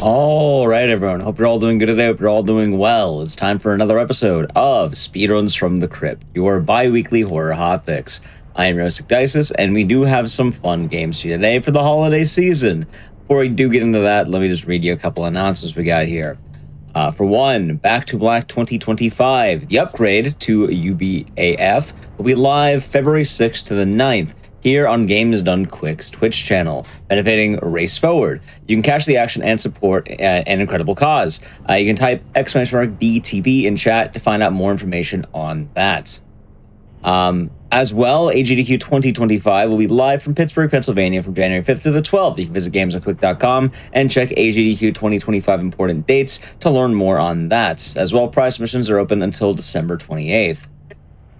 All right, everyone. Hope you're all doing good today. Hope you're all doing well. It's time for another episode of Speedruns From the Crypt, your bi-weekly horror hotfix. I am Dices, and we do have some fun games for you today for the holiday season. Before we do get into that, let me just read you a couple announcements we got here. For one, Back to Black 2025, the upgrade to UBAF will be live February 6th to the 9th. Here on Games Done Quick's Twitch channel, benefiting Race Forward. You can catch the action and support an incredible cause. You can type !BTB in chat to find out more information on that. As well, GDQ 2025 will be live from Pittsburgh, Pennsylvania from January 5th to the 12th. You can visit gamesonquick.com and check GDQ 2025 important dates to learn more on that. As well, prize submissions are open until December 28th.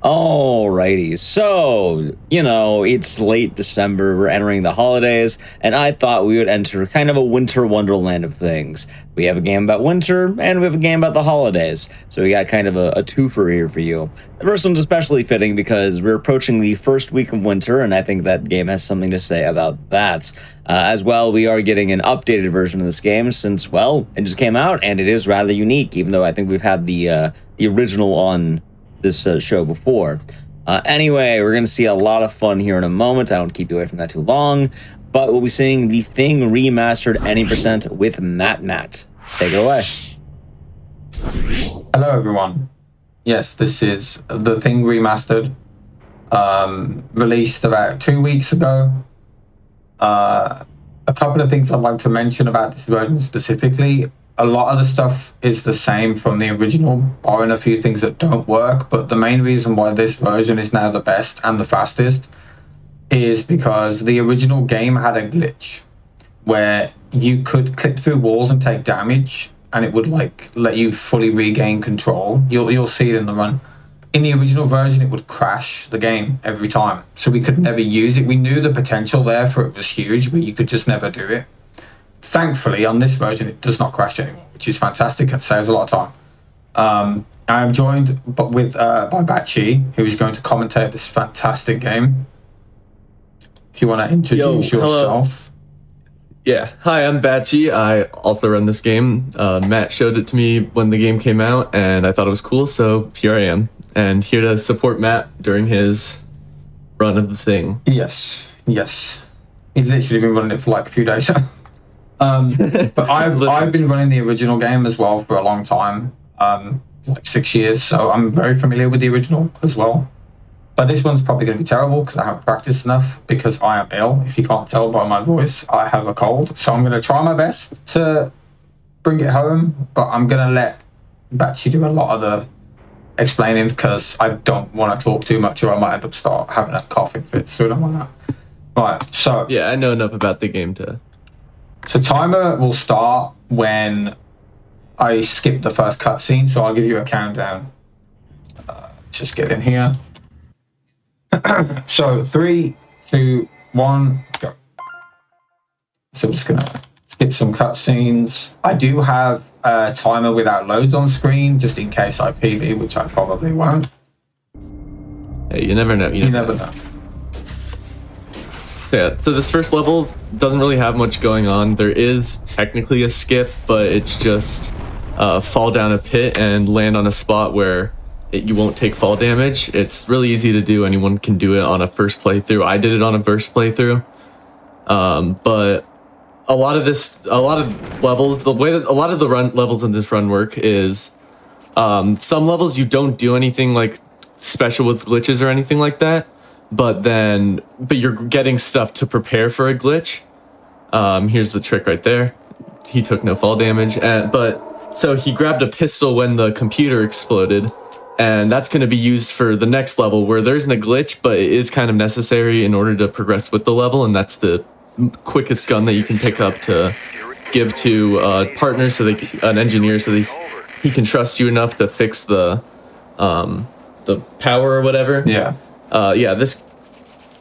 Alrighty, so, it's late December, we're entering the holidays, and I thought we would enter kind of a winter wonderland of things. We have a game about winter, and we have a game about the holidays, so we got kind of a twofer here for you. The first one's especially fitting because we're approaching the first week of winter, and I think that game has something to say about that. As well, we are getting an updated version of this game since, well, it just came out, and it is rather unique, even though I think we've had the original on this show before. Anyway, we're going to see a lot of fun here in a moment. I don't keep you away from that too long, but we'll be seeing The Thing Remastered any % with Matt. Take it away. Hello, everyone. Yes, this is The Thing Remastered, released about 2 weeks ago. A couple of things I'd like to mention about this version specifically. A lot of the stuff is the same from the original, barring a few things that don't work, but the main reason why this version is now the best and the fastest is because the original game had a glitch where you could clip through walls and take damage, and it would let you fully regain control. You'll see it in the run. In the original version, it would crash the game every time, so we could never use it. We knew the potential there for it was huge, but you could just never do it. Thankfully, on this version, it does not crash anymore, which is fantastic and saves a lot of time. I'm joined by Bachi, who is going to commentate this fantastic game. If you want to introduce yourself. Yeah, hi, I'm Bachi. I also run this game. Matt showed it to me when the game came out, and I thought it was cool, so here I am. And here to support Matt during his run of the thing. Yes. He's literally been running it for like a few days. But I've been running the original game as well for a long time, like 6 years, so I'm very familiar with the original as well. But this one's probably going to be terrible because I haven't practiced enough, because I am ill. If you can't tell by my voice, I have a cold, so I'm going to try my best to bring it home, but I'm going to let Bachi do a lot of the explaining because I don't want to talk too much or I might end up start having a coughing fit, so I don't want that. Right, so... Yeah, I know enough about the game to... So timer will start when I skip the first cutscene, so I'll give you a countdown. Just get in here. So 3, 2, 1, go. So I'm just gonna skip some cutscenes. I do have a timer without loads on screen, just in case I PB, which I probably won't. Hey, you never know. You never know. Yeah, so this first level doesn't really have much going on. There is technically a skip, but it's just fall down a pit and land on a spot where you won't take fall damage. It's really easy to do. Anyone can do it on a first playthrough. I did it on a first playthrough. But a lot of levels, the way that a lot of the levels in this run work is some levels you don't do anything like special with glitches or anything like that. But you're getting stuff to prepare for a glitch. Here's the trick right there. He took no fall damage, so he grabbed a pistol when the computer exploded, and that's going to be used for the next level where there isn't a glitch, but it is kind of necessary in order to progress with the level, and that's the quickest gun that you can pick up to give to partners, an engineer, so he can trust you enough to fix the power or whatever. Yeah.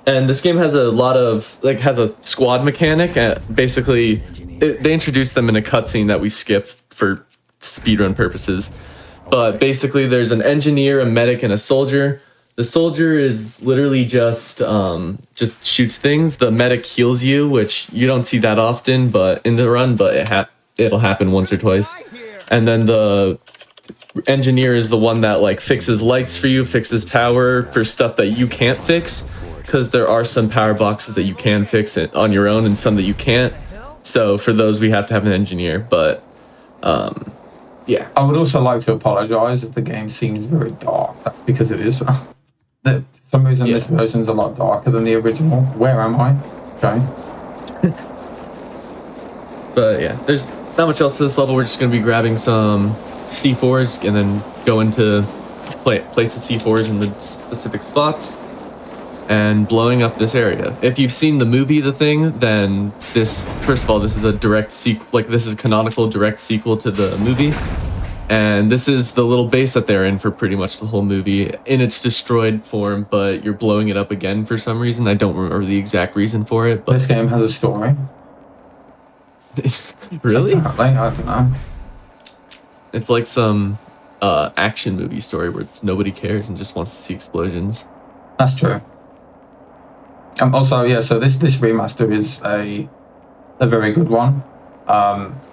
This game has a lot of has a squad mechanic. Basically, they introduced them in a cutscene that we skip for speedrun purposes. But basically, there's an engineer, a medic, and a soldier. The soldier is literally just shoots things. The medic heals you, which you don't see that often, but in the run, but it'll happen once or twice. And then the engineer is the one that like fixes lights for you, fixes power for stuff that you can't fix, because there are some power boxes that you can fix it on your own and some that you can't. So for those, we have to have an engineer. But yeah. I would also like to apologize if the game seems very dark, because it is. For some reason, this version's a lot darker than the original. Where am I? Okay. But yeah, there's not much else to this level. We're just going to be grabbing some C4s and then go into place the C4s in the specific spots and blowing up this area. If you've seen the movie The Thing, then this, first of all, this is a direct sequel, like this is a canonical direct sequel to the movie. And this is the little base that they're in for pretty much the whole movie in its destroyed form, but you're blowing it up again for some reason. I don't remember the exact reason for it, but this game has a story. Really? Apparently, I don't know. It's like some action movie story where nobody cares and just wants to see explosions. That's true. Also, yeah, so this remaster is a very good one.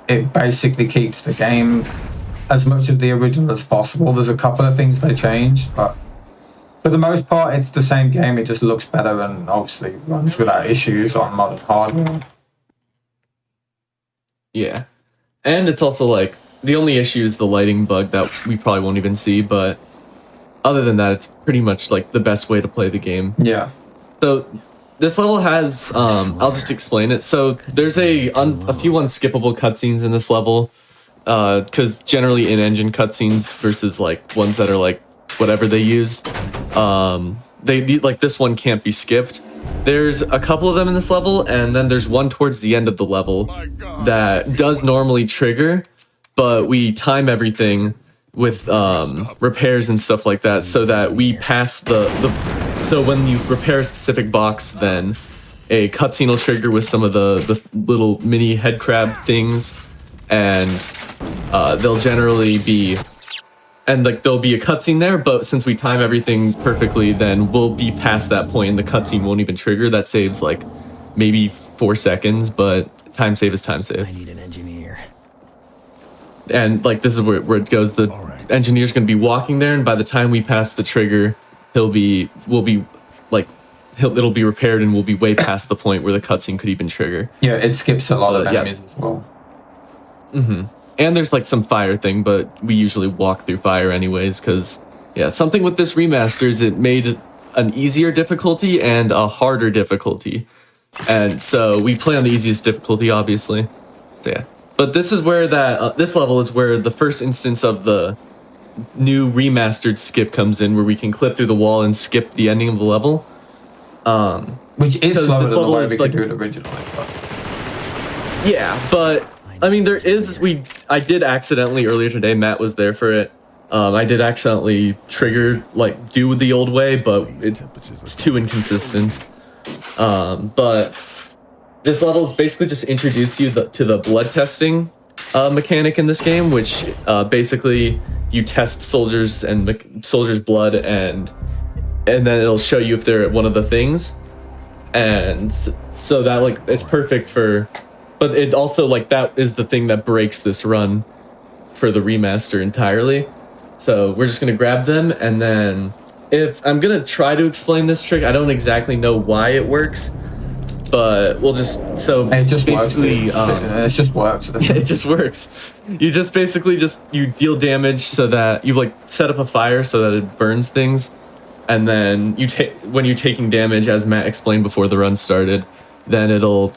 It basically keeps the game as much of the original as possible. There's a couple of things they changed, but for the most part, it's the same game. It just looks better and obviously runs without issues on modern hardware. Yeah. And it's also like, the only issue is the lighting bug that we probably won't even see, but other than that, it's pretty much like the best way to play the game. Yeah. So this level has, I'll just explain it. So there's a few unskippable cutscenes in this level, because generally in-engine cutscenes versus like ones that are like whatever they use, they like this one can't be skipped. There's a couple of them in this level, and then there's one towards the end of the level that does normally trigger, but we time everything with repairs and stuff like that so that we pass so when you repair a specific box, then a cutscene will trigger with some of the little mini head crab things, and they'll generally be, and like there'll be a cutscene there, but since we time everything perfectly, then we'll be past that point and the cutscene won't even trigger. That saves like maybe 4 seconds, but time save is time save. I need an engineer. And like this is where it goes. The engineer's gonna be walking there, and by the time we pass the trigger, it'll be repaired, and we'll be way past the point where the cutscene could even trigger. Yeah, it skips a lot of enemies as well. Mm-hmm. And there's like some fire thing, but we usually walk through fire anyways, because yeah, something with this remaster is it made an easier difficulty and a harder difficulty. And so we play on the easiest difficulty, obviously. So yeah. But this is where this level is where the first instance of the new remastered skip comes in, where we can clip through the wall and skip the ending of the level. Which is slower than the way we like, could do it originally. But. Yeah, but I mean, I did accidentally earlier today, Matt was there for it. I did accidentally do the old way, but it's too inconsistent. But this level is basically just introduce you to the blood testing mechanic in this game, which basically you test soldiers and soldiers' blood, and then it'll show you if they're one of the things, and so that like it's perfect for. But it also, like, that is the thing that breaks this run for the remaster entirely. So we're just going to grab them, and then if I'm going to try to explain this trick, I don't exactly know why it works, but we'll just, so it just basically... it just works. Yeah, it just works. You just basically you deal damage so that you, like, set up a fire so that it burns things, and then when you're taking damage, as Matt explained before the run started, then it'll...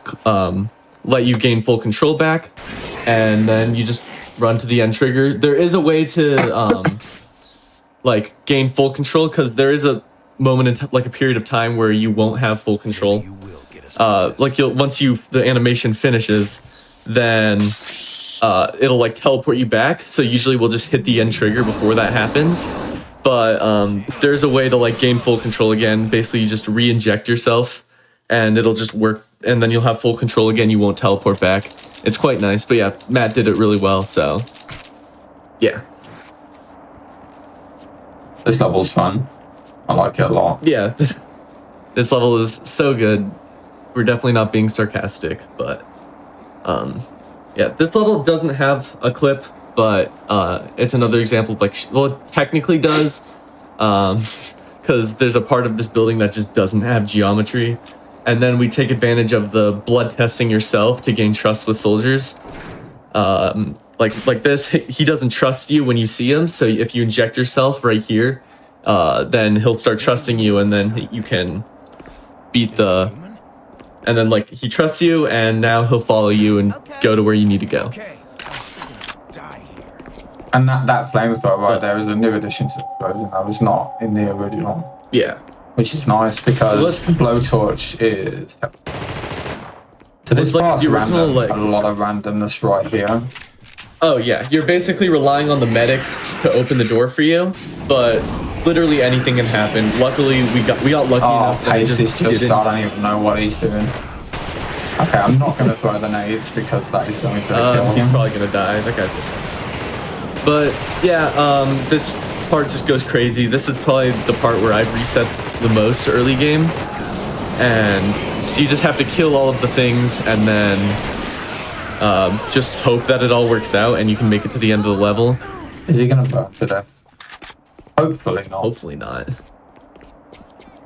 let you gain full control back, and then you just run to the end trigger. There is a way to like gain full control, because there is a moment in like a period of time where you won't have full control. Like once the animation finishes, then it'll like teleport you back. So usually we'll just hit the end trigger before that happens. But there's a way to like gain full control again. Basically, you just re-inject yourself, and it'll just work. And then you'll have full control again. You won't teleport back. It's quite nice. But yeah, Matt did it really well, so yeah. This level's fun. I like it a lot. Yeah, this level is so good. We're definitely not being sarcastic, but Yeah, this level doesn't have a clip, but it's another example of like, well, it technically does, because there's a part of this building that just doesn't have geometry. And then we take advantage of the blood testing yourself to gain trust with soldiers. Like this, he doesn't trust you when you see him. So if you inject yourself right here, then he'll start trusting you, and then you can beat the. And then like he trusts you, and now he'll follow you and go to where you need to go. And that flamethrower right there is a new addition to the version that was not in the original. Yeah. Which is nice because the blowtorch is. So this part's the original, random, a lot of randomness right here. Oh yeah, you're basically relying on the medic to open the door for you, but literally anything can happen. Luckily, we got lucky enough that Pace is just I don't even know what he's doing. Okay, I'm not going to throw the nades because that is going to kill him. He's probably going to die. That guy's gonna die. But yeah, this part just goes crazy. This is probably the part where I've reset the most early game, and so you just have to kill all of the things and then just hope that it all works out and you can make it to the end of the level. Is he going to burn to death? Hopefully not. Hopefully not.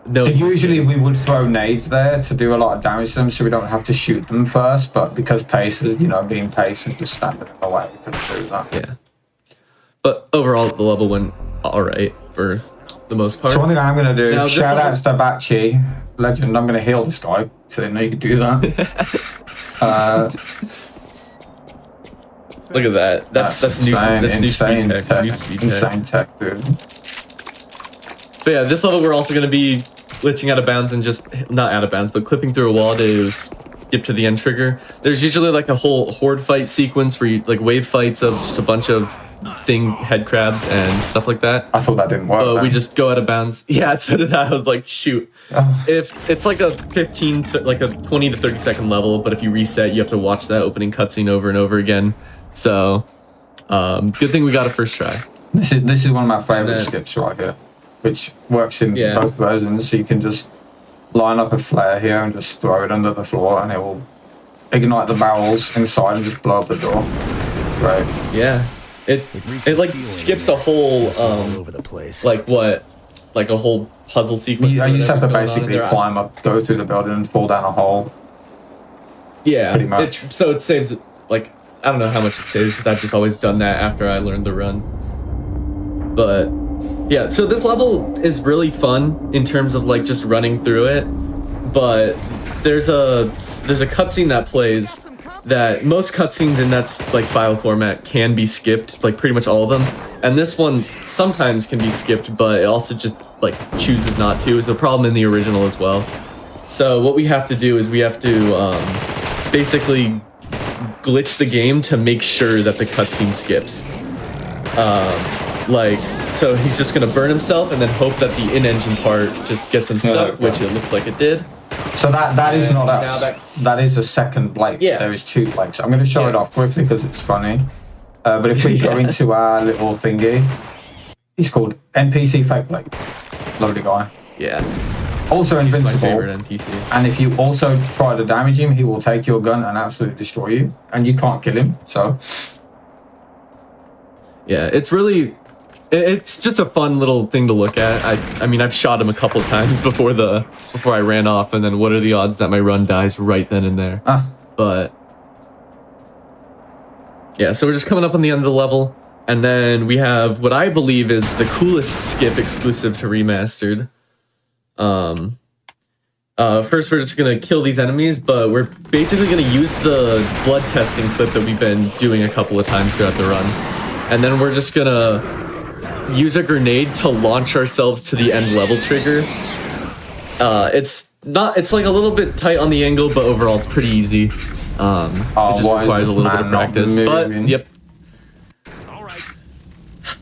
No. So usually we would throw nades there to do a lot of damage to them, so we don't have to shoot them first. But because Pace was, being Pace and just standing in the way, we couldn't do that. Yeah. But overall, the level went all right for the most part. So one thing I'm going to do, now, shout out to Bachi, legend. I'm going to heal this guy, so they know you can do that. Look at that. That's new. That's new speed tech. New speed insane tech, dude. But yeah, this level we're also going to be glitching out of bounds and just not out of bounds, but clipping through a wall to skip to the end trigger. There's usually like a whole horde fight sequence where you like wave fights of just a bunch of head crabs and stuff like that. I thought that didn't work. But we just go out of bounds. Yeah, so did I. I was like, shoot. If it's like a 20 to 30 second level, but if you reset, you have to watch that opening cutscene over and over again. So, good thing we got a first try. This is one of my favorite skips right here, which works in both versions. So you can just line up a flare here and just throw it under the floor, and it will ignite the barrels inside and just blow up the door. Right? Yeah. It like skips a whole over the place. like a whole puzzle sequence. You just have to basically climb up, go through the building, and fall down a hole. Yeah, pretty much. So it saves like I don't know how much it saves because I've just always done that after I learned the run. But yeah, so this level is really fun in terms of like just running through it. But there's a cutscene that plays. That most cutscenes in that like file format can be skipped, like pretty much all of them, and this one sometimes can be skipped, but it also just like chooses not to. It's a problem in the original as well. So what we have to do is we have to basically glitch the game to make sure that the cutscene skips. So he's just gonna burn himself and then hope that the in-engine part just gets him stuck, which it looks like it did. So that is not us. That is a second Blake. Yeah. There is two Blakes. I'm going to show it off quickly because it's funny. But if we go into our little thingy, he's called NPC Fake Blake. Lovely guy. Yeah. Also invincible. My favorite NPC. And if you also try to damage him, he will take your gun and absolutely destroy you. And you can't kill him. So. Yeah, it's just a fun little thing to look at. I mean, I've shot him a couple of times before I ran off, and then what are the odds that my run dies right then and there? But yeah, so we're just coming up on the end of the level, and then we have what I believe is the coolest skip exclusive to Remastered. First we're just gonna kill these enemies, but we're basically gonna use the blood testing clip that we've been doing a couple of times throughout the run, and then we're just gonna use a grenade to launch ourselves to the end level trigger. It's like a little bit tight on the angle, but overall it's pretty easy. It just requires a little bit of practice. But yep.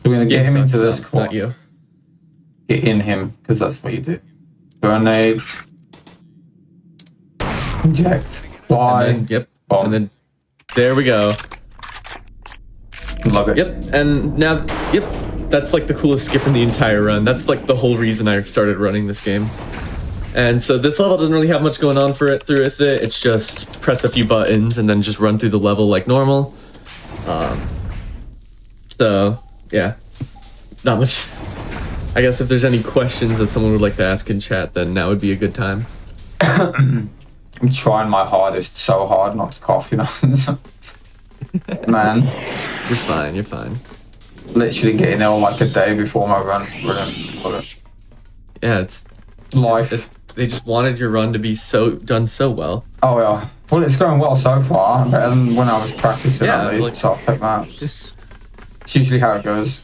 We're gonna get him into this corner. Not you. Get in him, because that's what you do. Grenade. Inject. Fly. And then, yep. Bomb. And then there we go. Love it. Yep. And now, yep. That's like the coolest skip in the entire run. That's like the whole reason I started running this game. And so this level doesn't really have much going on for it through with it. It's just press a few buttons and then just run through the level like normal. So yeah, not much. I guess if there's any questions that someone would like to ask in chat, then now would be a good time. I'm trying my hardest, so hard not to cough, you know. Man, You're fine. You're fine. literally getting ill like a day before my run. Brilliant. Yeah, it's Life. they just wanted your run to be done so well. Oh yeah. Well, it's going well so far. Better than when I was practicing. Yeah, At least, like- so I'll pick that. It's usually how it goes.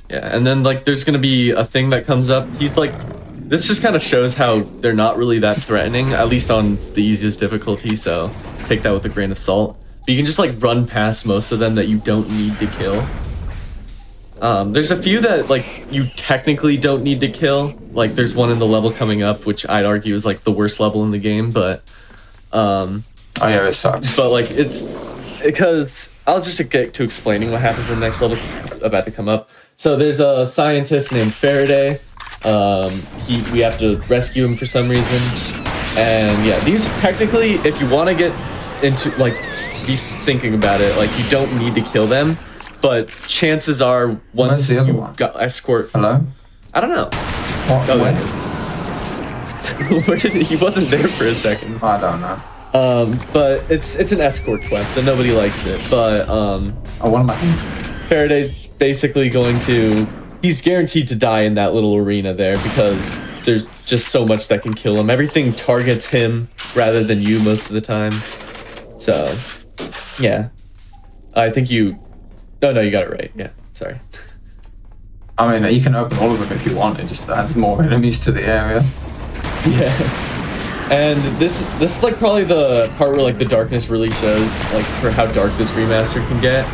Yeah, and then like there's gonna be a thing that comes up. This just kind of shows how they're not really that threatening, at least on the easiest difficulty. So take that with a grain of salt. But you can just like run past most of them that you don't need to kill. There's a few that like you technically don't need to kill. Like there's one in the level coming up, which I'd argue is like the worst level in the game, but Oh yeah, it sucks. but like it's because I'll just get to explaining what happens in the next level about to come up. So there's a scientist named Faraday. We have to rescue him for some reason, and yeah, these technically, if you want to get into like be thinking about it, like you don't need to kill them, but chances are once Where's the other you one? got escort, Hello? I don't know. What? Oh, Where? there it is. Where did he wasn't there for a second. I don't know. But it's an escort quest, so nobody likes it. But Oh, what am I? Faraday's basically he's guaranteed to die in that little arena there because there's just so much that can kill him. Everything targets him rather than you most of the time. So, yeah. I think you... No, you got it right. Yeah, sorry. I mean, you can open all of them if you want. It just adds more enemies to the area. Yeah. And this is like probably the part where like the darkness really shows like for how dark this remaster can get.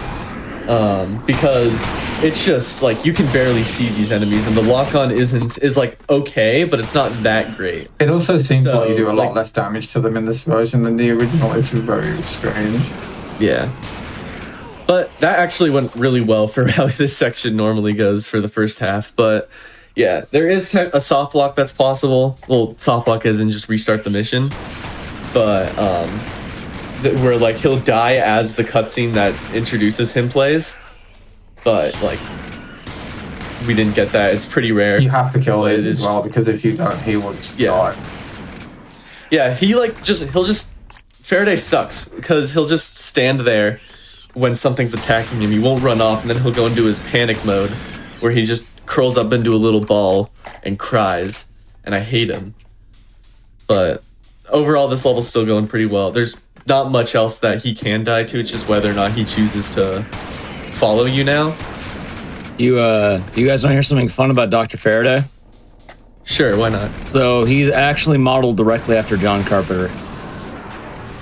Because it's just like you can barely see these enemies and the lock-on is like okay, but it's not that great. It also seems So, like you do a lot like- less damage to them in this version than the original. It's very strange. Yeah. But that actually went really well for how this section normally goes for the first half. But yeah, there is a soft lock that's possible. Well, soft lock as in just restart the mission. But where like he'll die as the cutscene that introduces him plays. But like we didn't get that. It's pretty rare. You have to kill But it it is as well, just- because if you don't, he will just Yeah. die. Yeah, he'll just Faraday sucks because he'll just stand there when something's attacking him. He won't run off, and then he'll go into his panic mode where he just curls up into a little ball and cries, and I hate him. But overall, this level's still going pretty well. There's not much else that he can die to. It's just whether or not he chooses to follow you now. Do you guys want to hear something fun about Dr. Faraday? Sure, why not? So he's actually modeled directly after John Carpenter.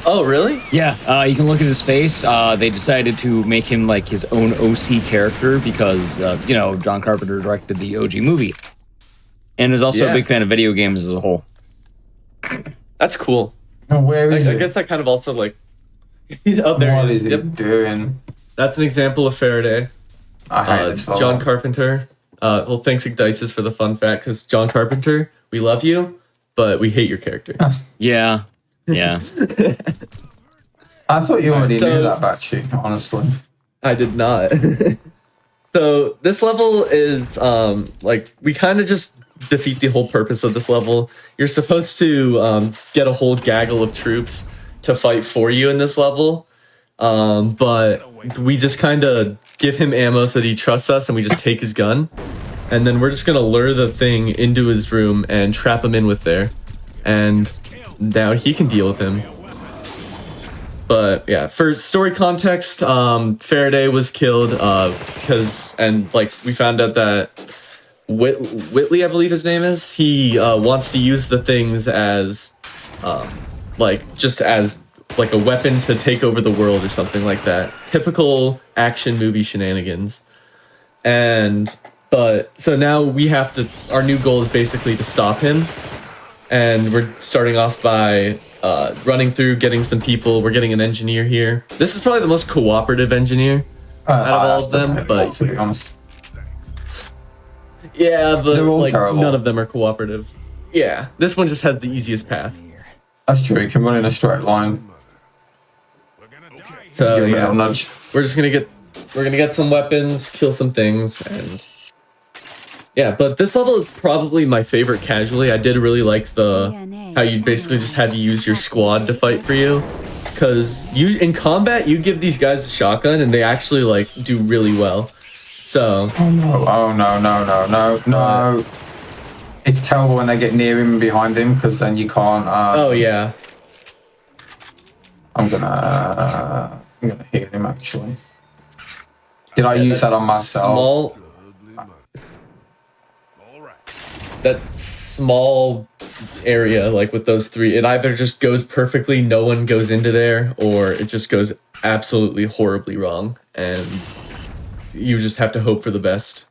Oh, really? Yeah, you can look at his face. They decided to make him like his own OC character because, John Carpenter directed the OG movie. And is also Yeah. a big fan of video games as a whole. That's cool. Oh, where is I it? guess that kind of also like... Oh, there What he is is. it Yep. doing? That's an example of Faraday. I hate this level. John Carpenter. Well, thanks Igdices for the fun fact, because John Carpenter, we love you, but we hate your character. Yeah, yeah. I thought you already so- knew that, Batchy, honestly. I did not. So this level is like we kind of just defeat the whole purpose of this level. You're supposed to get a whole gaggle of troops to fight for you in this level, but we just kind of give him ammo so that he trusts us, and we just take his gun, and then we're just gonna lure the thing into his room and trap him in with there, and now he can deal with him. But yeah, for story context, Faraday was killed because we found out that Whitley, I believe his name is, he wants to use the things as just as like a weapon to take over the world or something like that. Typical action movie shenanigans. So now our new goal is basically to stop him. And we're starting off by running through, getting some people. We're getting an engineer here. This is probably the most cooperative engineer out of all of them, but to be honest. Yeah, but They're all like terrible. none of them are cooperative. Yeah, this one just has the easiest path. That's true. You can run in a straight line. So Give 'em a yeah, little nudge. we're gonna get some weapons, kill some things, and yeah. But this level is probably my favorite casually. I did really like how you basically just had to use your squad to fight for you, because you in combat you give these guys a shotgun and they actually like do really well. So Oh no! Oh no! No! No! No! No! It's terrible when they get near him and behind him, because then you can't. oh yeah, I'm gonna heal him actually. Did I use that on myself? That small area, like with those three, it either just goes perfectly, no one goes into there, or it just goes absolutely horribly wrong, and you just have to hope for the best.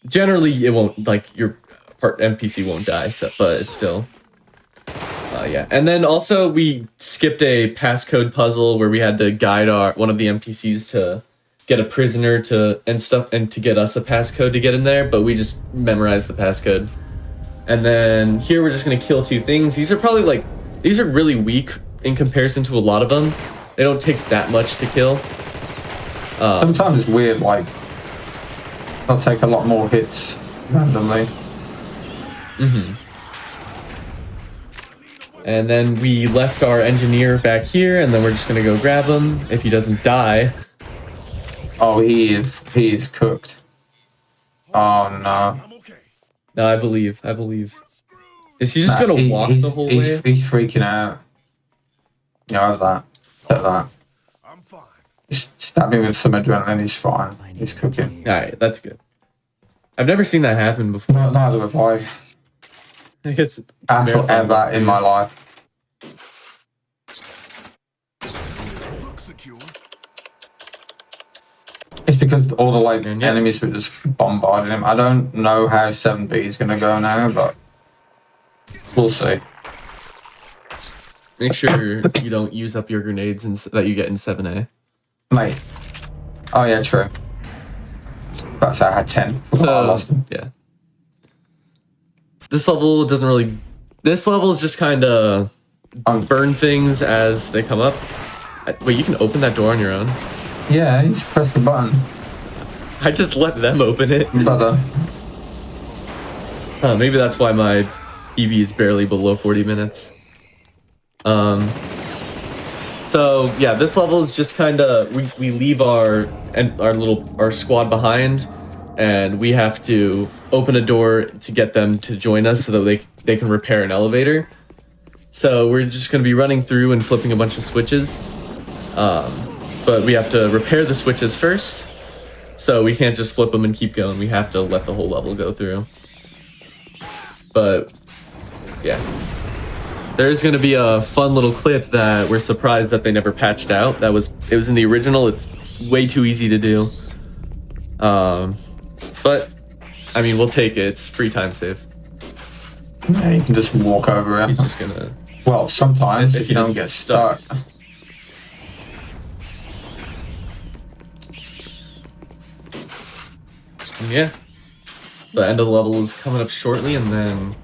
Generally, it won't, like, your part NPC won't die, so, but it's still... yeah, and then also we skipped a passcode puzzle where we had to guide one of the NPCs to get a prisoner and to get us a passcode to get in there, but we just memorized the passcode. And then here we're just gonna kill two things. These are really weak in comparison to a lot of them. They don't take that much to kill. Sometimes it's weird, like they'll take a lot more hits randomly. Mm-hmm. And then we left our engineer back here, and then we're just gonna go grab him if he doesn't die. Oh, he is cooked. Oh no. No, I believe. Is he just gonna walk the whole way? He's freaking out. Yeah, that. I'm fine. Just stab him with some adrenaline, he's fine. He's cooking. Alright, that's good. I've never seen that happen before. No, neither have I. It's Ever in my life. Look secure. It's because all the like And yeah. enemies were just bombarding him. I don't know how 7B is gonna go now, but we'll see. Make sure you don't use up your grenades that you get in 7A. Mate. Oh yeah, true. That's how I had 10. I lost them. Yeah. This level doesn't really... This level is just kind of burn things as they come up. Wait, you can open that door on your own? Yeah, you just press the button. I just let them open it. Brother. Maybe that's why my EV is barely below 40 minutes. So yeah, this level is just kind of we leave our squad behind, and we have to open a door to get them to join us so that they can repair an elevator. So we're just going to be running through and flipping a bunch of switches, but we have to repair the switches first. So we can't just flip them and keep going. We have to let the whole level go through. But yeah. There's going to be a fun little clip that we're surprised that they never patched out. It was in the original. It's way too easy to do. But I mean, we'll take it. It's free time save. Yeah, you can just walk over it. He's just going to... Well, sometimes if you don't doesn't get stuck. Yeah. The end of the level is coming up shortly, and then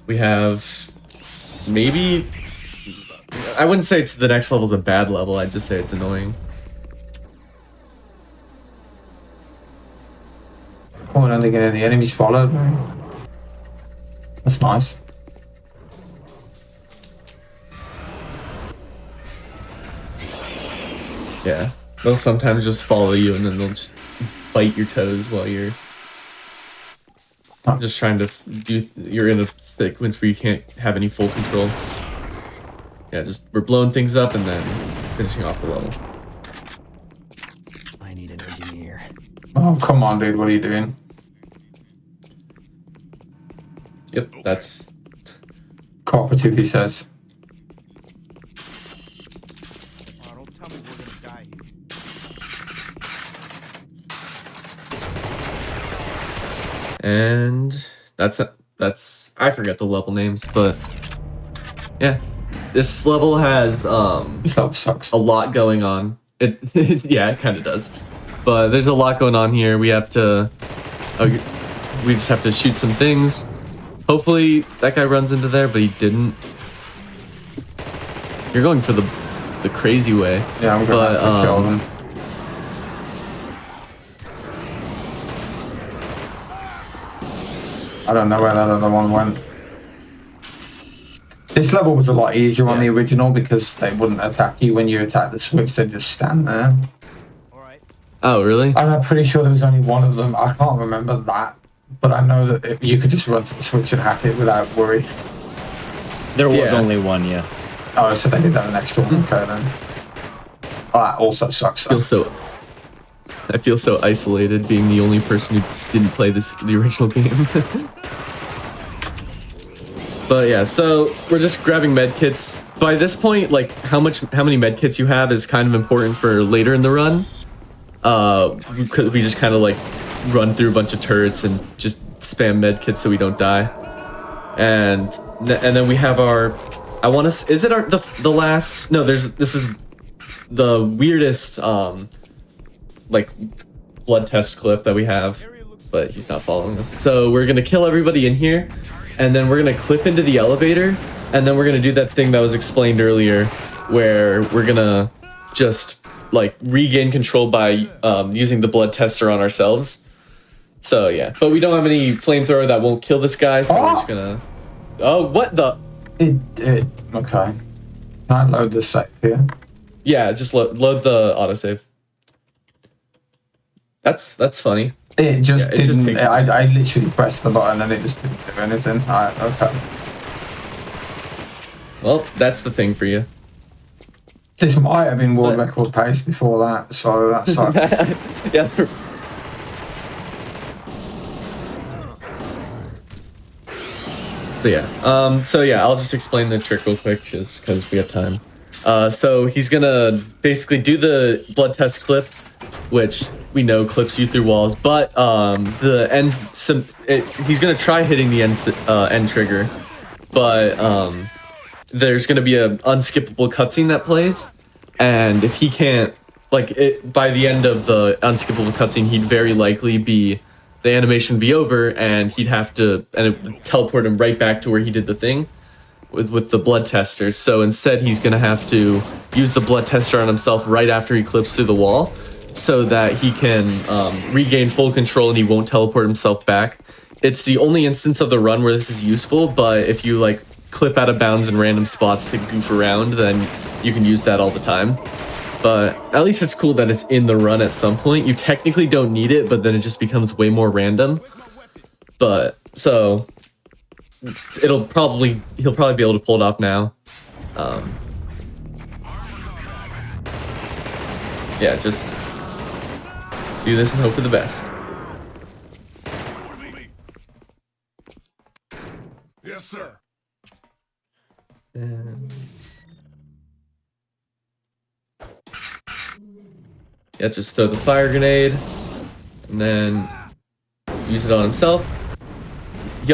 we have maybe... I wouldn't say it's the next level's a bad level, I'd just say it's annoying. Oh, and only get any enemies followed. That's nice. Yeah. They'll sometimes just follow you, and then they'll just bite your toes while you're just trying to you're in a sequence where you can't have any full control. Yeah, we're blowing things up and then finishing off the level. I need an engineer. Oh, come on, dude. What are you doing? Yep, that's... Cooperative, he says. Don't tell me we're gonna die here. And that's I forget the level names, but yeah, this level has This level sucks. a lot going on. Yeah, it kind of does, but there's a lot going on here. We have to we just have to shoot some things. Hopefully that guy runs into there, but he didn't. You're going for the crazy way. Yeah, I'm gonna have to kill them. I don't know where that other one went. This level was a lot easier on the original because they wouldn't attack you when you attack the switch, they'd just stand there. Oh, really? And I'm pretty sure there was only one of them. I can't remember that, but I know that you could just run to the switch and hack it without worry. There was only one, yeah. Oh, so they did that an extra one. Okay, then. Oh, that also sucks. I feel so isolated being the only person who didn't play the original game. But yeah, so we're just grabbing med kits. By this point, like how many med kits you have is kind of important for later in the run. We just kind of like run through a bunch of turrets and just spam med kits so we don't die. And then we have our, I want to, is it our the last? No, this is the weirdest like blood test clip that we have, but he's not following us. So we're gonna kill everybody in here, and then we're gonna clip into the elevator, and then we're gonna do that thing that was explained earlier, where we're gonna just like regain control by using the blood tester on ourselves. So yeah, but we don't have any flamethrower that won't kill this guy, so we're just gonna. Oh, what the? Okay. Can I load this save here? Yeah, just load the autosave. That's funny. It just it just didn't. takes I literally pressed the button and it just didn't do anything. Alright, okay. Well, that's the thing for you. This might have been world record pace before that, so that sucks. Yeah. But yeah, so yeah, I'll just explain the trick real quick just because we have time. So he's gonna basically do the blood test clip, which we know clips you through walls, but the end, he's gonna try hitting the end trigger, but there's gonna be an unskippable cutscene that plays, and if he can't, like it, by the end of the unskippable cutscene, he'd very likely be, the animation would be over, and he'd have to, and it would teleport him right back to where he did the thing with the blood tester. So instead, he's gonna have to use the blood tester on himself right after he clips through the wall, so that he can regain full control and he won't teleport himself back. It's the only instance of the run where this is useful, but if you like clip out of bounds in random spots to goof around, then you can use that all the time. But at least it's cool that it's in the run at some point. You technically don't need it, but then it just becomes way more random. But so he'll probably be able to pull it off now. Yeah, just do this and hope for the best. Yes, sir. And yeah, just throw the fire grenade and then use it on himself. He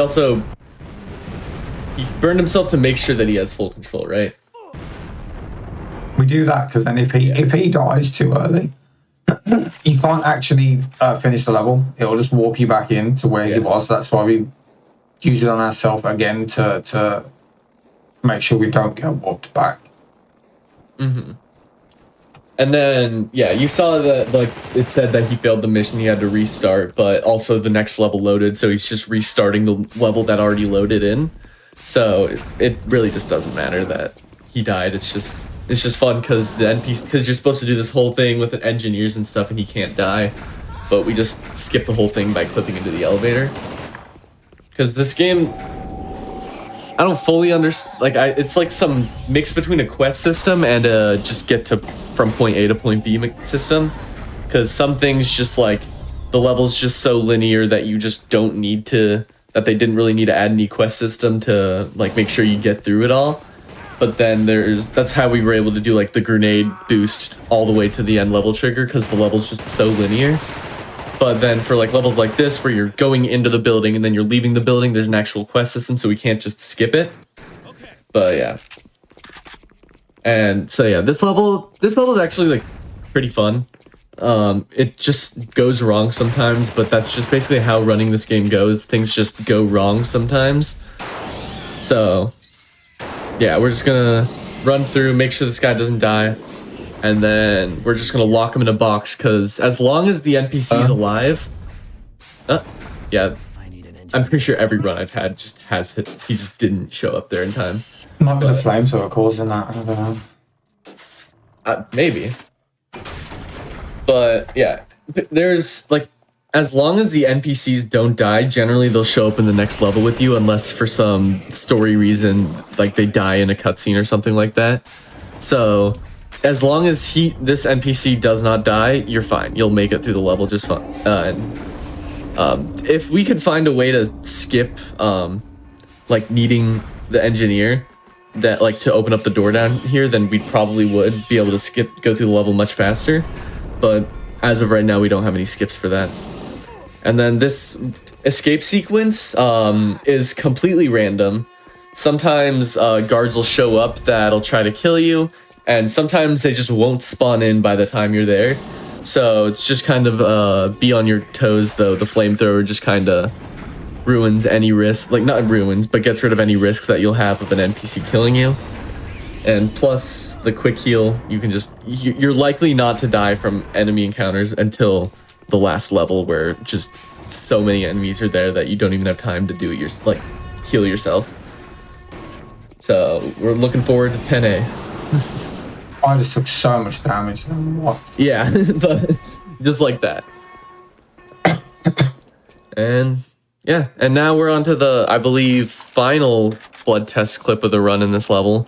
burned himself to make sure that he has full control, right? We do that because then if he dies too early, you can't actually finish the level. It'll just walk you back in to where he was. That's why we use it on ourselves again to make sure we don't get walked back. Mm-hmm. And then, yeah, you saw that, like, it said that he failed the mission, he had to restart, but also the next level loaded, so he's just restarting the level that already loaded in. So it really just doesn't matter that he died. It's just fun because because you're supposed to do this whole thing with engineers and stuff, and he can't die. But we just skip the whole thing by clipping into the elevator. Because this game, I don't fully understand. Like, it's like some mix between a quest system and just get to from point A to point B system. Because some things just like the level's just so linear that you just don't need to. That they didn't really need to add any quest system to like make sure you get through it all. But then that's how we were able to do like the grenade boost all the way to the end level trigger because the level's just so linear. But then for like levels like this where you're going into the building and then you're leaving the building, there's an actual quest system, so we can't just skip it. But yeah. And so yeah, this level is actually like pretty fun. It just goes wrong sometimes, but that's just basically how running this game goes. Things just go wrong sometimes. So, yeah, we're just gonna run through, make sure this guy doesn't die, and then we're just gonna lock him in a box, because as long as the NPC's alive... yeah, I'm pretty sure every run I've had just has hit. He just didn't show up there in time. Might be the flamethrower causing that, I don't know. Maybe. But yeah, there's like, as long as the NPCs don't die, generally they'll show up in the next level with you, unless for some story reason, like they die in a cutscene or something like that. So as long as this NPC does not die, you're fine. You'll make it through the level just fine. If we could find a way to skip, like needing the engineer that like to open up the door down here, then we probably would be able to go through the level much faster. But as of right now, we don't have any skips for that. And then this escape sequence is completely random. Sometimes guards will show up that'll try to kill you, and sometimes they just won't spawn in by the time you're there. So it's just kind of be on your toes, though. The flamethrower just kind of ruins any risk, like not ruins, but gets rid of any risks that you'll have of an NPC killing you. And plus the quick heal, you can just, you're likely not to die from enemy encounters until the last level, where just so many enemies are there that you don't even have time to do it, heal yourself. So we're looking forward to 10A. I just took so much damage. What? Yeah, but just like that. And yeah, and now we're on to the, I believe, final blood test clip of the run in this level.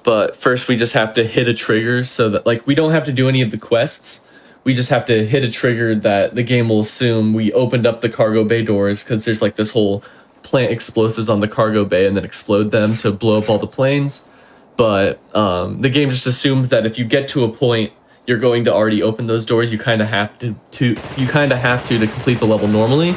But first we just have to hit a trigger so that, like, we don't have to do any of the quests. We just have to hit a trigger that the game will assume we opened up the cargo bay doors, because there's like this whole plant explosives on the cargo bay and then explode them to blow up all the planes. But the game just assumes that if you get to a point, you're going to already open those doors. You kind of have to complete the level normally.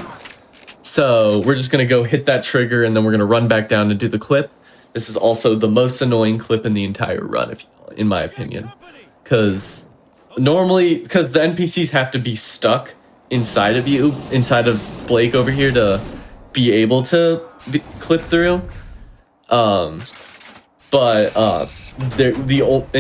So we're just gonna go hit that trigger, and then we're gonna run back down and do the clip. This is also the most annoying clip in the entire run, in my opinion, because the NPCs have to be stuck inside of you, inside of Blake over here, to be able to clip through. And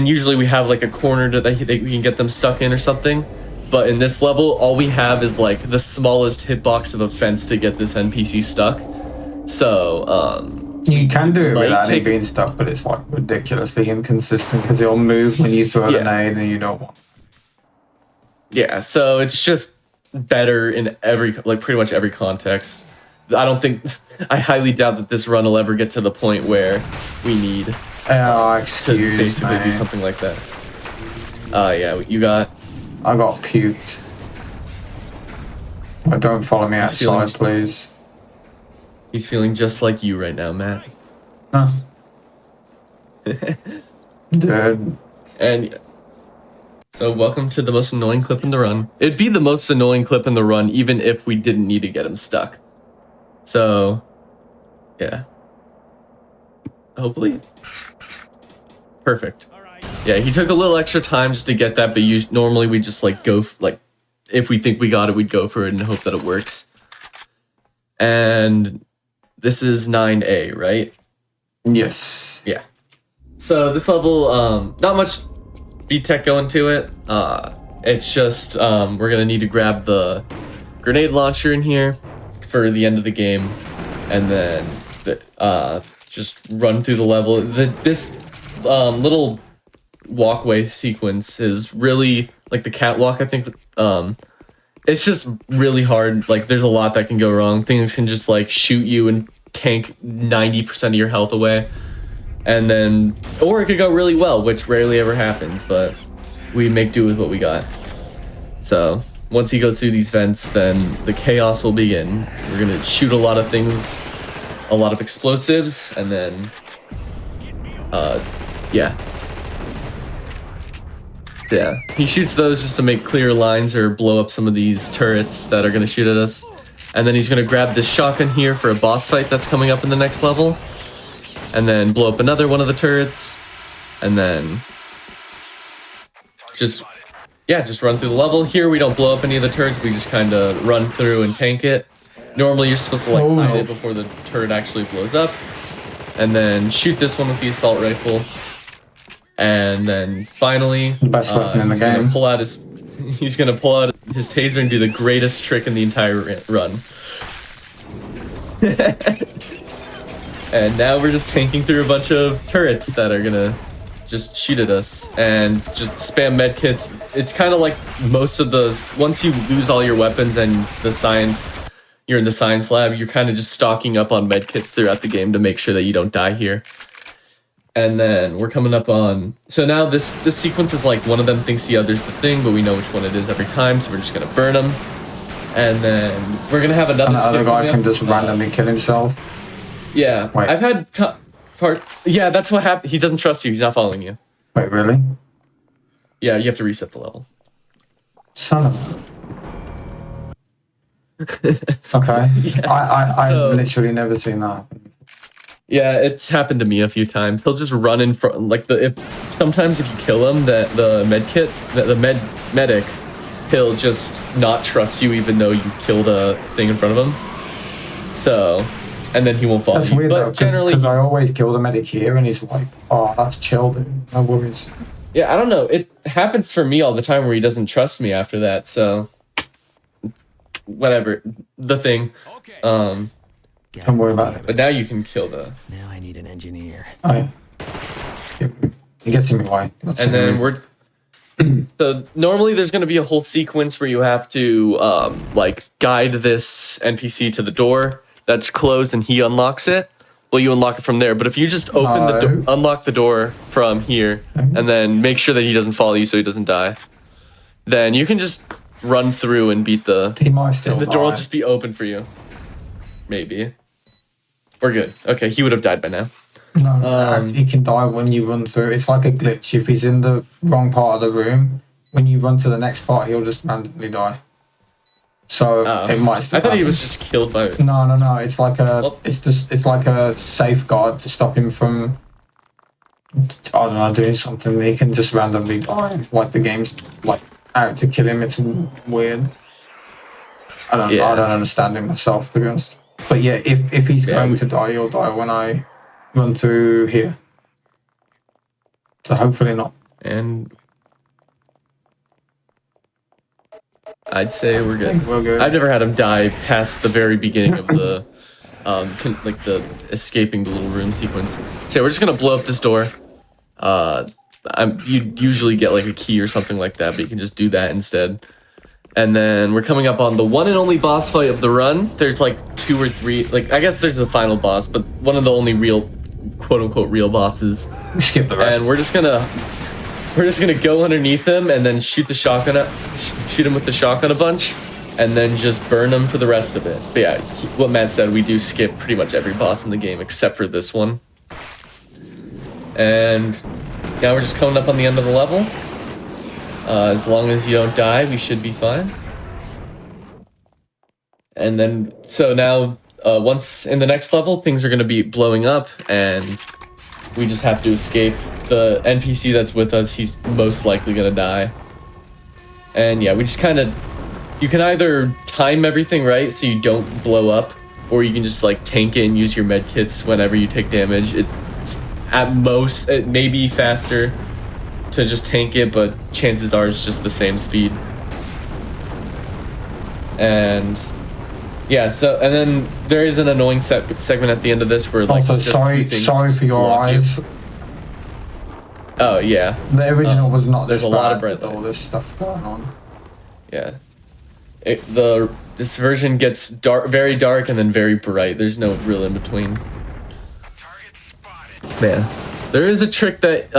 usually we have like a corner that we can get them stuck in or something. But in this level, all we have is like the smallest hitbox of a fence to get this NPC stuck. So, you can do it without it being stuck, but it's like ridiculously inconsistent, because it'll move when you throw a grenade and you don't want. Yeah, so it's just better in pretty much every context. I highly doubt that this run will ever get to the point where we need to basically do something like that. Yeah, you got... I got puked. But don't follow me outside, please. He's feeling just like you right now, Matt. Huh. Dude. And so welcome to the most annoying clip in the run. It'd be the most annoying clip in the run even if we didn't need to get him stuck. So, yeah. Hopefully. Perfect. Yeah, he took a little extra time just to get that, but normally we just if we think we got it, we'd go for it and hope that it works. And this is 9A, right? Yes. Yeah. So this level, not much beat tech going to it. It's just we're gonna need to grab the grenade launcher in here for the end of the game, and then just run through the level. This little walkway sequence is really like the catwalk, I think. It's just really hard. Like, there's a lot that can go wrong. Things can just like shoot you and tank 90% of your health away, and then, or it could go really well, which rarely ever happens, but we make do with what we got. So once he goes through these vents, then the chaos will begin. We're gonna shoot a lot of things, a lot of explosives, and then yeah, he shoots those just to make clear lines or blow up some of these turrets that are gonna shoot at us. And then he's gonna grab this shotgun here for a boss fight that's coming up in the next level, and then blow up another one of the turrets, and then just yeah, just run through the level. Here we don't blow up any of the turrets. We just kind of run through and tank it. Normally you're supposed to like hide it before the turret actually blows up, and then shoot this one with the assault rifle. And then finally, Best weapon in the game. He's gonna pull out his taser and do the greatest trick in the entire run. And now we're just tanking through a bunch of turrets that are gonna just shoot at us and just spam medkits. It's kind of like most of the, once you lose all your weapons and you're in the science lab, you're kind of just stocking up on medkits throughout the game to make sure that you don't die here. And then we're coming up on, so now this sequence is like one of them thinks the other's the thing, but we know which one it is every time, so we're just gonna burn them. And then we're gonna have another. And the other guy can just randomly kill himself. Yeah, Wait. I've had yeah, that's what happened. He doesn't trust you. He's not following you. Wait, really? Yeah, you have to reset the level. Son of a... Okay. Yeah. I've literally never seen that happen. Yeah, it's happened to me a few times. He'll just run in front, like sometimes if you kill him, the medic, he'll just not trust you even though you killed a thing in front of him. So, and then he won't follow That's you. weird But though, generally, because I always kill the medic here, and he's like, "Oh, that's chill, dude. No worries." yeah, I don't know. It happens for me all the time where he doesn't trust me after that. So, whatever the thing. Okay. Don't worry about it. But now you can kill the. Now I need an engineer. Oh, yeah. He gets in my way. That's And the then reason. so normally there's going to be a whole sequence where you have to like guide this NPC to the door that's closed and he unlocks it. Well, you unlock it from there. But if you just unlock the door from here and then make sure that he doesn't follow you so he doesn't die, then you can just run through and beat He might still the door will die. just be open for you. Maybe. We're good. Okay, he would have died by now. No, he can die when you run through. It's like a glitch. If he's in the wrong part of the room, when you run to the next part, he'll just randomly die. So it might still I thought he happen. was just killed by. No. It's like a. Well- It's like a safeguard to stop him from. I don't know, doing something. He can just randomly die. Like the game's like out to kill him. It's weird. I don't understand him myself, to be honest. But yeah, if he's going to die, he'll die when I run through here. So hopefully not. And I'd say we're good. We're good. I've never had him die past the very beginning of the, like the escaping the little room sequence. So we're just gonna blow up this door. You usually get like a key or something like that, but you can just do that instead. And then we're coming up on the one and only boss fight of the run. There's like 2 or 3, like I guess there's the final boss, but one of the only real, quote unquote, real bosses. Skip the rest. And we're just gonna go underneath him and then shoot him with the shotgun a bunch, and then just burn him for the rest of it. But yeah, what Matt said, we do skip pretty much every boss in the game except for this one. And now we're just coming up on the end of the level. As long as you don't die, we should be fine. And then, so now, once in the next level, things are going to be blowing up, and we just have to escape. The NPC that's with us, he's most likely going to die. And yeah, we just kind of, you can either time everything right so you don't blow up, or you can just like tank it and use your med kits whenever you take damage. It's at most, it may be faster to just tank it, but chances are it's just the same speed. And yeah, so and then there is an annoying segment at the end of this where like Also, it's just two things sorry just for your block you. eyes. Oh yeah, The original was not. there's this a lot of bad bright with all lights. this stuff going on. yeah. This version gets very dark and then very bright. There's no real in between. Target spotted. Yeah. There is a trick that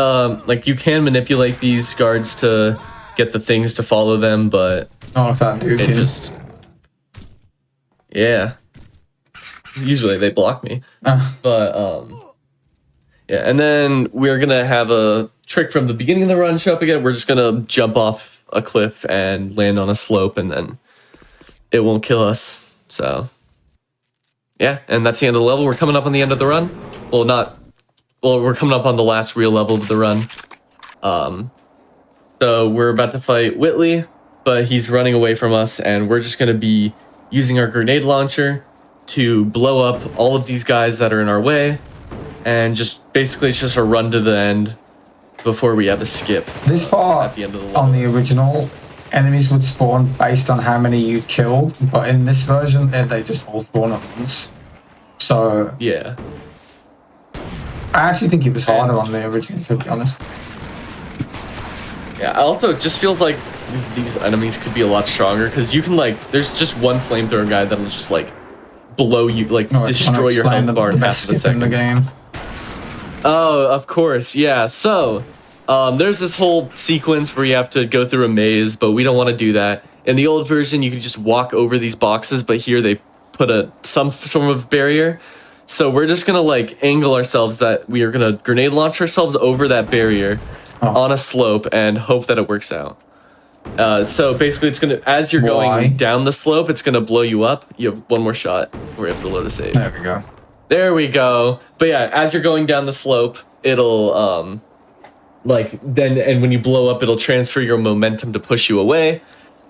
like you can manipulate these guards to get the things to follow them, but Not if that dude it can. just yeah. Usually they block me. But yeah, and then we're gonna have a trick from the beginning of the run show up again. We're just gonna jump off a cliff and land on a slope, and then it won't kill us. So yeah, and that's the end of the level. We're coming up on the end of the run. Well, we're coming up on the last real level of the run. So we're about to fight Whitley, but he's running away from us, and we're just going to be using our grenade launcher to blow up all of these guys that are in our way, and just basically it's just a run to the end before we have a skip. This part at the end of the level. on the original, enemies would spawn based on how many you killed, but in this version, they just all spawn at once. So Yeah. I actually think it was harder on the original, to be honest. Yeah, also it just feels like these enemies could be a lot stronger, because you can there's just one flamethrower guy that'll just blow you, destroy your health bar in half of a second. In the game. Oh, of course, yeah. So, there's this whole sequence where you have to go through a maze, but we don't want to do that. In the old version, you could just walk over these boxes, but here they put some form of barrier. So we're just gonna angle ourselves that we are gonna grenade launch ourselves over that barrier on a slope and hope that it works out. So basically, it's gonna as you're going down the slope, it's gonna blow you up. You have one more shot. We're able to load a save. There we go. There we go. But yeah, as you're going down the slope, it'll and when you blow up, it'll transfer your momentum to push you away,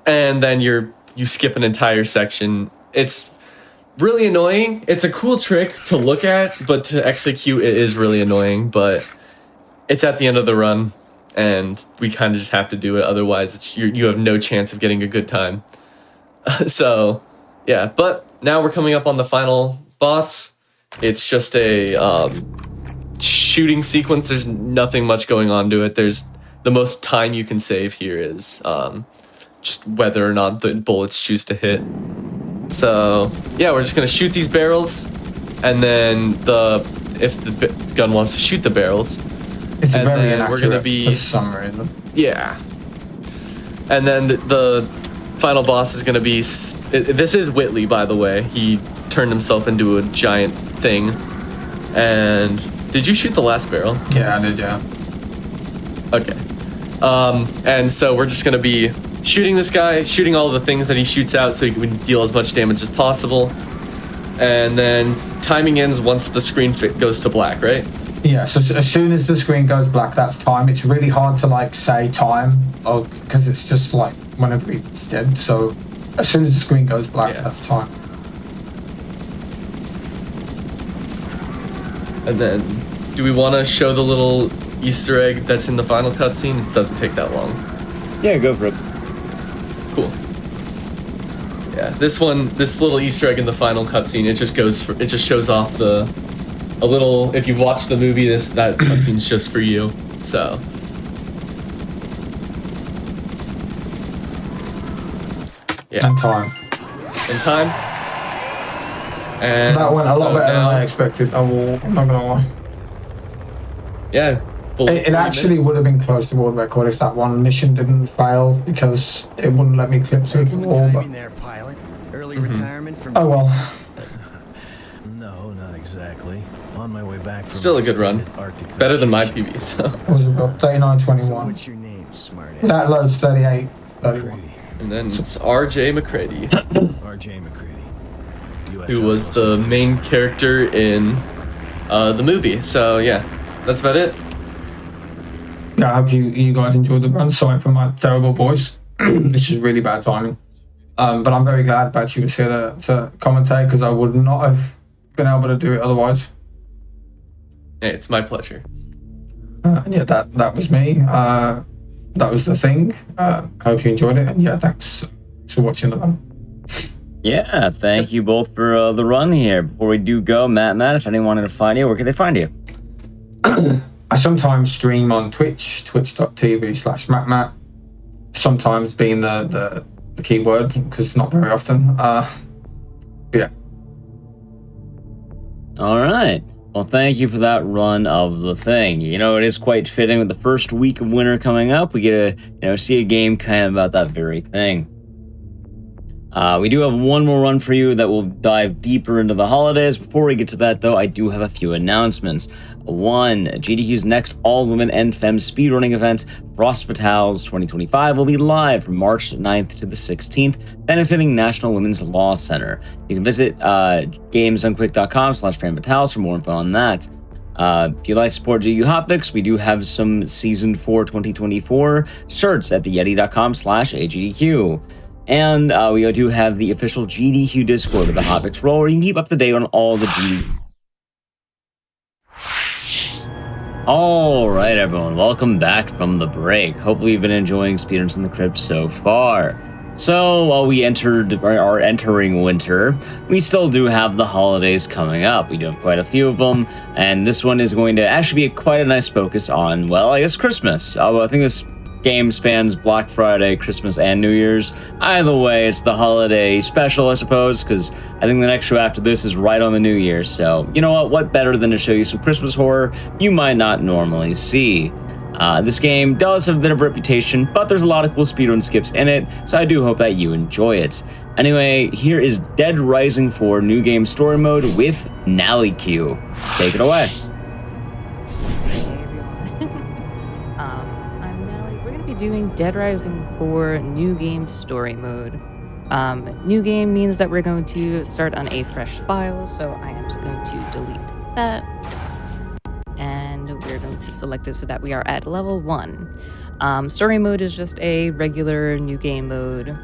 and then you skip an entire section. It's really annoying. It's a cool trick to look at, but to execute it is really annoying. But it's at the end of the run, and we kind of just have to do it. Otherwise, you have no chance of getting a good time. So yeah, but now we're coming up on the final boss. It's just a shooting sequence. There's nothing much going on to it. There's the most time you can save here is just whether or not the bullets choose to hit. So yeah, we're just gonna shoot these barrels, and then if the gun wants to shoot the barrels, It's and very then we're gonna inaccurate be for some reason. yeah. And then the final boss is gonna be this is Whitley, by the way. He turned himself into a giant thing. And did you shoot the last barrel? Yeah, I did. Yeah. Okay. And so we're just gonna be shooting this guy, shooting all the things that he shoots out so he can deal as much damage as possible. And then timing ends once the screen goes to black, right? Yeah, so as soon as the screen goes black, that's time. It's really hard to say time, because it's just whenever it's dead. So as soon as the screen goes black, that's time. And then, do we want to show the little Easter egg that's in the final cutscene? It doesn't take that long. Yeah, go for it. Cool. Yeah, this little Easter egg in the final cutscene, it just shows off a little. If you've watched the movie, that cutscene's just for you. So. Yeah. And time. In time. And That went a lot better than now, I expected. I'm not gonna lie. Yeah. It actually would have been close to world record if that one mission didn't fail, because it wouldn't let me clip through the wall. But There, pilot. Early retirement from. oh well. No, not exactly. On my way back from Still a good run. Arctic Better than my vacation. PB. So. It was about 39.21. What's your name, smartass? That loads 38. 31. McCready. And then it's R.J. McCready, R.J. McCready. US who was Air the Force. main character in the movie. So yeah, that's about it. Yeah, I hope you guys enjoyed the run. Sorry for my terrible voice. This is really bad timing. But I'm very glad Batchy was here to commentate, because I would not have been able to do it otherwise. Hey, it's my pleasure. And yeah, that was me. That was the thing. I hope you enjoyed it. And yeah, thanks for watching the run. Yeah, thank you both for the run here. Before we do go, Matt, if anyone wanted to find you, where can they find you? I sometimes stream on Twitch, twitch.tv/MattMatt. Sometimes being the keyword, because not very often. Yeah. All right. Well, thank you for that run of the thing. You know, it is quite fitting with the first week of winter coming up. We get to, see a game kind of about that very thing. We do have one more run for you that will dive deeper into the holidays. Before we get to that, though, I do have a few announcements. One, GDQ's next all-women and femme speedrunning event, Frost Fatales 2025, will be live from March 9th to the 16th, benefiting National Women's Law Center. You can visit gamesunquick.com/FranFatales for more info on that. If you like to support GDQ Hotfix, we do have some Season 4 2024 shirts at theyeti.com/agdq. And we do have the official GDQ Discord of the Hotfix role, where you can keep up to date on all the GDQ. Alright everyone, welcome back from the break. Hopefully you've been enjoying Speedruns from the Crypt so far. So, while we are entering winter, we still do have the holidays coming up. We do have quite a few of them, and this one is going to actually be quite a nice focus on, well, I guess Christmas. Although I think this game spans Black Friday, Christmas, and New Year's. Either way, it's the holiday special, I suppose, because I think the next show after this is right on the New Year. So, you know what better than to show you some Christmas horror you might not normally see. This game does have a bit of a reputation, but there's a lot of cool speedrun skips in it, so I do hope that you enjoy it. Anyway, here is Dead Rising 4 New Game Story Mode with NallyQ. Take it away. Hey everyone. I'm Nally. We're going to be doing Dead Rising 4 New Game Story Mode. New game means that we're going to start on a fresh file, so I am just going to delete that. And we're going to select it so that we are at level 1. Story mode is just a regular new game mode.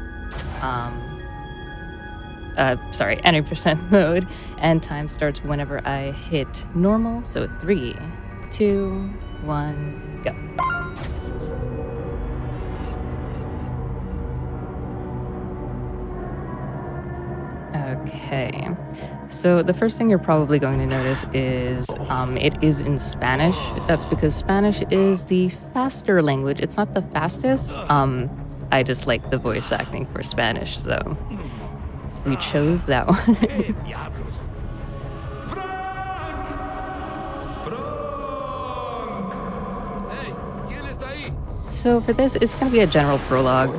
Any percent mode. And time starts whenever I hit normal. So 3, 2, 1, go. Okay, so the first thing you're probably going to notice is it is in Spanish. That's because Spanish is the faster language. It's not the fastest. I just like the voice acting for Spanish, so we chose that one. So for this, it's going to be a general prologue.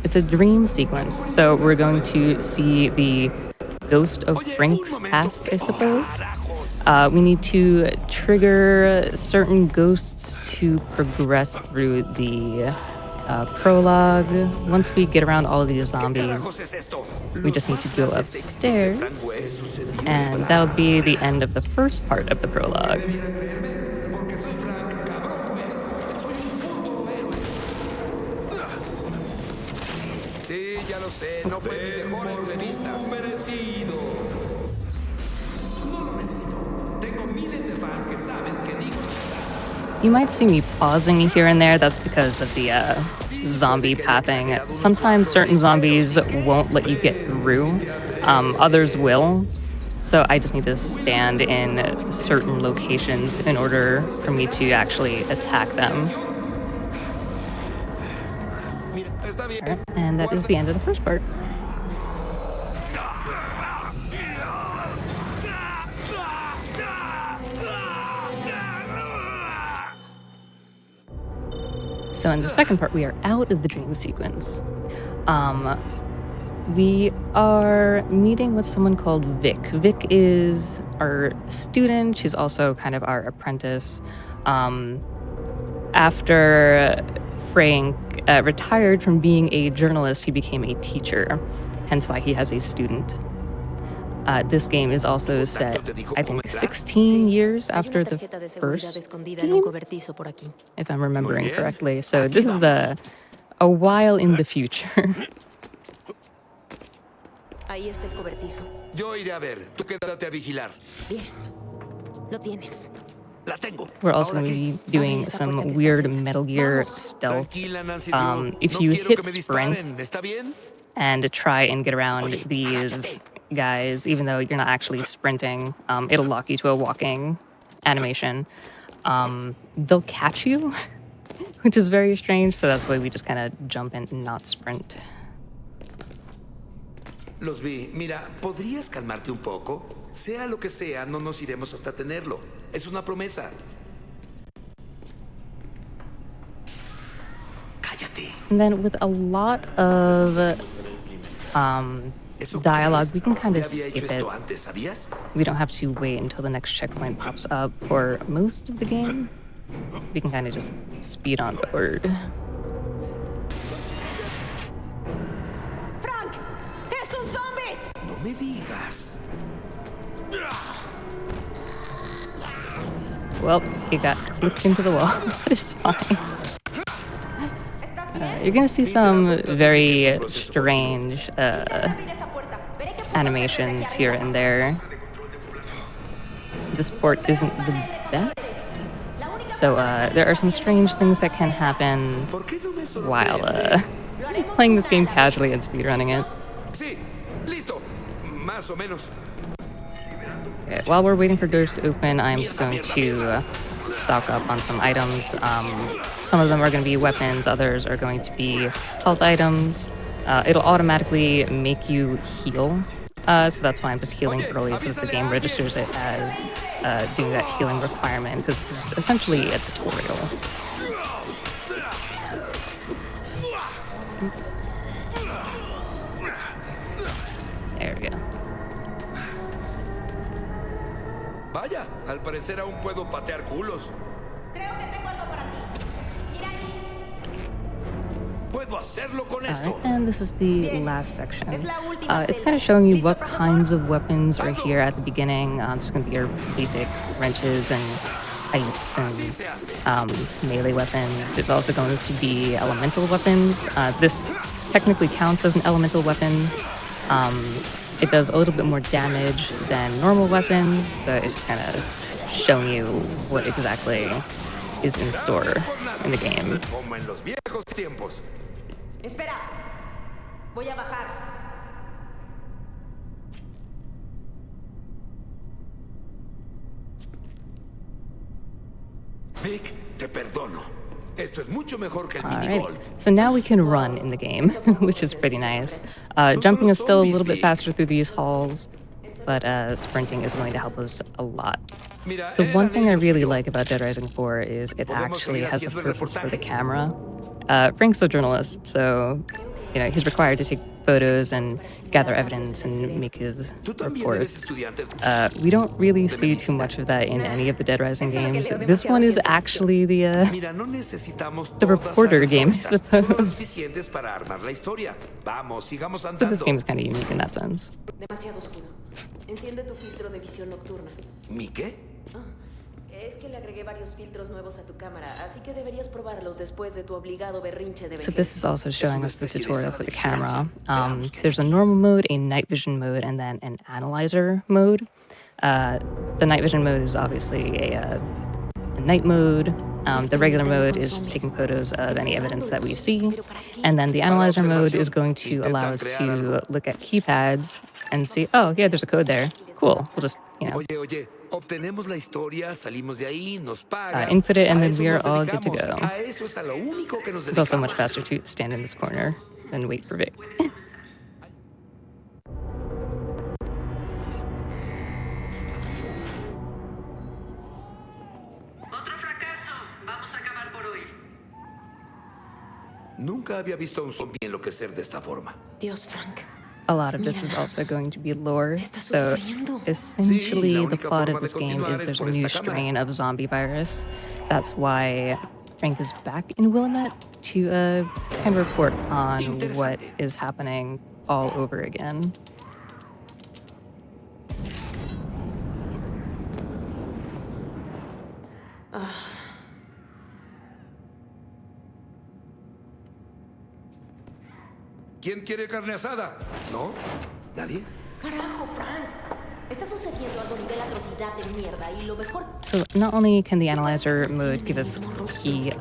It's a dream sequence, so we're going to see the ghost of Frank's past, I suppose. We need to trigger certain ghosts to progress through the prologue. Once we get around all of these zombies, we just need to go upstairs, and that'll be the end of the first part of the prologue. You might see me pausing here and there. That's because of the zombie pathing. Sometimes certain zombies won't let you get through. Others will. So I just need to stand in certain locations in order for me to actually attack them. Right, and that is the end of the first part. So in the second part, we are out of the dream sequence. We are meeting with someone called Vic. Vic is our student. She's also kind of our apprentice. After Frank retired from being a journalist, he became a teacher, hence why he has a student. This game is also set, I think, 16 years after the first game, if I'm remembering correctly. So this is a while in the future. Ahí está el cobertizo. Yo iré a ver. Tú quédate a vigilar. Bien. Lo tienes. La tengo. We're also going to be doing some weird Metal Gear stealth. If you hit sprint and try and get around these guys, even though you're not actually sprinting, it'll lock you to a walking animation. They'll catch you, which is very strange, so that's why we just kind of jump in and not sprint. Los vi. Mira, ¿podrías calmarte un poco? Sea lo que sea, no nos iremos hasta tenerlo. Es una promesa. Cállate. And then with a lot of dialogue, we can kind of skip it. We don't have to wait until the next checkpoint pops up for most of the game. We can kind of just speed on forward. ¡Frank! ¡Es un zombie! No me digas. Well, he got clipped into the wall. That is fine. You're gonna see some very strange animations here and there. This port isn't the best, so there are some strange things that can happen while playing this game casually and speedrunning it. Sí, listo. Más o menos. Okay, while we're waiting for doors to open, I'm just going to stock up on some items. Some of them are going to be weapons, others are going to be health items. It'll automatically make you heal, so that's why I'm just healing early, since the game registers it as doing that healing requirement, because this is essentially a tutorial. There we go. Vaya, al parecer aún puedo patear culos. Creo que tengo algo para ti. Mira aquí. Puedo hacerlo con esto. Alright, and this is the last section. It's kind of showing you what kinds of weapons are here at the beginning. There's going to be your basic wrenches and pipes and melee weapons. There's also going to be elemental weapons. This technically counts as an elemental weapon. It does a little bit more damage than normal weapons, so it's just kind of showing you what exactly is in store in the game. Espera. Voy a bajar. Vic, te perdono. Esto es mucho mejor que el Alright, minigolf. so now we can run in the game, which is pretty nice. Jumping is still a little bit faster through these halls, but sprinting is going to help us a lot. The one thing I really like about Dead Rising 4 is it actually has a purpose for the camera. Frank's a journalist, so he's required to take photos and gather evidence and make his reports. We don't really see too much of that in any of the Dead Rising games. This one is actually the reporter game, I suppose. So this game is kind of unique in that sense. Demasiado oscuro. Enciende tu filtro de visión nocturna. ¿Mi qué? Es que le agregué varios filtros nuevos a tu cámara, así que deberías probarlos después de tu obligado berrinche de vejez. So this is also showing us the tutorial for the camera. There's a normal mode, a night vision mode, and then an analyzer mode. The night vision mode is obviously a night mode. The regular mode is just taking photos of any evidence that we see. And then the analyzer mode is going to allow us to look at keypads and see, oh, yeah, there's a code there. Cool. We'll just, Obtenemos la historia, salimos de ahí, nos pagan. input it, and A then eso we are nos all good to dedicamos. go. A eso es a lo único que nos It's also much dedicamos. faster to stand in this corner than wait for Vic. Nunca había visto a un zombie enloquecer de esta forma. Dios, Frank. A lot of this is also going to be lore. Está So sufriendo. essentially, Sí, la the única plot forma of de this game continuar is es there's por a new esta cámara. strain of zombie virus. That's why Frank is back in Willamette to kind of report on what is happening all over again. ¿Quién quiere carne asada? ¿No? ¿Nadie? Carajo, Frank. Está sucediendo algo a nivel atrocidad de mierda y lo mejor. So not only can the analyzer mode give us key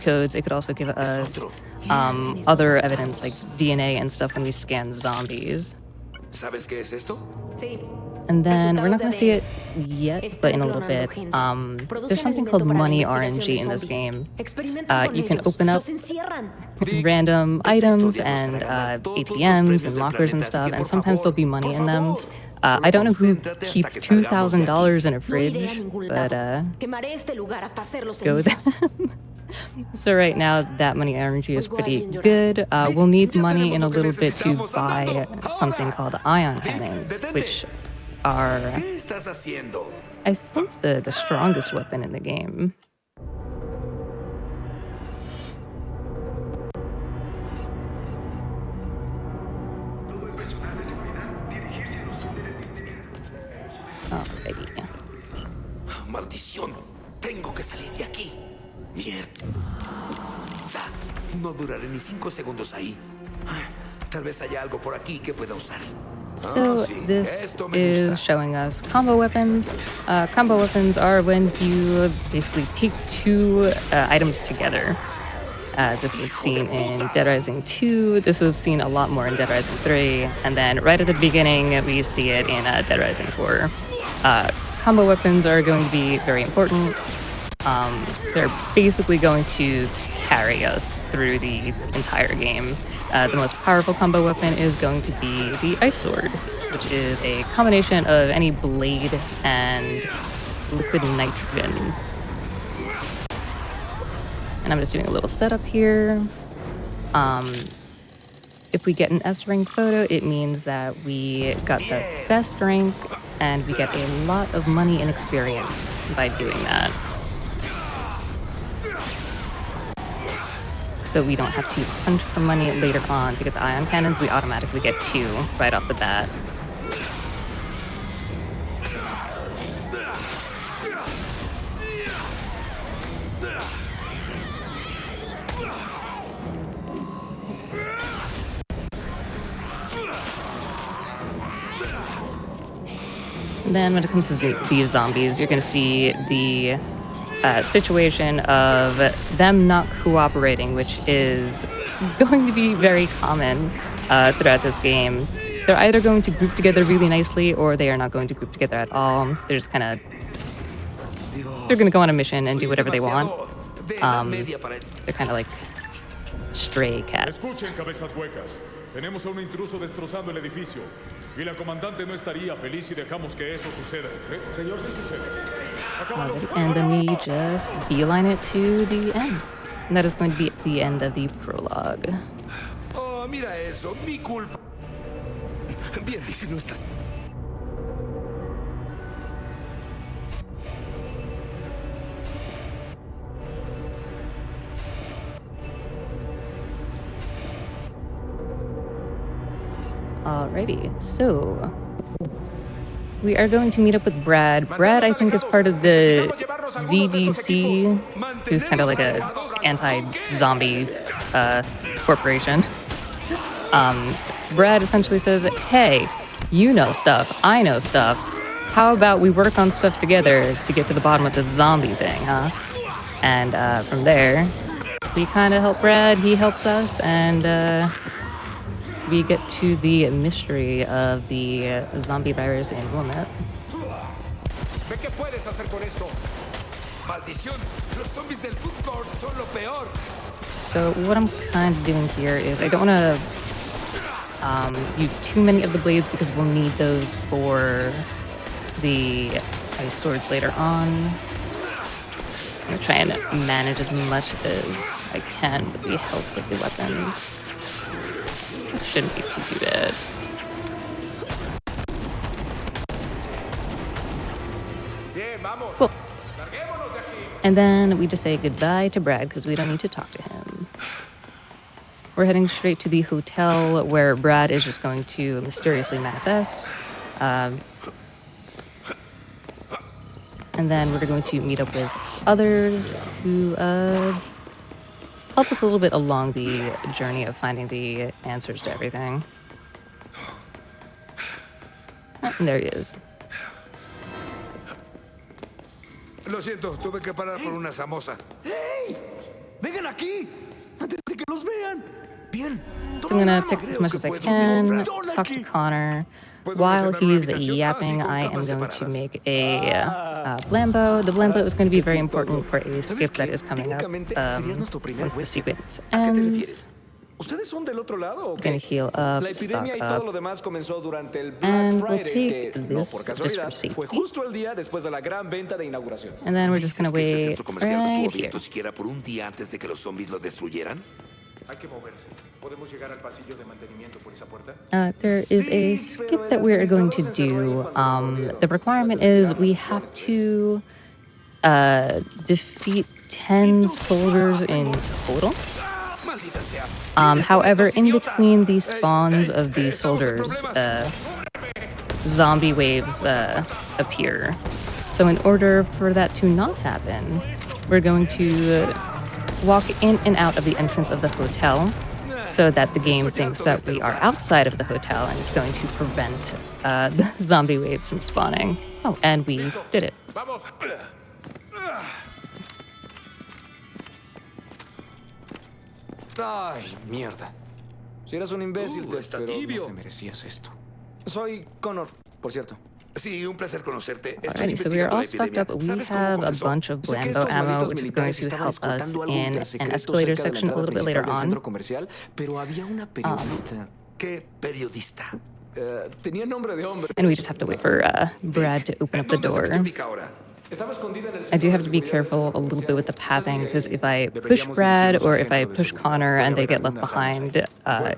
codes, it could also give us other evidence like DNA and stuff when we scan zombies. ¿Sabes qué es esto? Sí. And then we're not going to see it yet, but in a little bit. There's something called money RNG in this game. You can open up random items and ATMs and lockers and stuff, and sometimes there'll be money in them. I don't know who keeps $2,000 in a fridge, but go with them. So right now, that money RNG is pretty good. We'll need money in a little bit to buy something called ion cannons, which are, ¿Qué estás haciendo? I think, the strongest weapon in the game. Alrighty. Maldición. Tengo que salir de aquí. Mierda. No duraré ni 5 segundos ahí. Tal vez haya algo por aquí que pueda usar. So this is showing us combo weapons. Combo weapons are when you basically take two items together. This was seen in Dead Rising 2. This was seen a lot more in Dead Rising 3. And then right at the beginning, we see it in Dead Rising 4. Combo weapons are going to be very important. They're basically going to carry us through the entire game. The most powerful combo weapon is going to be the Ice Sword, which is a combination of any blade and liquid nitrogen. And I'm just doing a little setup here. If we get an S rank photo, it means that we got the best rank and we get a lot of money and experience by doing that. So we don't have to hunt for money later on to get the ion cannons. We automatically get 2 right off the bat. And then when it comes to these zombies, you're going to see the situation of them not cooperating, which is going to be very common throughout this game. They're either going to group together really nicely or they are not going to group together at all. They're just kind of... They're going to go on a mission and do whatever they want. They're kind of like stray cats. Escuchen, cabezas huecas. Tenemos a un intruso destrozando el edificio. Y la comandante no estaría feliz si dejamos que eso suceda. Señor, si sucede. And then we just beeline it to the end. And that is going to be the end of the prologue. Oh, mira eso, mi culpa. Bien, si no estás... Alrighty, so we are going to meet up with Brad. Brad, I think, is part of the VDC, who's kind of like a anti-zombie corporation. Brad essentially says, hey, you know stuff, I know stuff. How about we work on stuff together to get to the bottom of this zombie thing, huh? And from there, we kind of help Brad, he helps us, and we get to the mystery of the zombie virus in Wilmette. ¿Qué puedes hacer con esto? Maldición, los zombies del food court son lo peor. So what I'm kind of doing here is I don't want to use too many of the blades because we'll need those for the ice swords later on. I'm going to try and manage as much as I can with the health of the weapons. Shouldn't be too bad. Cool. And then we just say goodbye to Brad because we don't need to talk to him. We're heading straight to the hotel where Brad is just going to mysteriously manifest. And then we're going to meet up with others who help us a little bit along the journey of finding the answers to everything. And there he is. Lo siento, tuve que parar por una samosa. ¡Hey! ¡Vengan aquí! ¡Antes de que los vean! Bien. So I'm gonna pick as much as I can, talk to Connor. While he's yapping, I am going to make a Blambo. The Blambo is going to be very important for a skip that is coming up once the sequence ends. ¿Ustedes son del otro lado o qué? Gonna heal up, La epidemia y stock todo up, lo demás comenzó durante el Black and we'll Friday, take que no this por just for casualidad safety. fue justo el día después de la gran venta de inauguración. And then we're just gonna ¿Dices que este wait centro comercial no estuvo right here. abierto siquiera por un día antes de que los zombies lo destruyeran? Hay que moverse. ¿Podemos llegar al pasillo de mantenimiento por esa puerta? There is a skip that we are going to do. The requirement is we have to defeat 10 soldiers in total. However, in between the spawns of these soldiers, zombie waves appear. So in order for that to not happen, we're going to walk in and out of the entrance of the hotel so that the game thinks that we are outside of the hotel and it's going to prevent the zombie waves from spawning. Oh, and we did it. Ay, mierda. Si eras un imbécil, está pero tibio. no te merecías esto. Soy Connor, por cierto. Sí, un placer conocerte. Estoy Alrighty, so we are investigando la all stocked epidemia. up. We ¿Sabes cómo have a comenzó? bunch of Sé que Blambo estos ammo, malditos which is going militares to estaban help us escoltando algo in ultra an secreto escalator cerca de la section a entrada little bit later principal del on. centro comercial, pero había una periodista. ¿Qué periodista? Tenía nombre de hombre. And we just have to wait for Brad to open up the ¿Dónde se door. metió Vic ahora? Estaba escondida en el I do centro have de to be seguridad careful a little bit with the pathing, because if I push Brad or if I push Connor and they get left behind,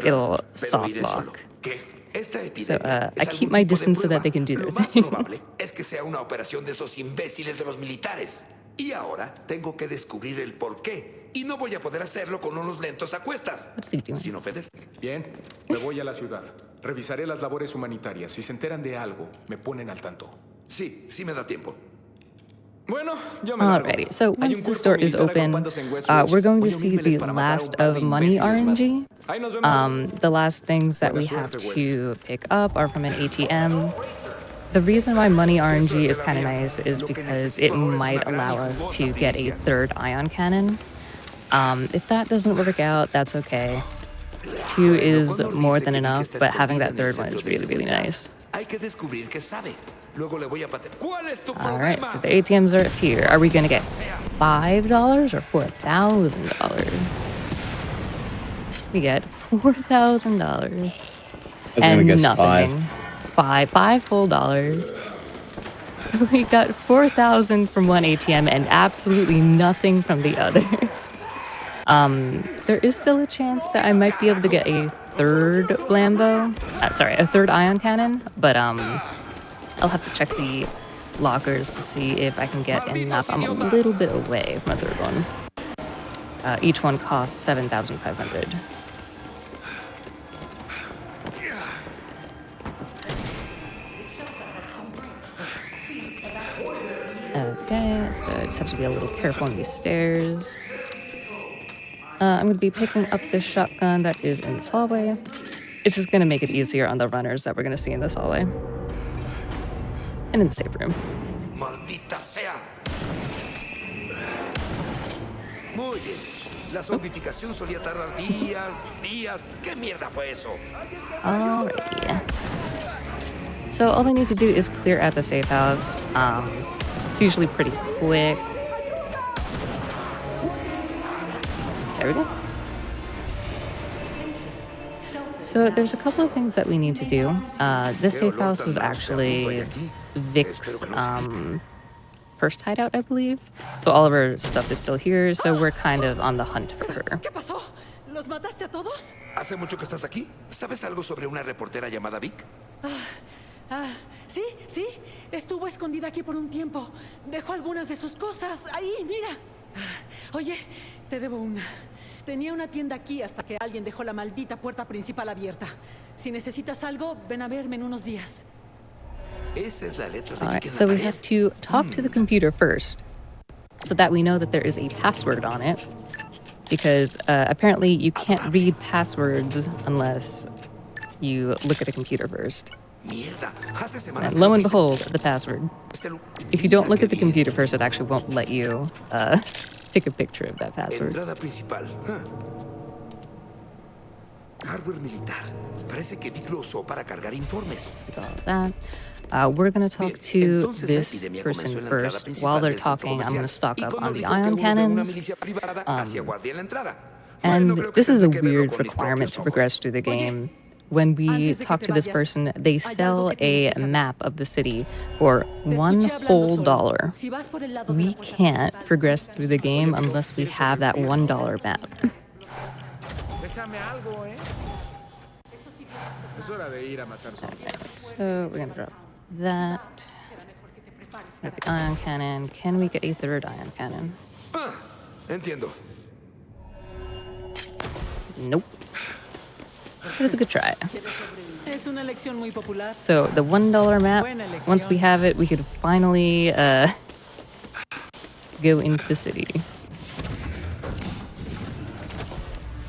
it'll soft Pero iré solo. lock. ¿Qué? Esta So epidemia I es keep algún my tipo de distance so that prueba. they can do Lo their más thing. probable es que sea una operación de esos imbéciles de los militares. Y ahora tengo que descubrir el porqué. Y no voy a poder hacerlo con unos lentos a cuestas. What's he doing? Sin ofender. Bien, me voy a la ciudad. Revisaré las labores humanitarias. Si se enteran de algo, me ponen al tanto. Sí, sí me da tiempo. Bueno, yo me largo. Alrighty, so Hay once un the cuerpo store is militar open, agrupándose en Westridge. we're going to Voy a see unírmeles the para matar a un last par de of money imbéciles más. RNG. Ahí nos vemos. The last things that we Buena have suerte, to pick up are from an ATM. The reason why money RNG is kind of nice is because it might allow us to get a third ion cannon. If that doesn't work out, that's okay. 2 is more than enough, but having that third one is really, really nice. Hay que descubrir qué sabe. Luego le voy a patear. ¿Cuál es tu Alright, problema? so the ATMs are up here. Are we gonna get $5 or $4,000? We get $4,000. I was gonna guess nothing. Five full dollars. We got 4,000 from one ATM and absolutely nothing from the other. There is still a chance that I might be able to get a third Blambo. A third ion cannon, but I'll have to check the lockers to see if I can get enough. I'm a little bit away from a third one. Each one costs 7,500. Okay, so I just have to be a little careful on these stairs. I'm going to be picking up this shotgun that is in this hallway. It's just going to make it easier on the runners that we're going to see in this hallway. And in the safe room. Maldita sea. Muy bien. La zombificación solía tardar días. ¿Qué mierda fue eso? Alrighty. So all we need to do is clear out the safe house. It's usually pretty quick. There we go. So there's a couple of things that we need to do. This safe house was actually Vic's first hideout, I believe. So all of her stuff is still here, so we're kind of on the hunt for her. ¿Qué pasó? ¿Los mataste a todos? ¿Hace mucho que estás aquí? ¿Sabes algo sobre una reportera llamada Vic? Sí. Estuvo escondida aquí por un tiempo. Dejó algunas de sus cosas. Ahí, mira. Oye, te debo una. Tenía una tienda aquí hasta que alguien dejó la maldita puerta principal abierta. Si necesitas algo, ven a verme en unos días. Esa es la letra de Alright, Vic en so la we pared. have to talk to the computer first, so that we know that there is a password on it. Because apparently you can't read passwords unless you look at a computer first. Mierda. Hace semanas And que lo no and pise behold, the password. este lu- If you don't Mira look qué at the bien. computer first, it actually won't let you take a picture of that password. Entrada principal. Hardware militar. Parece que Vic lo usó para cargar informes. All of that. We're going to talk Bien, to entonces la this epidemia comenzó person en la entrada first. principal While they're del centro talking, I'm going to comercial. stock Y up Connor on the dijo que ion uno de una cannons. milicia privada hacía guardia en la entrada. And Bueno, creo que this is a tendré que verlo weird con mis requirement propios to ojos. progress through the game. When we Antes de que talk te to this vayas, person, they hay algo sell que tienes a que saber. map of the city for Te one escuché hablando whole solo. dollar. Si vas por el lado de We la puerta can't principal, progress through the game unless we have that $1 map. Déjame algo, ¿eh? Es hora de ir a matar zombies. So we're gonna drop that. Grab the ion cannon. Can we get a third ion cannon? Entiendo. Nope. It was a good try. Es una elección muy popular. So the $1 map, once we have it, we could finally go into the city.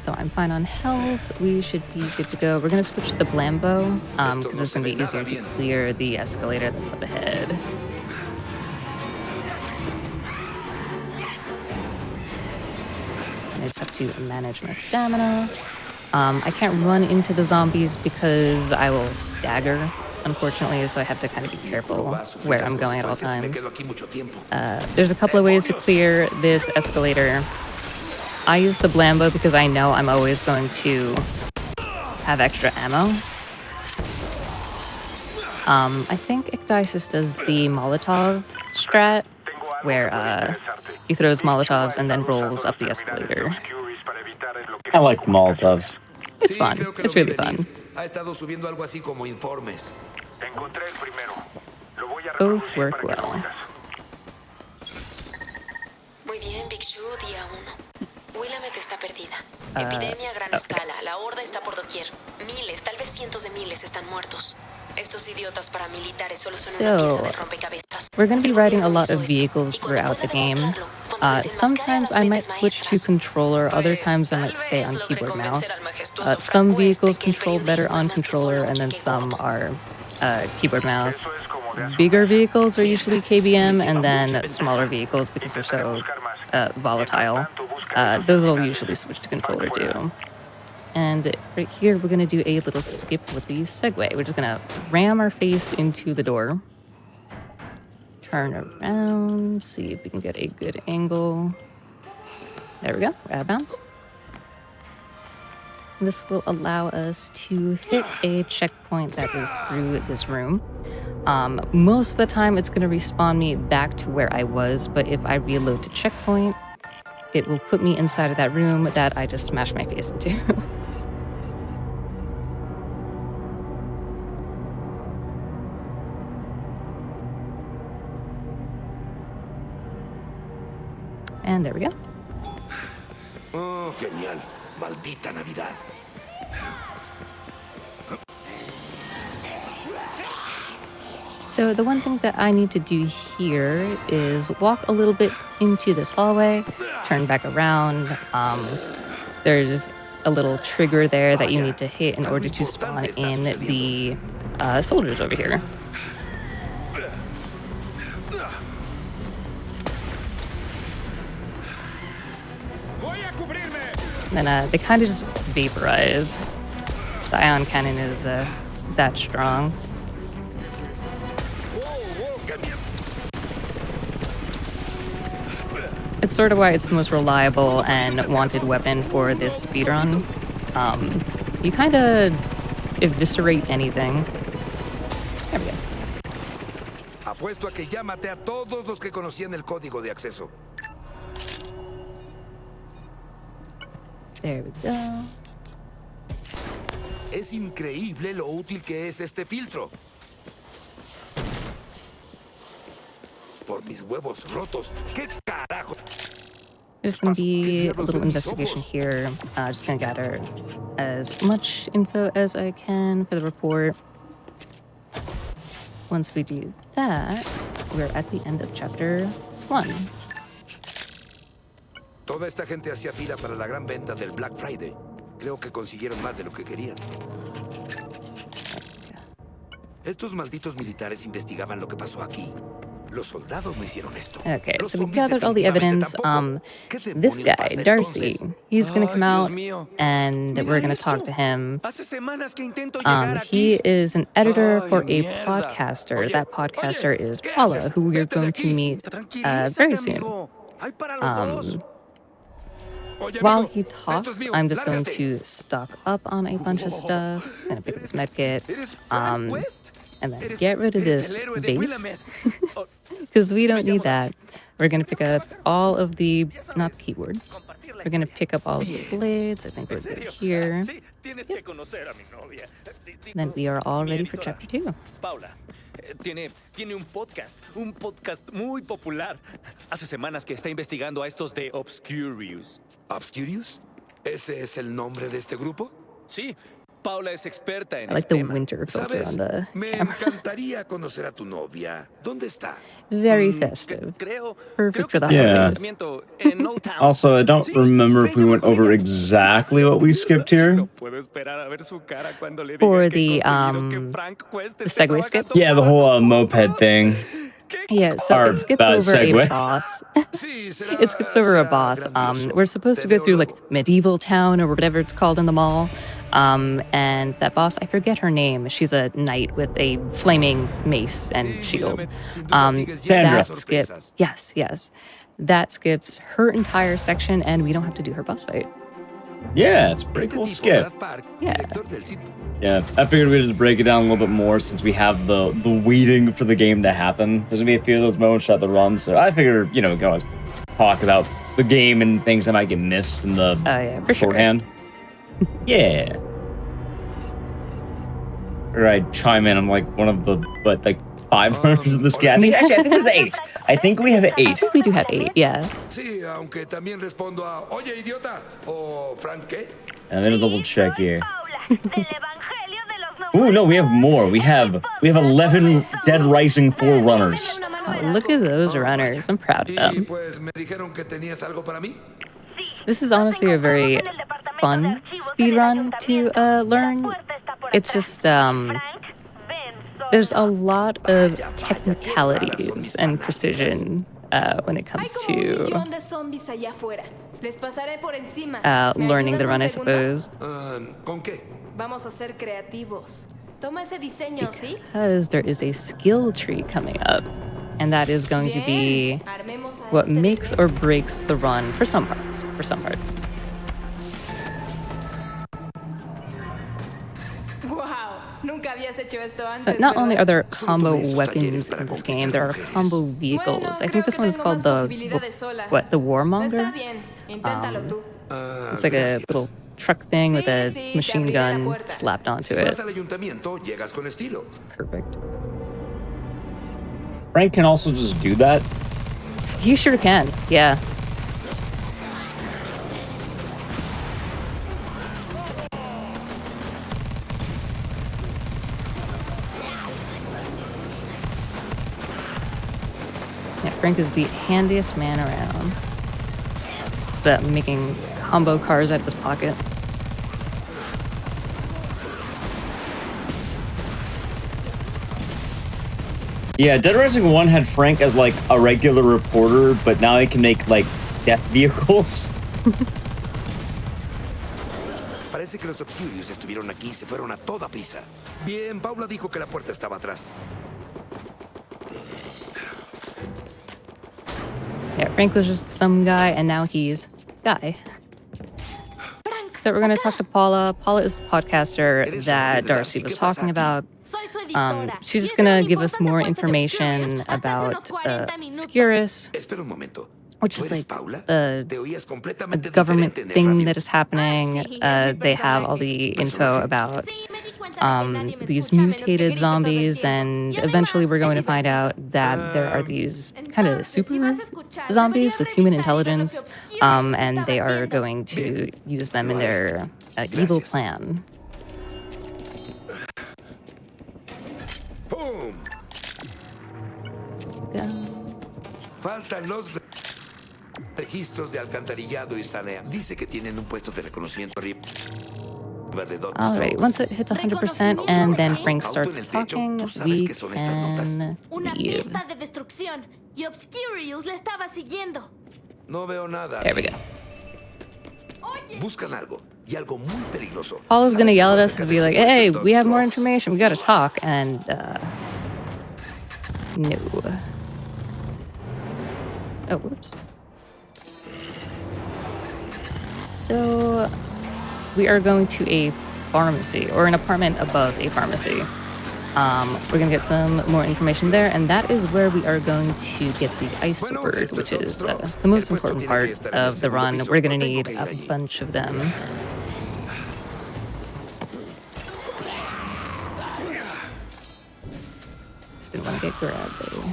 So I'm fine on health. We should be good to go. We're going to switch to the Blambo because it's going to be easier to clear the escalator that's up ahead. And I just have to manage my stamina. I can't run into the zombies because I will stagger, unfortunately, so I have to kind of be careful where I'm going at all times. There's a couple of ways to clear this escalator. I use the Blambo because I know I'm always going to have extra ammo. I think Icdisis does the Molotov strat, where he throws Molotovs and then rolls up the escalator. I like the Molotovs. It's fun. It's really fun. Both work well. Muy bien, Big Shoe, día 1. Willamette está perdida. Epidemia a gran escala. La horda está por doquier. Miles, tal vez cientos de miles están muertos. Estos idiotas paramilitares solo son una pieza de rompecabezas. We're going to be riding a lot of vehicles throughout the game. Sometimes I might switch to controller, other times I might stay on keyboard mouse. Some vehicles control better on controller, and then some are keyboard mouse. Bigger vehicles are usually KBM, and then smaller vehicles, because they're so volatile, those will usually switch to controller too. And right here, we're going to do a little skip with the Segway. We're just going to ram our face into the door. Turn around, see if we can get a good angle. There we go, we're out of bounds. This will allow us to hit a checkpoint that is through this room. Most of the time, it's going to respawn me back to where I was, but if I reload to checkpoint, it will put me inside of that room that I just smashed my face into. And there we go. Oh, genial. Maldita Navidad. So the one thing that I need to do here is walk a little bit into this hallway, turn back around. There's a little trigger there that you need to hit in order to spawn in the soldiers over here. And then they kind of just vaporize. The ion cannon is that strong. It's sort of why it's the most reliable and wanted weapon for this speedrun. You kind of eviscerate anything. There we go. Apuesto a que ya maté a todos los que conocían el código de acceso. There we go. Es increíble lo útil que es este filtro. Por mis huevos rotos, ¿qué carajo? There's going to be a little investigation here. Just going to gather as much info as I can for the report. Once we do that, we're at the end of chapter 1. Toda esta gente hacía fila para la gran venta del Black Friday. Creo que consiguieron más de lo que querían. Estos malditos militares investigaban lo que pasó aquí. Los soldados no hicieron esto. Okay, so we gathered all the evidence. This guy, Darcy, he's going to come out and we're going to talk to him. He is an editor for a podcaster. That podcaster is Paula, who we're going to meet very soon. While he talks, I'm just going to stock up on a bunch of stuff. Gonna pick up this medkit. And then get rid of this base. Because we don't need that. We're gonna pick up all of the, not the keyboard. We're gonna pick up all of the blades. I think we're good here. Yep. Then we are all ready for chapter 2. Tiene un podcast muy popular. Hace semanas que está investigando a estos de Obscurious. ¿Obscurious? ¿Ese es el nombre de este grupo? Sí, Paula es experta en I like el the tema. winter filter on the Me camera. encantaría conocer a tu novia. ¿Dónde está? Very festive. Perfect for the Yeah. holidays. Also, I don't remember if we went over exactly what we skipped here. Puedo esperar a ver su cara cuando le For diga que he the conseguido que Frank West the esté segue skip. Yeah, the whole moped thing. Yeah, so Or, it skips over segue. a boss. It skips over a boss. We're supposed to go through like medieval town or whatever it's called in the mall. And that boss, I forget her name. She's a knight with a flaming mace and shield. That skip, yes. That skips her entire section, and we don't have to do her boss fight. Yeah, it's a pretty cool skip. Yeah. Yeah, I figured we'd just break it down a little bit more since we have the waiting for the game to happen. There's gonna be a few of those moments throughout the run, so I figured, we can always talk about the game and things that might get missed in the shorthand. Yeah. Or I chime in, I'm like one of the, 5 runners of this game. I think there's 8. I think we have 8. I think we do have 8, yeah. Sí, aunque también respondo a, oye, idiota, o Frank, ¿qué? I'm gonna double check here. Ooh, no, we have more. We have 11 Dead Rising 4 runners. Oh, look at those runners. I'm proud of them. Pues me dijeron que tenías algo para mí. This is honestly a very fun speedrun to learn. It's just, there's a lot of technicalities and precision when it comes to learning the run, I suppose. ¿Con qué? Vamos a ser creativos. Toma ese diseño, ¿sí? Because there is a skill tree coming up, and that is going to be what makes or breaks the run for some parts. Wow, nunca habías hecho esto antes. So not only are there combo weapons in this game, there are combo vehicles. I think this one is called the Warmonger? It's like a little truck thing with a machine gun slapped onto it. Perfect. Frank can also just do that. He sure can, yeah. Frank is the handiest man around. He's making combo cars out of his pocket. Yeah, Dead Rising 1 had Frank as like a regular reporter, but now he can make like death vehicles. Parece que los Obscurious estuvieron aquí y se fueron a toda prisa. Bien, Paula dijo que la puerta estaba atrás. Yeah, Frank was just some guy, and now he's Guy. So we're going to talk to Paula. Paula is the podcaster that Darcy was talking about. She's just going to give us more information about Scariest, which is like a government thing that is happening. They have all the info about these mutated zombies, and eventually we're going to find out that there are these kind of super zombies with human intelligence, and they are going to use them in their evil plan. ¡Pum! Faltan los registros de alcantarillado y sanea. Dice que tienen un puesto de reconocimiento arriba. Alright, once it hits 100% and then Frank starts talking, we can leave. There we go. Buscan algo, y algo muy peligroso. Paula's gonna yell at us and be like, hey, we have more information, we gotta talk, and no. Oh, whoops. So we are going to a pharmacy, or an apartment above a pharmacy. We're gonna get some more information there, and that is where we are going to get the ice sword, which is the most important part of the run. We're gonna need a bunch of them. Just didn't want to get grabbed though.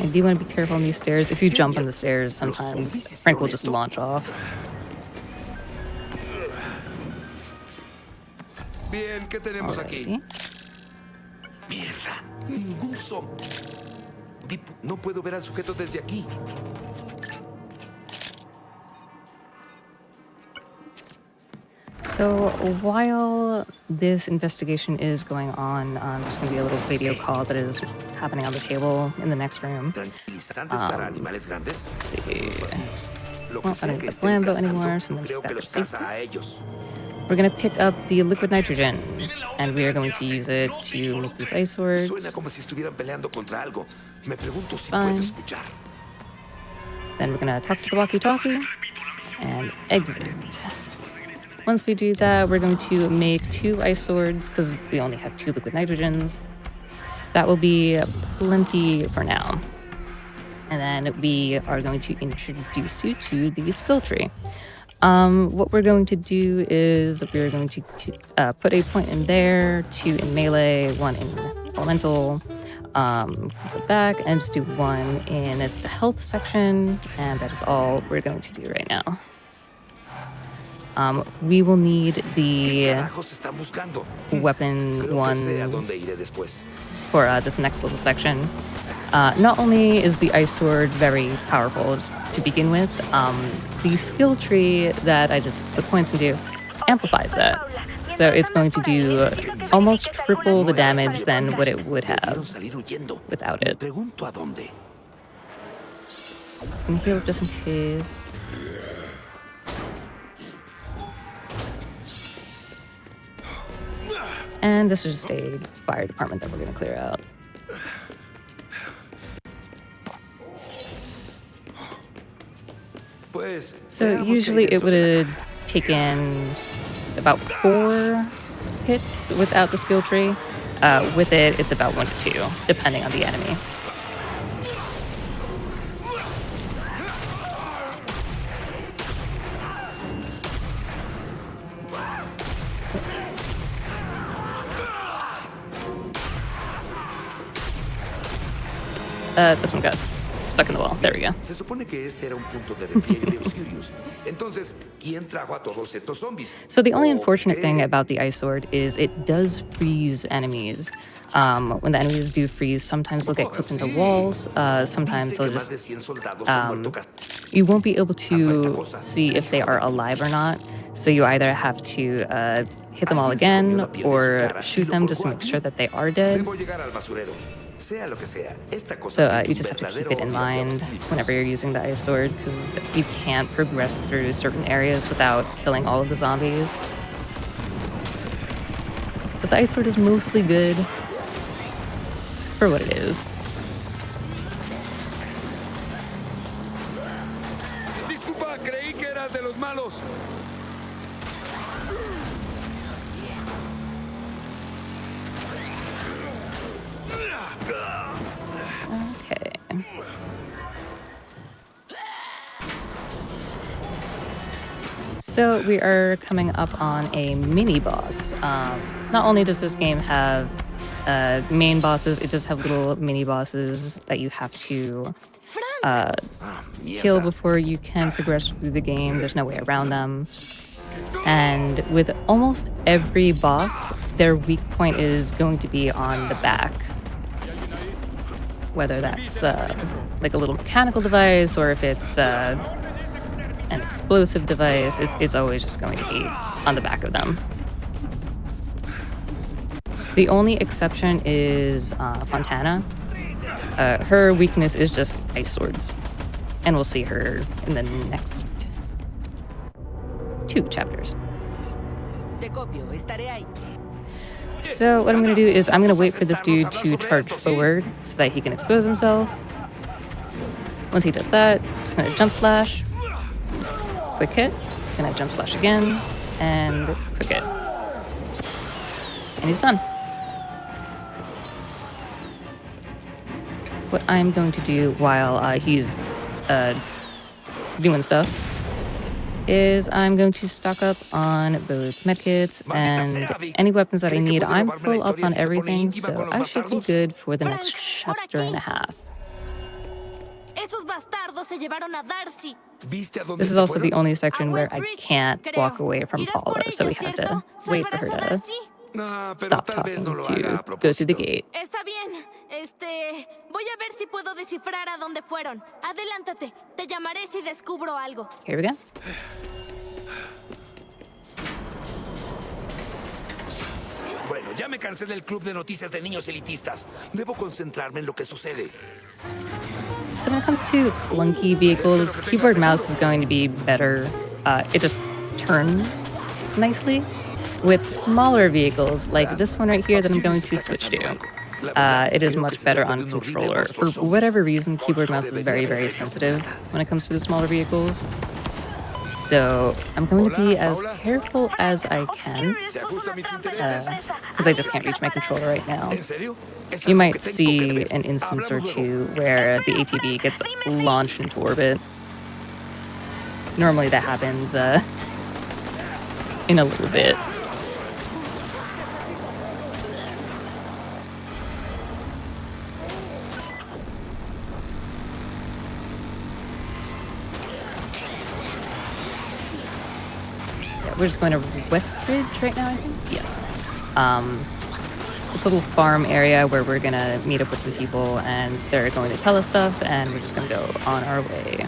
I do want to be careful on these stairs. If you jump on the stairs, sometimes Frank will just launch off. Bien, ¿qué tenemos aquí? Alrighty. Mierda, ningún zombie. No puedo ver al sujeto desde aquí. So while this investigation is going on, there's going to be a little video call that is happening on the table in the next room. Let's see. Well, I don't get the Lambo anymore, so I'm going to take that for safety. We're going to pick up the liquid nitrogen, and we are going to use it to make these ice swords. Fine. Then we're going to talk to the walkie-talkie and exit. Once we do that, we're going to make 2 ice swords because we only have 2 liquid nitrogens. That will be plenty for now. And then we are going to introduce you to the skill tree. What we're going to do is we're going to put a point in there, 2 in melee, 1 in elemental, go back and just do 1 in the health section, and that is all we're going to do right now. We will need the weapon 1 for this next little section. Not only is the ice sword very powerful to begin with, the skill tree that I just put points into amplifies that. So it's going to do almost triple the damage than what it would have without it. It's going to heal just in case. And this is just a fire department that we're going to clear out. So usually it would have taken about 4 hits without the skill tree. With it, it's about 1 to 2, depending on the enemy. This one got stuck in the wall. There we go. Se supone que este era un punto de repliegue de los Curious. Entonces, ¿quién trajo a todos estos zombies? So the only unfortunate thing about the ice sword is it does freeze enemies. When the enemies do freeze, sometimes they'll get clipped into walls. Sometimes they'll just you won't be able to see if they are alive or not. So you either have to hit them all again or shoot them just to make sure that they are dead. So you just have to keep it in mind whenever you're using the ice sword, because you can't progress through certain areas without killing all of the zombies. So the ice sword is mostly good for what it is. Disculpa, creí que eras de los malos. Okay. So we are coming up on a mini boss. Not only does this game have main bosses, it does have little mini bosses that you have to kill before you can progress through the game. There's no way around them. And with almost every boss, their weak point is going to be on the back. Whether that's like a little mechanical device or if it's an explosive device, it's always just going to be on the back of them. The only exception is Fontana. Her weakness is just ice swords. And we'll see her in the next 2 chapters. So what I'm going to do is I'm going to wait for this dude to charge forward so that he can expose himself. Once he does that, I'm just going to jump slash. Quick hit. Going to jump slash again. And quick hit. And he's done. What I'm going to do while he's doing stuff is I'm going to stock up on both medkits and any weapons that I need. I'm full up on everything, so I should be good for the next chapter and a half. This is also the only section where I can't walk away from Paula, so we have to wait for her to stop talking to go through the gate. Está bien. Voy a ver si puedo descifrar a dónde fueron. Adelántate. Te llamaré si descubro algo. Here we go. Bueno, ya me cansé del club de noticias de niños elitistas. Debo concentrarme en lo que sucede. So when it comes to clunky vehicles, keyboard mouse is going to be better. It just turns nicely. With smaller vehicles, like this one right here that I'm going to switch to, it is much better on controller. For whatever reason, keyboard mouse is very, very sensitive when it comes to the smaller vehicles. So I'm going to be as careful as I can, because I just can't reach my controller right now. You might see an instance or two where the ATV gets launched into orbit. Normally that happens in a little bit. We're just going to Westridge right now, I think? Yes. It's a little farm area where we're going to meet up with some people, and they're going to tell us stuff, and we're just going to go on our way.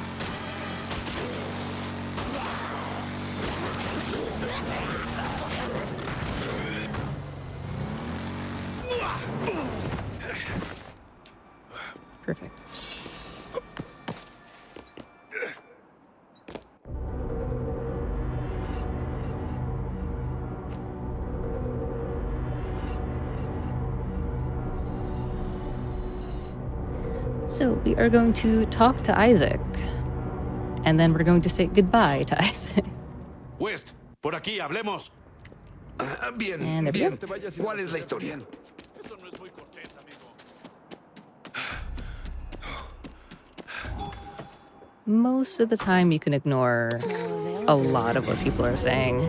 Perfect. So we are going to talk to Isaac, and then we're going to say goodbye to Isaac. West, por aquí, hablemos. Bien, And bien. ¿Cuál es la historia? Most of the time you can ignore a lot of what people are saying.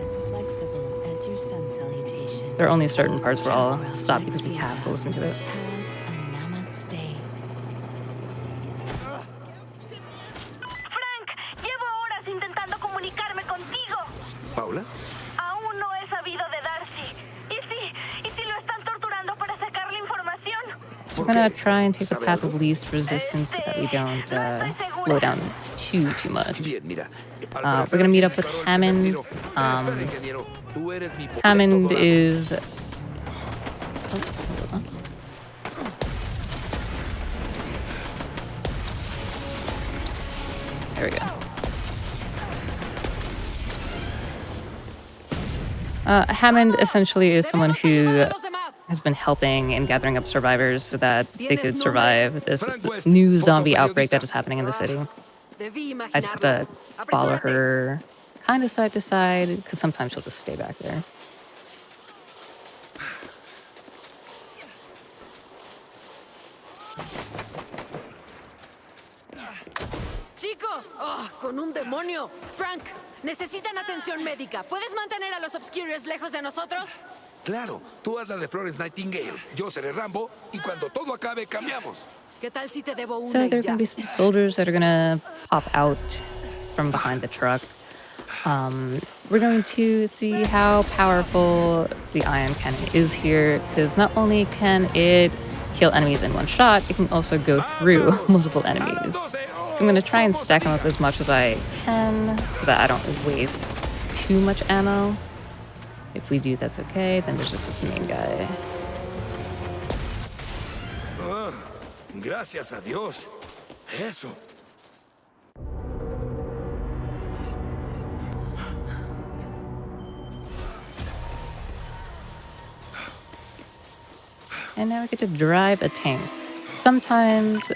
There are only certain parts where I'll stop because we have to listen to it. ¿Paula? Aún no he sabido de Darcy. ¿Y si lo están torturando para sacar la información? So we're gonna try and take the path of least resistance so that we don't slow down too much. We're gonna meet up with Hammond. Hammond is... Oh, hold on. There we go. Hammond essentially is someone who has been helping in gathering up survivors so that they could survive this new zombie outbreak that is happening in the city. I just have to follow her kind of side to side, because sometimes she'll just stay back there. Chicos, con un demonio. Frank, necesitan atención médica. ¿Puedes mantener a los Obscurious lejos de nosotros? Claro, tú haz la de Florence Nightingale, yo seré Rambo, y cuando todo acabe, cambiamos. ¿Qué tal si te debo una So y there are ya? going to be some soldiers that are going to pop out from behind the truck. We're going to see how powerful the ion cannon is here, because not only can it kill enemies in one shot, it can also go through multiple enemies. So I'm going to try and stack them up as much as I can so that I don't waste too much ammo. If we do, that's okay. Then there's just this main guy. Gracias a Dios. Eso. And now I get to drive a tank. Sometimes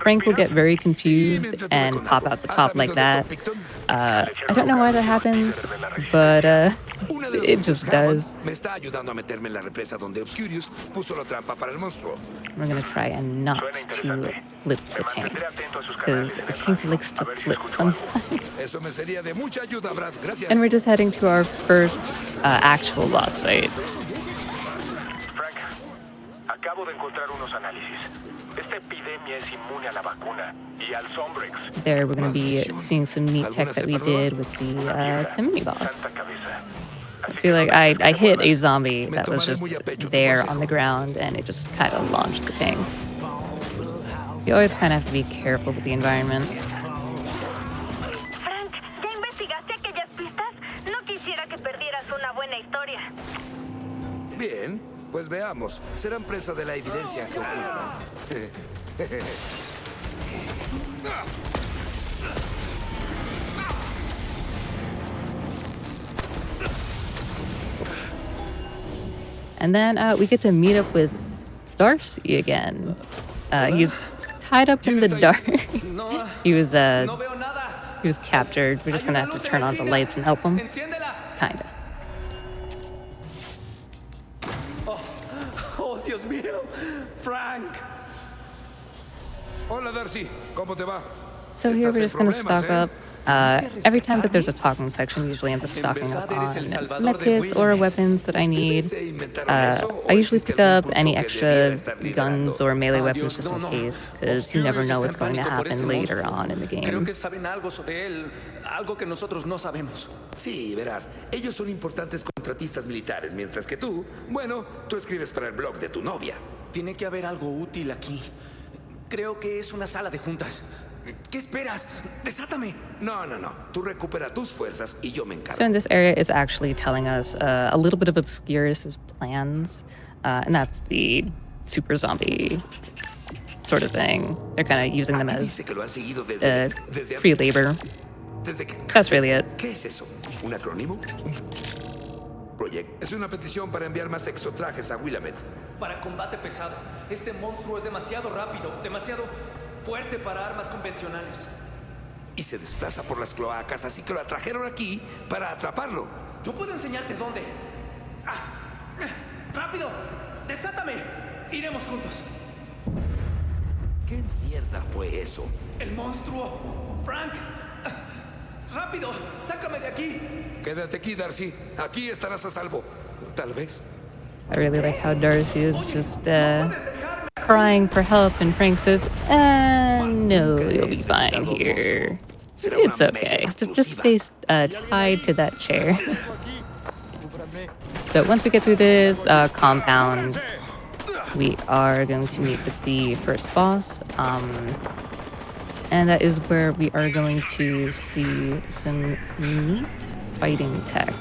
Frank will get very confused and pop out the top like that. I don't know why that happens, but it just does. Me está ayudando a meterme en la represa donde Obscurious puso la trampa para el monstruo. We're gonna try and not to flip the tank, because the tank likes to flip sometimes. Eso me sería de mucha ayuda, Brad. Gracias. And we're just heading to our first actual boss fight. Acabo Acabo de encontrar unos análisis. Esta epidemia es inmune a la vacuna y al Sombrex. There, we're going to be seeing some neat tech that we did with the mini boss. See, like, I hit a zombie that was just there on the ground, and it just kind of launched the tank. You always kind of have to be careful with the environment. Frank, ¿ya investigaste aquellas pistas? No quisiera que perdieras una buena historia. Bien, pues veamos. Serán presa de la evidencia que ocultan. And then we get to meet up with Darcy again. He's tied up in the dark. He was captured. We're just gonna have to turn on the lights and help him. Kinda. Oh, Dios mío, Frank. Hola, Darcy. ¿Cómo te va? So here we're just gonna stock up. Every time that there's a talking section, usually I'm just stocking up on medkits or weapons that I need. I usually pick up any extra guns or melee weapons just in case, because you never know what's going to happen later on in the game. Creo que saben algo sobre él, algo que nosotros no sabemos. Sí, verás, ellos son importantes contratistas militares, mientras que tú, bueno, tú escribes para el blog de tu novia. Tiene que haber algo útil aquí. Creo que es una sala de juntas. ¿Qué esperas? ¡Desátame! No. Tú recupera tus fuerzas y yo me encargo. So in this area is actually telling us a little bit of Obscurus's plans, and that's the super zombie sort of thing. They're kind of using them as free labor. That's really it. ¿Qué es eso? ¿Un acrónimo? Project. Es una petición para enviar más exotrajes a Willamette. Para combate pesado. Este monstruo es demasiado rápido, demasiado fuerte para armas convencionales. Y se desplaza por las cloacas, así que lo trajeron aquí para atraparlo. Yo puedo enseñarte dónde. ¡Rápido! ¡Desátame! Iremos juntos. ¿Qué mierda fue eso? ¡El monstruo! ¡Frank! ¡Rápido! ¡Sácame de aquí! Quédate aquí, Darcy. Aquí estarás a salvo. Tal vez. I really like how Darcy is just crying for help, and Frank says, no, you'll be fine here. It's okay. Just stay tied to that chair. So once we get through this compound, we are going to meet with the first boss. And that is where we are going to see some neat fighting tech.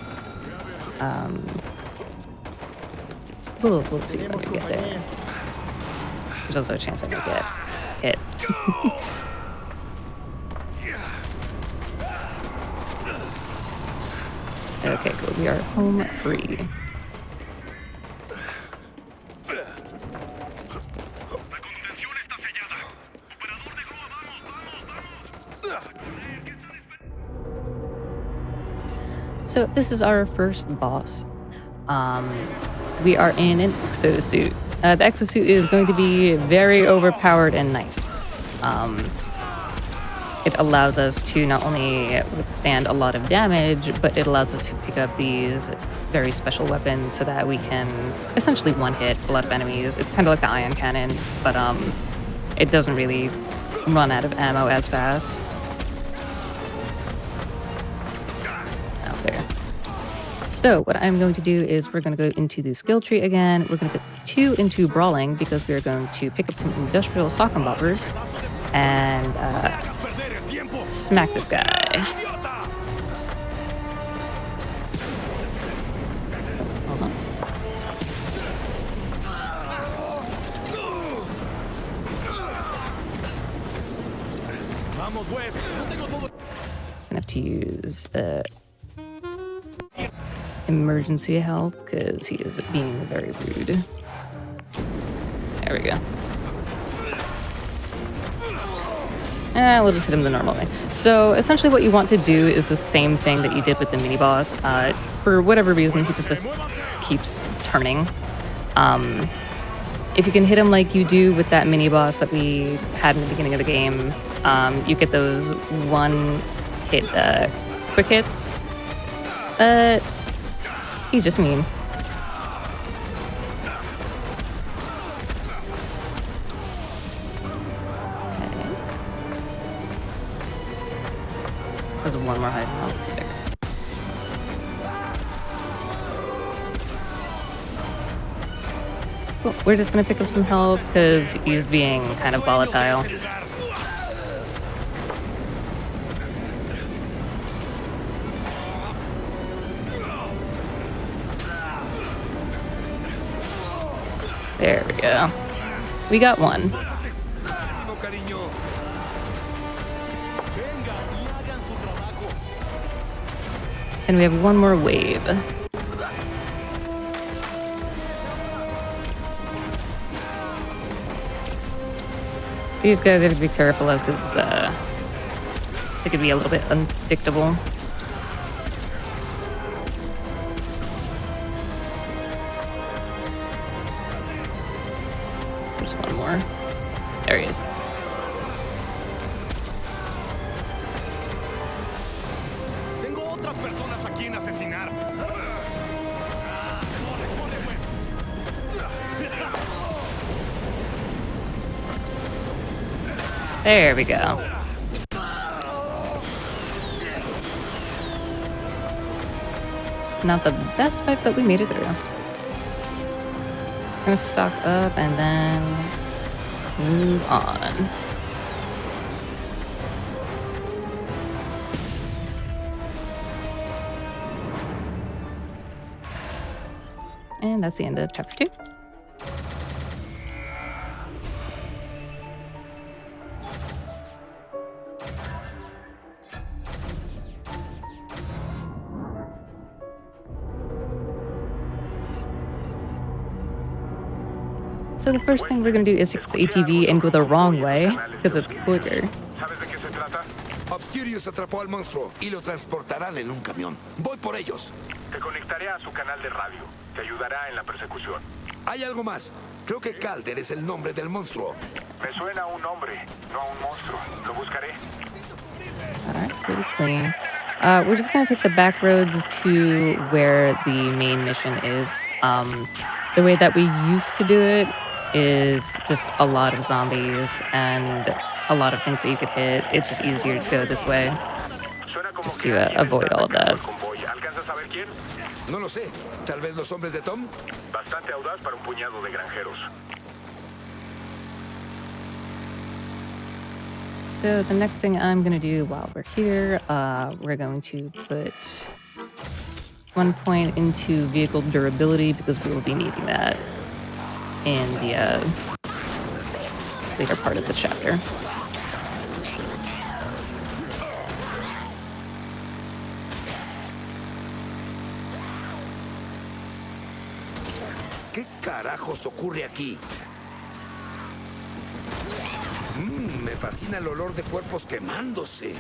We'll see when we get there. There's also a chance I may get hit. Okay, cool. We are home free. So this is our first boss. We are in an exosuit. The exosuit is going to be very overpowered and nice. It allows us to not only withstand a lot of damage, but it allows us to pick up these very special weapons so that we can essentially one-hit a lot of enemies. It's kind of like the ion cannon, but it doesn't really run out of ammo as fast. Out there. So what I'm going to do is we're going to go into the skill tree again. We're going to put 2 into brawling because we're going to pick up some industrial sock and boppers and smack this guy. Hold on. Gonna have to use emergency health because he is being very rude. There we go. We'll just hit him the normal way. So essentially what you want to do is the same thing that you did with the mini boss. For whatever reason, he just keeps turning. If you can hit him like you do with that mini boss that we had in the beginning of the game, you get those one-hit quick hits. He's just mean. There's one more hiding on the stick. Cool. We're just gonna pick up some health because he's being kind of volatile. There we go. We got one. And we have one more wave. These guys have to be careful of because they could be a little bit unpredictable. There's one more. There he is. There we go. Not the best fight, but we made it through. Gonna stock up and then move on. And that's the end of chapter 2. So the first thing we're going to do is take this ATV and go the wrong way, because it's quicker. Obscurious atrapó al monstruo y lo transportarán en un camión. Voy por ellos. Te conectaré a su canal de radio. Te ayudará en la persecución. Hay algo más. Creo que Calder es el nombre del monstruo. Me suena a un hombre, no a un monstruo. Lo buscaré. Alright, pretty clean. We're just going to take the back roads to where the main mission is. The way that we used to do it is just a lot of zombies and a lot of things that you could hit. It's just easier to go this way, just to avoid all of that. No lo sé. Tal vez los hombres de Tom. Bastante audaz para un puñado de granjeros. So the next thing I'm going to do while we're here, we're going to put 1 point into vehicle durability because we will be needing that in the later part of this chapter. ¿Qué carajos ocurre aquí? Me fascina el olor de cuerpos quemándose.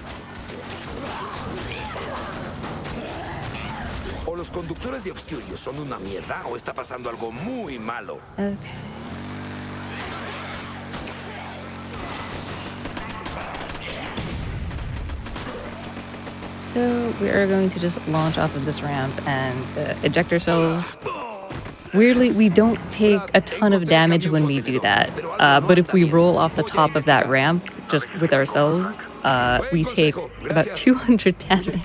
O los conductores de Obscurious son una mierda o está pasando algo muy malo. Okay. So we are going to just launch off of this ramp and eject ourselves. Weirdly, we don't take a ton of damage when we do that, but if we roll off the top of that ramp just with ourselves, we take about 200 damage.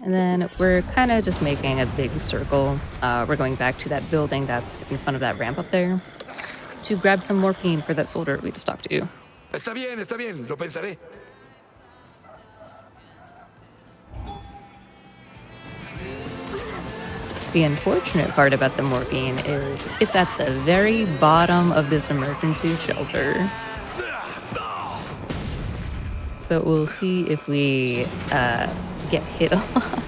And then we're kind of just making a big circle. We're going back to that building that's in front of that ramp up there to grab some morphine for that soldier we just talked to. Está bien, lo pensaré. The unfortunate part about the morphine is it's at the very bottom of this emergency shelter. So we'll see if we get hit a lot.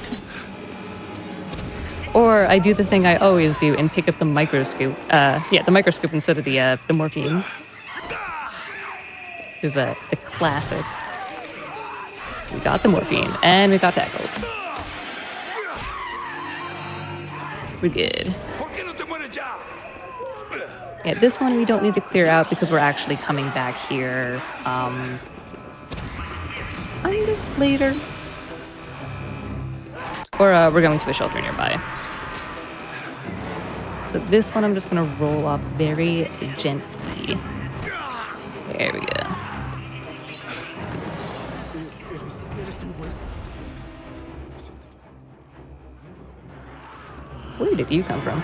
Or I do the thing I always do and pick up the microscope. The microscope instead of the morphine. Is the classic. We got the morphine and we got tackled. We're good. Yeah, this one we don't need to clear out because we're actually coming back here kind of later. Or we're going to a shelter nearby. So this one I'm just gonna roll off very gently. There we go. Where did you come from?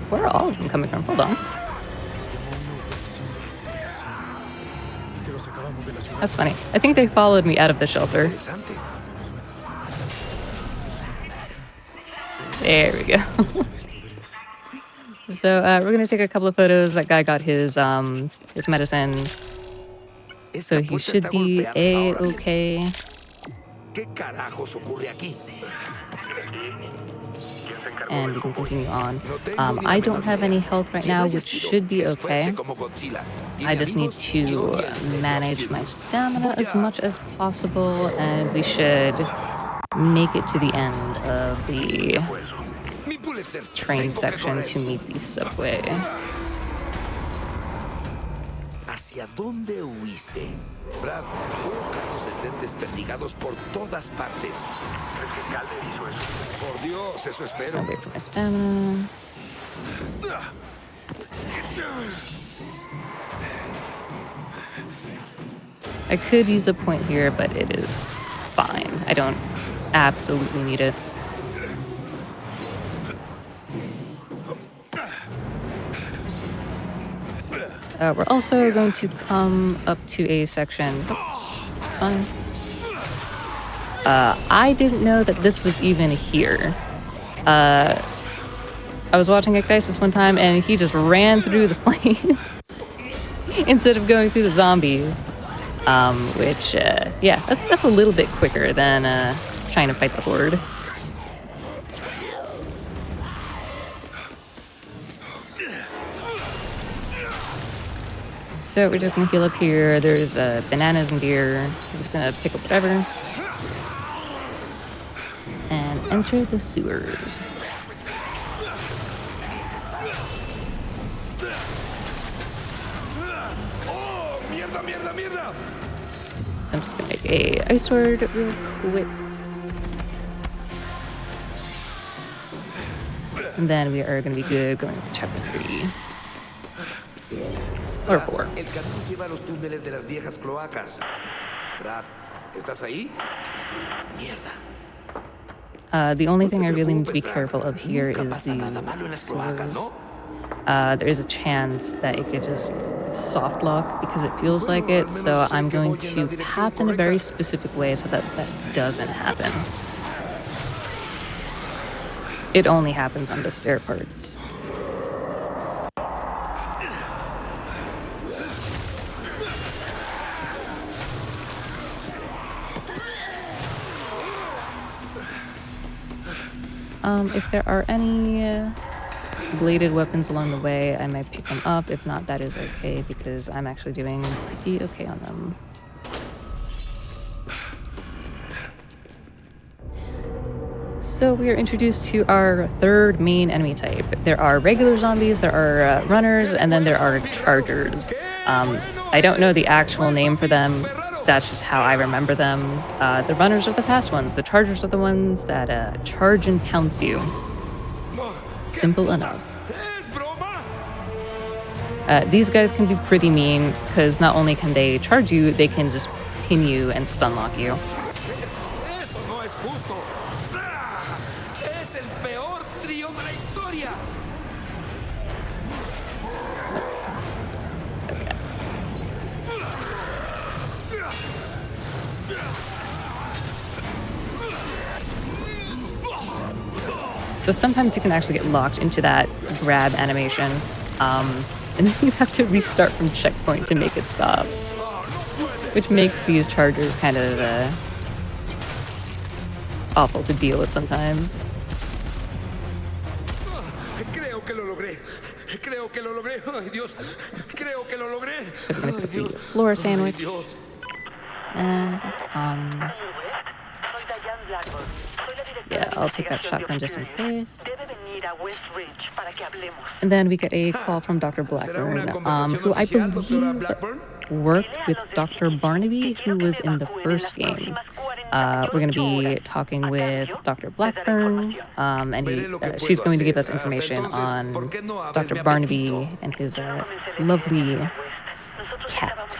Where are all of them coming from? Hold on. That's funny. I think they followed me out of the shelter. There we go. So we're gonna take a couple of photos. That guy got his medicine, so he should be A-okay. And we can continue on. I don't have any health right now, which should be okay. I just need to manage my stamina as much as possible, and we should make it to the end of the train section to meet the subway. ¿Hacia dónde huiste? Brad, hubo carros de tren desperdigados por todas partes. ¿Crees que Calder hizo eso? Por Dios, eso espero. I'll wait for my stamina. I could use a point here, but it is fine. I don't absolutely need it. We're also going to come up to a section. It's fine. I didn't know that this was even here. I was watching Ecdysis one time and he just ran through the flames instead of going through the zombies. Which, yeah, that's a little bit quicker than trying to fight the horde. So we're just gonna heal up here. There's bananas and beer. I'm just gonna pick up whatever. And enter the sewers. So I'm just gonna make a ice sword real quick. And then we are gonna be good going to chapter 3. Or 4. El camión lleva a los túneles de las viejas cloacas. Brad, ¿estás ahí? Mierda. The only thing I really need to be careful of here is the sewers. There is a chance that it could just soft lock because it feels like it, so I'm going to tap in a very specific way so that that doesn't happen. It only happens on the stair parts. If there are any bladed weapons along the way, I might pick them up. If not, that is okay because I'm actually doing pretty okay on them. So we are introduced to our third main enemy type. There are regular zombies, there are runners, and then there are chargers. I don't know the actual name for them. That's just how I remember them. The runners are the fast ones. The chargers are the ones that charge and pounce you. Simple enough. These guys can be pretty mean because not only can they charge you, they can just pin you and stun lock you. So sometimes you can actually get locked into that grab animation, and then you have to restart from checkpoint to make it stop, which makes these chargers kind of awful to deal with sometimes. Creo que lo logré. Creo que lo logré. Ay, Dios. Creo que lo logré. So we're gonna put the floor sandwich. And yeah, I'll take that shotgun just in case. And then we get a call from Dr. Blackburn, who I believe work with Dr. Barnaby, who was in the first game. We're going to be talking with Dr. Blackburn, and she's going to give us information on Dr. Barnaby and his lovely cat.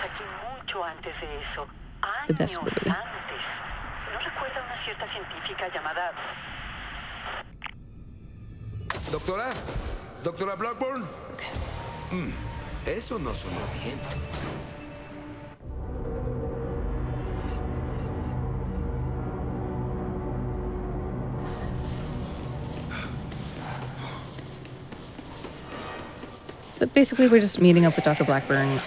The best way. Doctora, doctora Blackburn. Eso no sonó bien. So basically, we're just meeting up with Dr. Blackburn.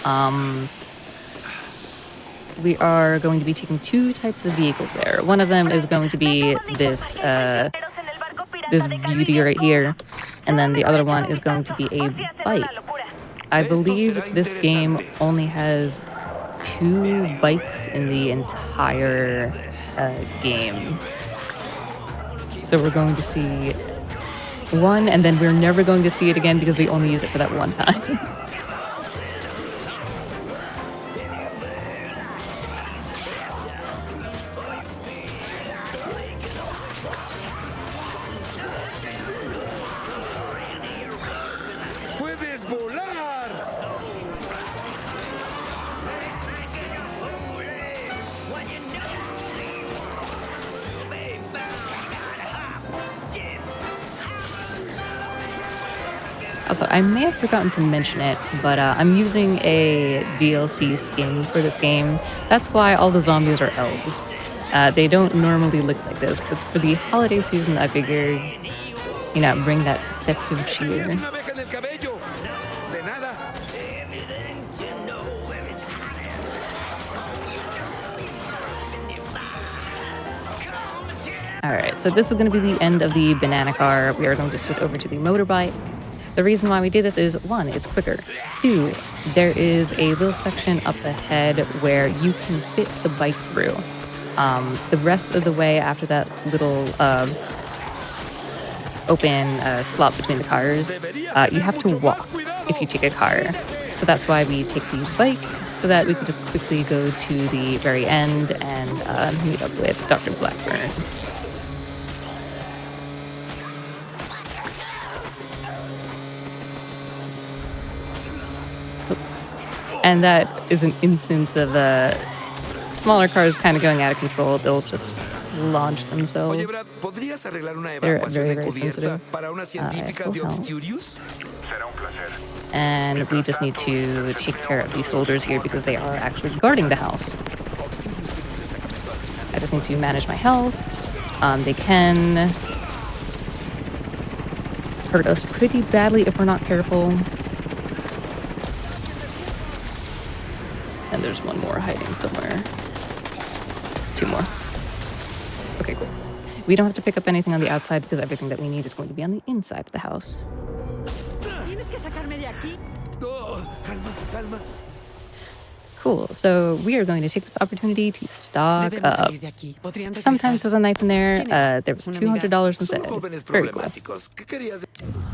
We are going to be taking two types of vehicles there. One of them is going to be this this beauty right here, and then the other one is going to be a bike. I believe this game only has 2 bikes in the entire game. So we're going to see one, and then we're never going to see it again because we only use it for that one time. ¡Puedes volar! Also, I may have forgotten to mention it, but I'm using a DLC skin for this game. That's why all the zombies are elves. They don't normally look like this, but for the holiday season, I figured, you know, bring that festive cheer. Alright, so this is going to be the end of the banana car. We are going to switch over to the motorbike. The reason why we did this is, 1, it's quicker. 2, there is a little section up ahead where you can fit the bike through. The rest of the way after that little open slot between the cars, you have to walk if you take a car. So that's why we take the bike, so that we can just quickly go to the very end and meet up with Dr. Blackburn. And that is an instance of smaller cars kind of going out of control. They'll just launch themselves. They're very, very sensitive. And we just need to take care of these soldiers here because they are actually guarding the house. I just need to manage my health. They can hurt us pretty badly if we're not careful. And there's one more hiding somewhere. 2 more. Okay, cool. We don't have to pick up anything on the outside because everything that we need is going to be on the inside of the house. Cool, so we are going to take this opportunity to stock up. Sometimes there's a knife in there. There was $200 instead. Very cool.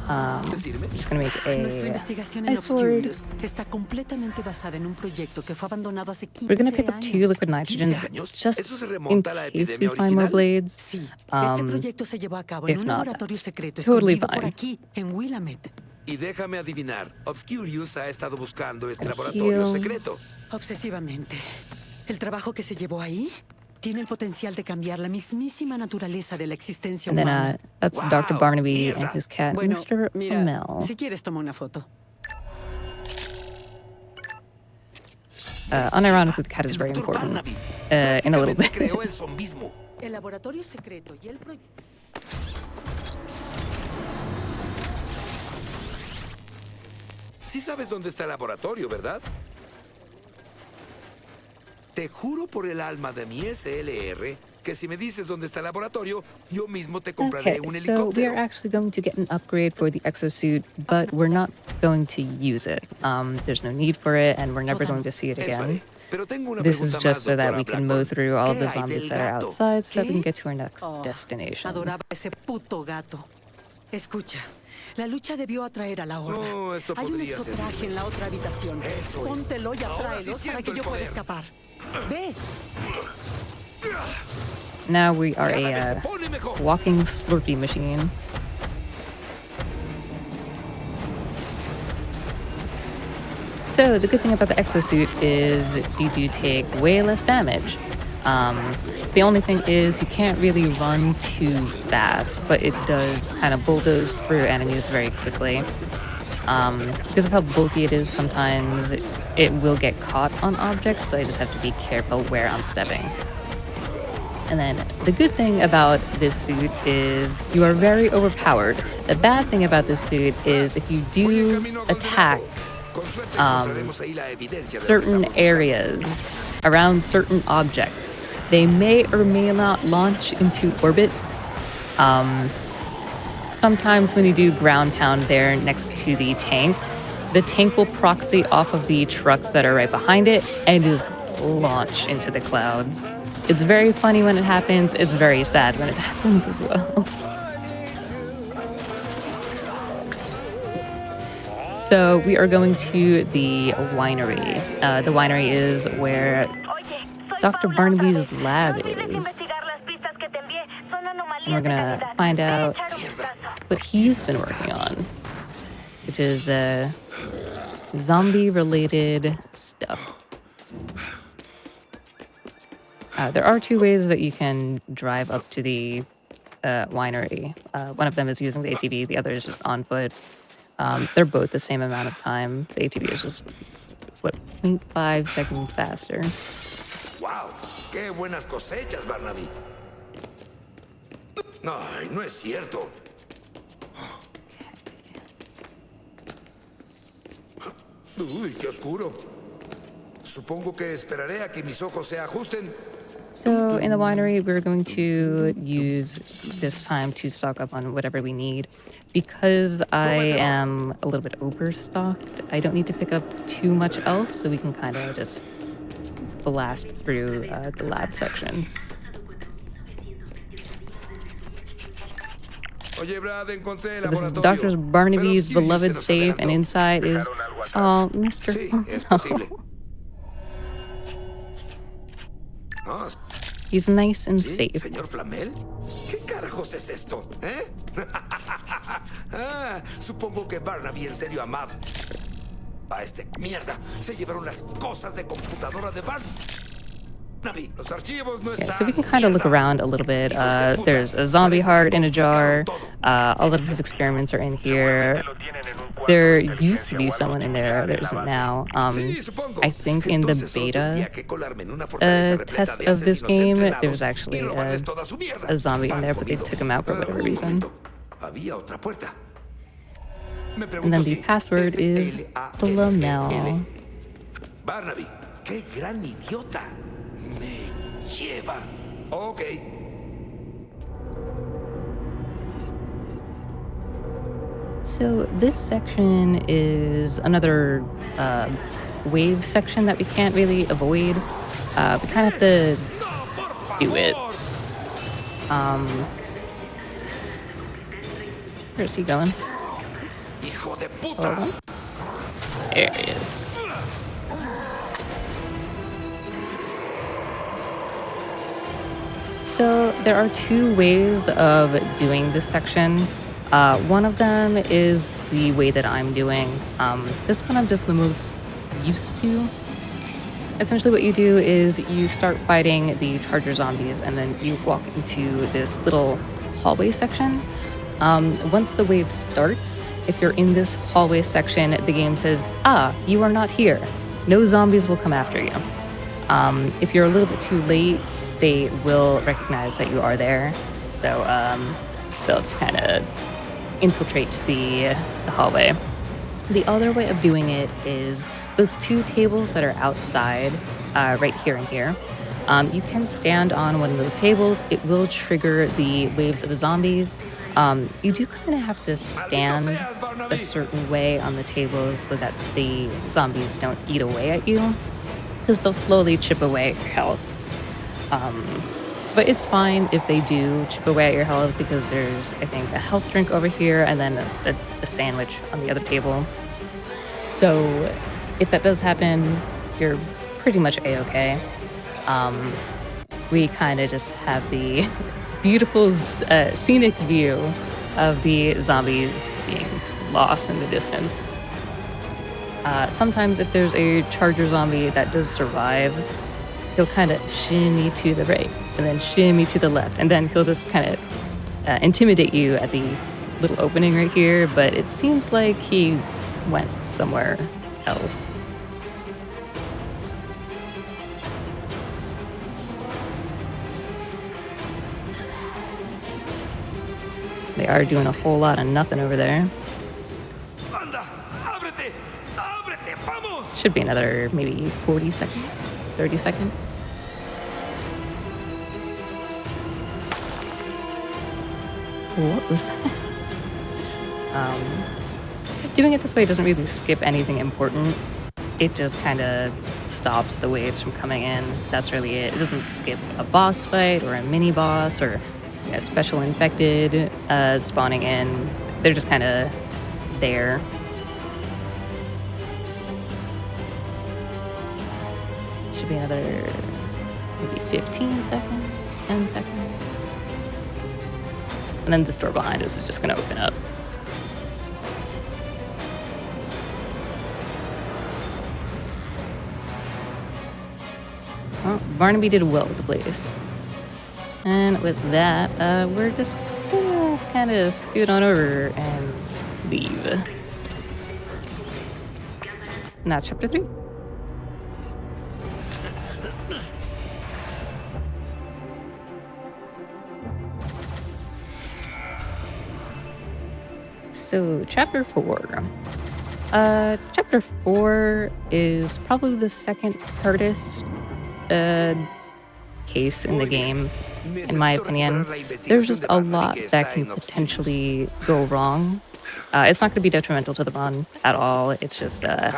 Just gonna make a sword. We're gonna pick up 2 liquid nitrogens just in case we find more blades. If not, that's totally fine. Y déjame adivinar, Obscurious ha estado buscando este laboratorio secreto. Obsesivamente. El trabajo que se llevó ahí tiene el potencial de cambiar la mismísima naturaleza de la existencia humana. And then that's Dr. Barnaby and his cat, bueno, Mr. mira, O'Mell. Si quieres, toma una foto. Unironically, the cat is very important in a little bit. El laboratorio secreto y el proyecto. Sí sabes dónde está el laboratorio, ¿verdad? Te juro por el alma de mi SLR que si me dices dónde está el laboratorio, yo mismo te compraré un helicóptero. So we are actually going to get an upgrade for the exosuit, but we're not going to use it. There's no need for it, and we're never going to see it again. This is just so that we can mow through all of the zombies that are outside so that we can get to our next destination. Adoraba ese puto gato. Escucha. La lucha debió atraer a la horda. No, esto Hay un podría ser exotraje en la otra habitación. Eso es. Póntelo y Ahora sí atráelos para siento que el yo pueda poder. escapar. Ve. Now we are a walking Slurpee machine. So the good thing about the exosuit is you do take way less damage. The only thing is you can't really run too fast, but it does kind of bulldoze through enemies very quickly. Because of how bulky it is, sometimes it will get caught on objects, so I just have to be careful where I'm stepping. And then the good thing about this suit is you are very overpowered. The bad thing about this suit is if you do attack certain areas around certain objects, they may or may not launch into orbit. Sometimes when you do ground pound there next to the tank will proxy off of the trucks that are right behind it and just launch into the clouds. It's very funny when it happens. It's very sad when it happens as well. So we are going to the winery. The winery is where Dr. Barnaby's lab is. And we're gonna find out what he's been working on, which is zombie-related stuff. There are two ways that you can drive up to the winery. One of them is using the ATV, the other is just on foot. They're both the same amount of time. The ATV is just, 0.5 seconds faster. Wow, qué buenas cosechas, Barnaby. Ay, no es cierto. Uy, qué oscuro. Supongo que esperaré a que mis ojos se ajusten. So in the winery, we're going to use this time to stock up on whatever we need. Because I am a little bit overstocked, I don't need to pick up too much else, so we can kind of just blast through the lab section. So this is Dr. Barnaby's beloved safe, and inside is... Oh, Mr. Oh, he's nice and safe. Señor Flamel, ¿qué carajos es esto? Supongo que Barnaby en serio amaba a este mierda. Se llevaron las cosas de computadora de Barnaby. Los archivos no están. So we can kind of look around a little bit. There's a zombie heart in a jar. All of his experiments are in here. There used to be someone in there. There isn't now. I think in the beta test of this game, there was actually a zombie in there, but they took him out for whatever reason. And then the password is Flamel. Barnaby, qué gran idiota. Me lleva. Okay. So this section is another wave section that we can't really avoid. We kind of have to do it. Where's he going? Hijo de puta. There he is. So there are two ways of doing this section. One of them is the way that I'm doing. This one I'm just the most used to. Essentially what you do is you start fighting the charger zombies and then you walk into this little hallway section. Once the wave starts, if you're in this hallway section, the game says, you are not here. No zombies will come after you. If you're a little bit too late, they will recognize that you are there. So they'll just kind of infiltrate the hallway. The other way of doing it is those two tables that are outside, right here and here. You can stand on one of those tables. It will trigger the waves of zombies. You do kind of have to stand a certain way on the tables so that the zombies don't eat away at you, because they'll slowly chip away at your health. But it's fine if they do chip away at your health because there's, I think, a health drink over here and then a sandwich on the other table. So if that does happen, you're pretty much A-okay. We kind of just have the beautiful scenic view of the zombies being lost in the distance. Sometimes if there's a charger zombie that does survive, he'll kind of shimmy to the right and then shimmy to the left, and then he'll just kind of intimidate you at the little opening right here, but it seems like he went somewhere else. They are doing a whole lot of nothing over there. Should be another maybe 40 seconds, 30 seconds. What was that? Doing it this way doesn't really skip anything important. It just kind of stops the waves from coming in. That's really it. It doesn't skip a boss fight or a mini boss or a special infected spawning in. They're just kind of there. Should be another maybe 15 seconds, 10 seconds. And then this door behind us is just going to open up. Well, Barnaby did well with the place. And with that, we're just gonna kind of scoot on over and leave. And that's chapter 3. So, chapter 4. Chapter 4 is probably the second hardest case in the game, in my opinion. There's just a lot that can potentially go wrong. It's not going to be detrimental to the run at all. It's just a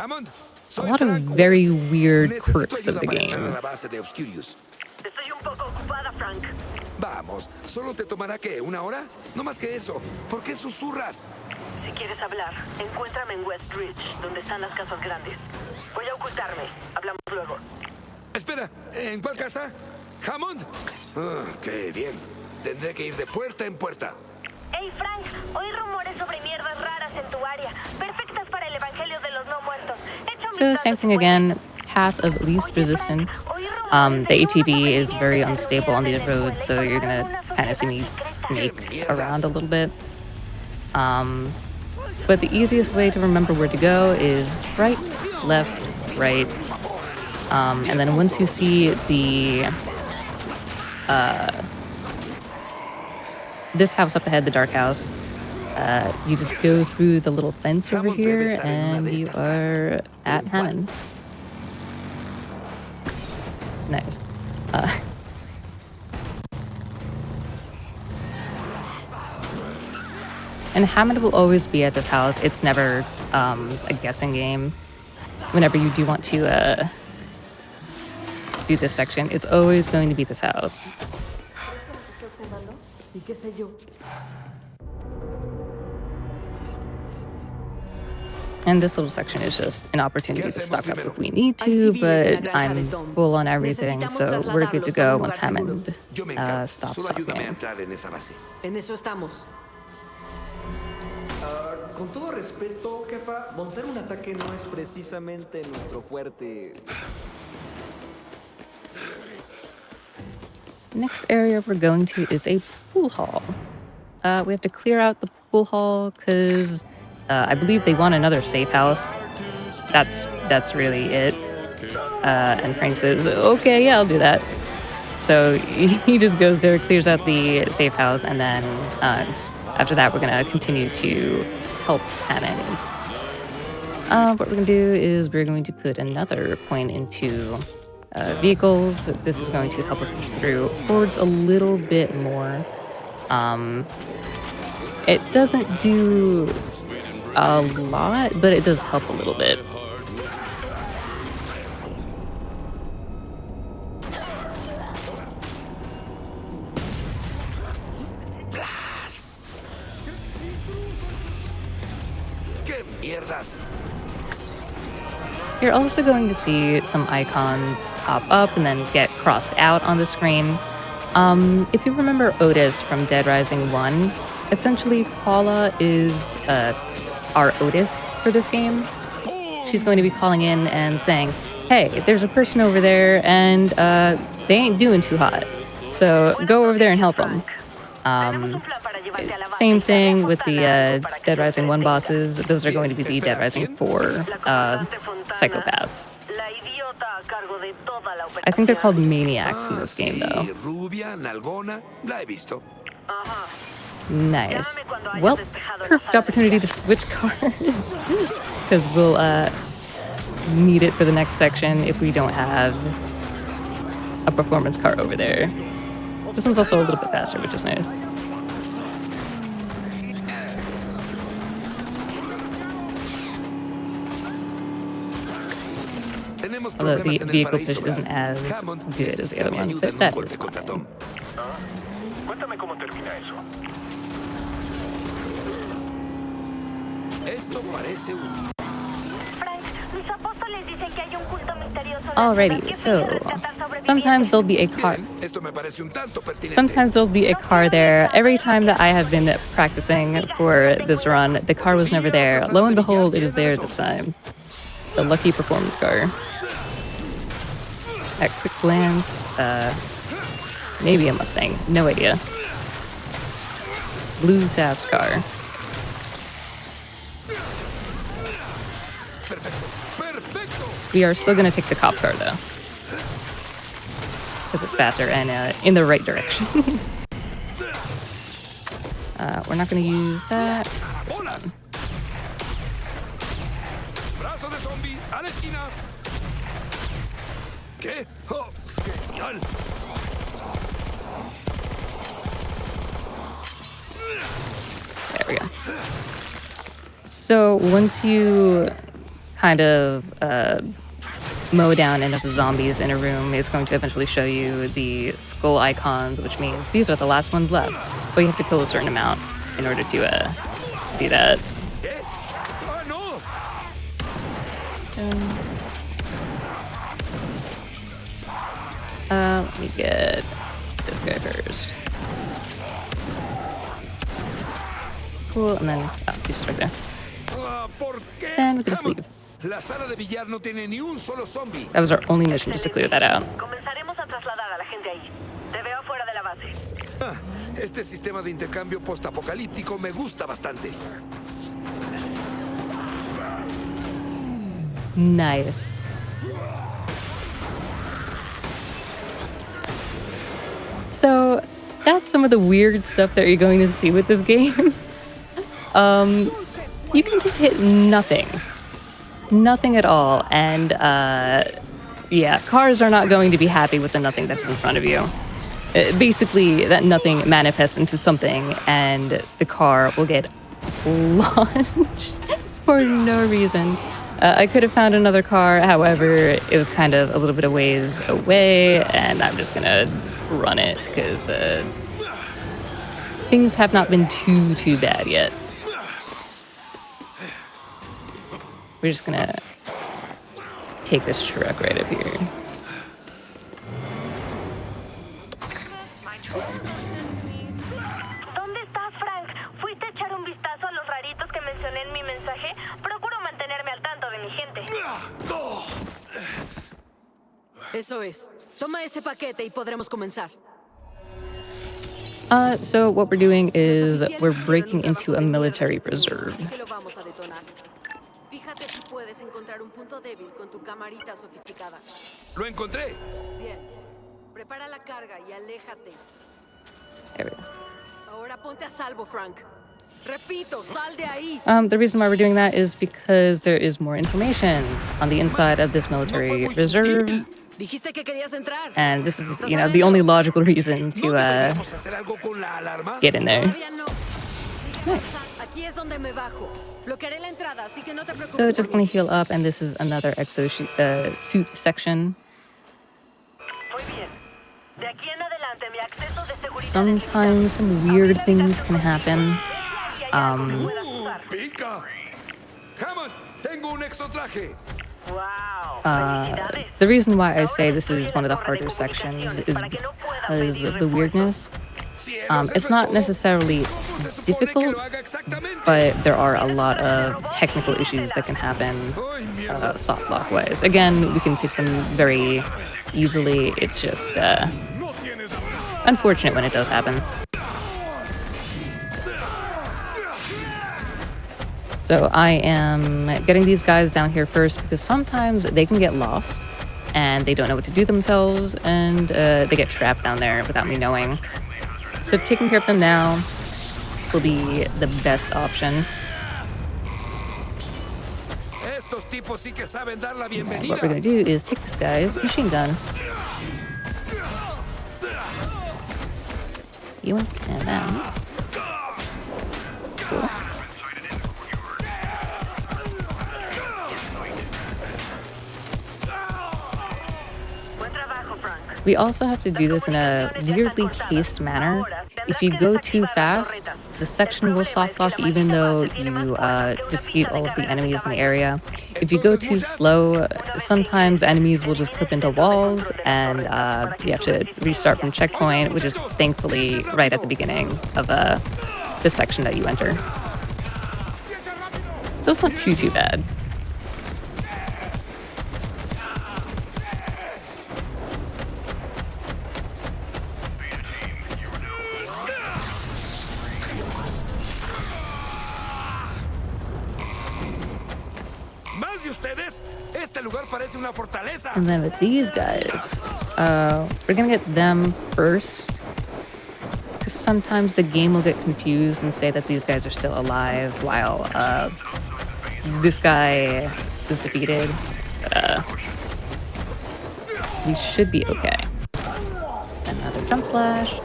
lot of very weird quirks of the game. Vamos, ¿solo te tomará qué? ¿Una hora? No más que eso. ¿Por qué susurras? Si quieres hablar, encuéntrame en West Ridge, donde están las casas grandes. Voy a ocultarme. Hablamos luego. Espera, ¿en cuál casa? ¿Hammond? Oh, qué bien. Tendré que ir de puerta en puerta. Hey, Frank, oí rumores sobre mierdas raras en tu área. Perfectas para el evangelio de los no muertos. So, same thing again. Path of least resistance. The ATV is very unstable on these roads, so you're gonna kind of see me snake around a little bit. But the easiest way to remember where to go is right, left, right. And then once you see the this house up ahead, the dark house, you just go through the little fence over here, and you are at Hammond. Nice. And Hammond will always be at this house. It's never a guessing game. Whenever you do want to do this section, it's always going to be this house. And this little section is just an opportunity to stock up if we need to, but I'm full on everything, so we're good to go once Hammond stops talking. En eso estamos. Con todo respeto, jefa, montar un ataque no es precisamente nuestro fuerte. Next area we're going to is a pool hall. We have to clear out the pool hall because I believe they want another safe house. That's really it. And Frank says, okay, yeah, I'll do that. So he just goes there, clears out the safe house, and then after that we're going to continue to help Hammond. What we're going to do is we're going to put another point into vehicles. This is going to help us push through hordes a little bit more. It doesn't do a lot, but it does help a little bit. You're also going to see some icons pop up and then get crossed out on the screen. If you remember Otis from Dead Rising 1, essentially Paula is our Otis for this game. She's going to be calling in and saying, hey, there's a person over there and they ain't doing too hot. So go over there and help them. Same thing with the Dead Rising 1 bosses. Those are going to be the Dead Rising 4 psychopaths. I think they're called maniacs in this game, though. Nice. Well, perfect opportunity to switch cars. Because we'll need it for the next section if we don't have a performance car over there. This one's also a little bit faster, which is nice. Although the vehicle push isn't as good as the other one, but that is fine. Alrighty, so sometimes there'll be a car. Sometimes there'll be a car there. Every time that I have been practicing for this run, the car was never there. Lo and behold, it is there this time. The lucky performance car. At quick glance, maybe a Mustang. No idea. Blue fast car. We are still gonna take the cop car though, because it's faster and in the right direction. We're not gonna use that. There we go. So once you kind of mow down enough zombies in a room, it's going to eventually show you the skull icons, which means these are the last ones left. But you have to kill a certain amount in order to do that. Let me get this guy first. Cool, and then he's just right there. And we can just leave. That was our only mission, just to clear that out. Este sistema de intercambio postapocalíptico me gusta bastante. Nice. So that's some of the weird stuff that you're going to see with this game. You can just hit nothing. Nothing at all. And yeah, cars are not going to be happy with the nothing that's in front of you. Basically, that nothing manifests into something and the car will get launched for no reason. I could have found another car, however, it was kind of a little bit of ways away, and I'm just gonna run it because things have not been too bad yet. We're just gonna take this truck right up here. ¿Dónde estás, Frank? ¿Fuiste a echar un vistazo a los raritos que mencioné en mi mensaje? Procuro mantenerme al tanto de mi gente. Eso es. Toma ese paquete y podremos comenzar. So what we're doing is we're breaking into a military reserve. Fíjate si puedes encontrar un punto débil con tu camarita sofisticada. Lo encontré. Bien. Prepara la carga y aléjate. There we go. Ahora ponte a salvo, Frank. Repito, sal de ahí. The reason why we're doing that is because there is more information on the inside of this military reserve. Dijiste que querías entrar. And this is, you know, the only logical reason to get in there. Nice. So just gonna heal up, and this is another exosuit section. Sometimes some weird things can happen. The reason why I say this is one of the harder sections is because of the weirdness. It's not necessarily difficult, but there are a lot of technical issues that can happen softlock wise. Again, we can fix them very easily. It's just unfortunate when it does happen. So I am getting these guys down here first because sometimes they can get lost and they don't know what to do themselves, and they get trapped down there without me knowing. So taking care of them now will be the best option. What we're going to do is take this guy's machine gun. You and them. Cool. We also have to do this in a weirdly paced manner. If you go too fast, the section will softlock even though you defeat all of the enemies in the area. If you go too slow, sometimes enemies will just clip into walls and you have to restart from checkpoint, which is thankfully right at the beginning of the section that you enter. So it's not too bad. And then with these guys, we're gonna get them first, because sometimes the game will get confused and say that these guys are still alive while this guy is defeated. We should be okay. Another jump slash.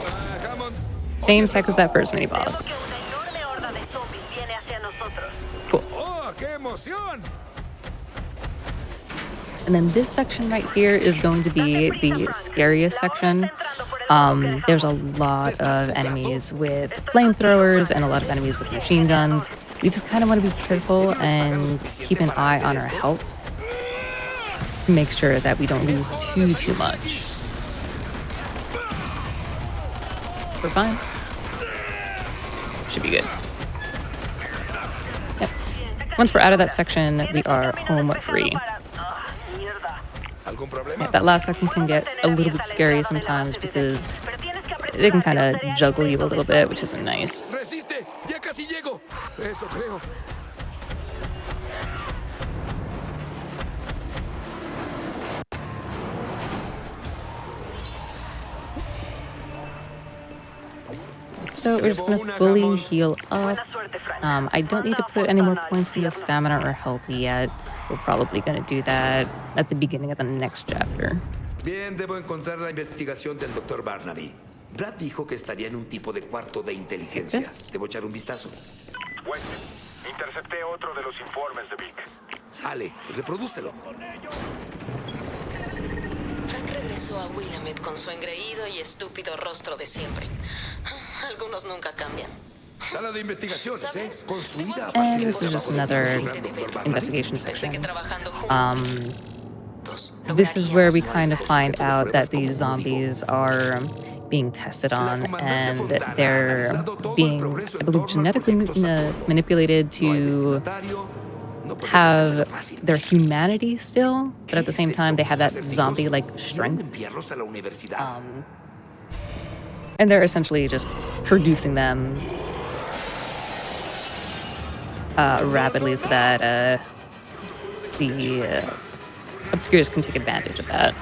Same tech as that first mini boss. Cool. And then this section right here is going to be the scariest section. There's a lot of enemies with flamethrowers and a lot of enemies with machine guns. We just kind of want to be careful and keep an eye on our health to make sure that we don't lose too much. We're fine. Should be good. Yep. Once we're out of that section, we are home free. Yeah, that last section can get a little bit scary sometimes because they can kind of juggle you a little bit, which isn't nice. Oops. So we're just going to fully heal up. I don't need to put any more points into stamina or health yet. We're probably going to do that at the beginning of the next chapter. Bien, debo encontrar la investigación del Dr. Barnaby. Brad dijo que estaría en un tipo de cuarto de inteligencia. Debo echar un vistazo. West, intercepté otro de los informes de Vic. Sale, reprodúcelo. Frank regresó a Willamette con su engreído y estúpido rostro de siempre. Algunos nunca cambian. Sala de investigaciones, ¿eh? Construida. And this is just another investigation section. This is where we kind of find out that these zombies are being tested on, and they're being, I believe, genetically manipulated to have their humanity still, but at the same time they have that zombie-like strength. And they're essentially just producing them rapidly so that the obscures can take advantage of that.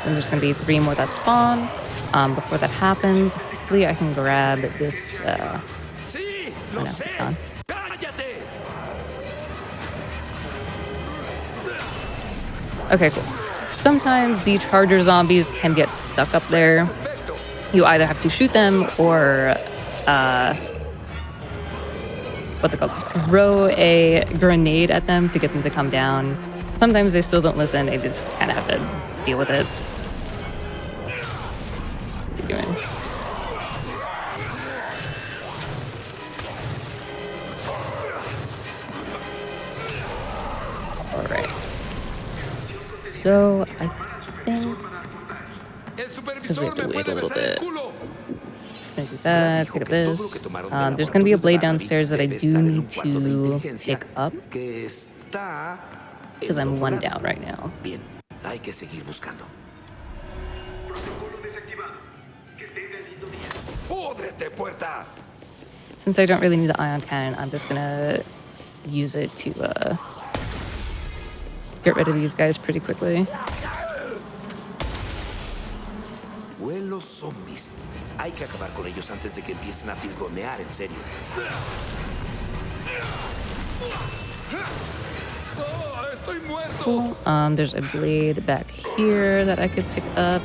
And there's going to be 3 more that spawn. Before that happens, hopefully I can grab this. Oh no, it's gone. Okay, cool. Sometimes the charger zombies can get stuck up there. You either have to shoot them or, what's it called? Throw a grenade at them to get them to come down. sometimes they still don't listen. They just kind of have to deal with it. What's he doing? All right. So I think because we have to wait a little bit. Just gonna do that. Pick up this. There's gonna be a blade downstairs that I do need to pick up because I'm 1 down right now. Bien, hay que seguir buscando. ¡Púdrete, puerta! Since I don't really need the ion cannon, I'm just gonna use it to get rid of these guys pretty quickly. Huelos zombies. Hay que acabar con ellos antes de que empiecen a fisgonear en serio. Estoy muerto. Cool. There's a blade back here that I could pick up.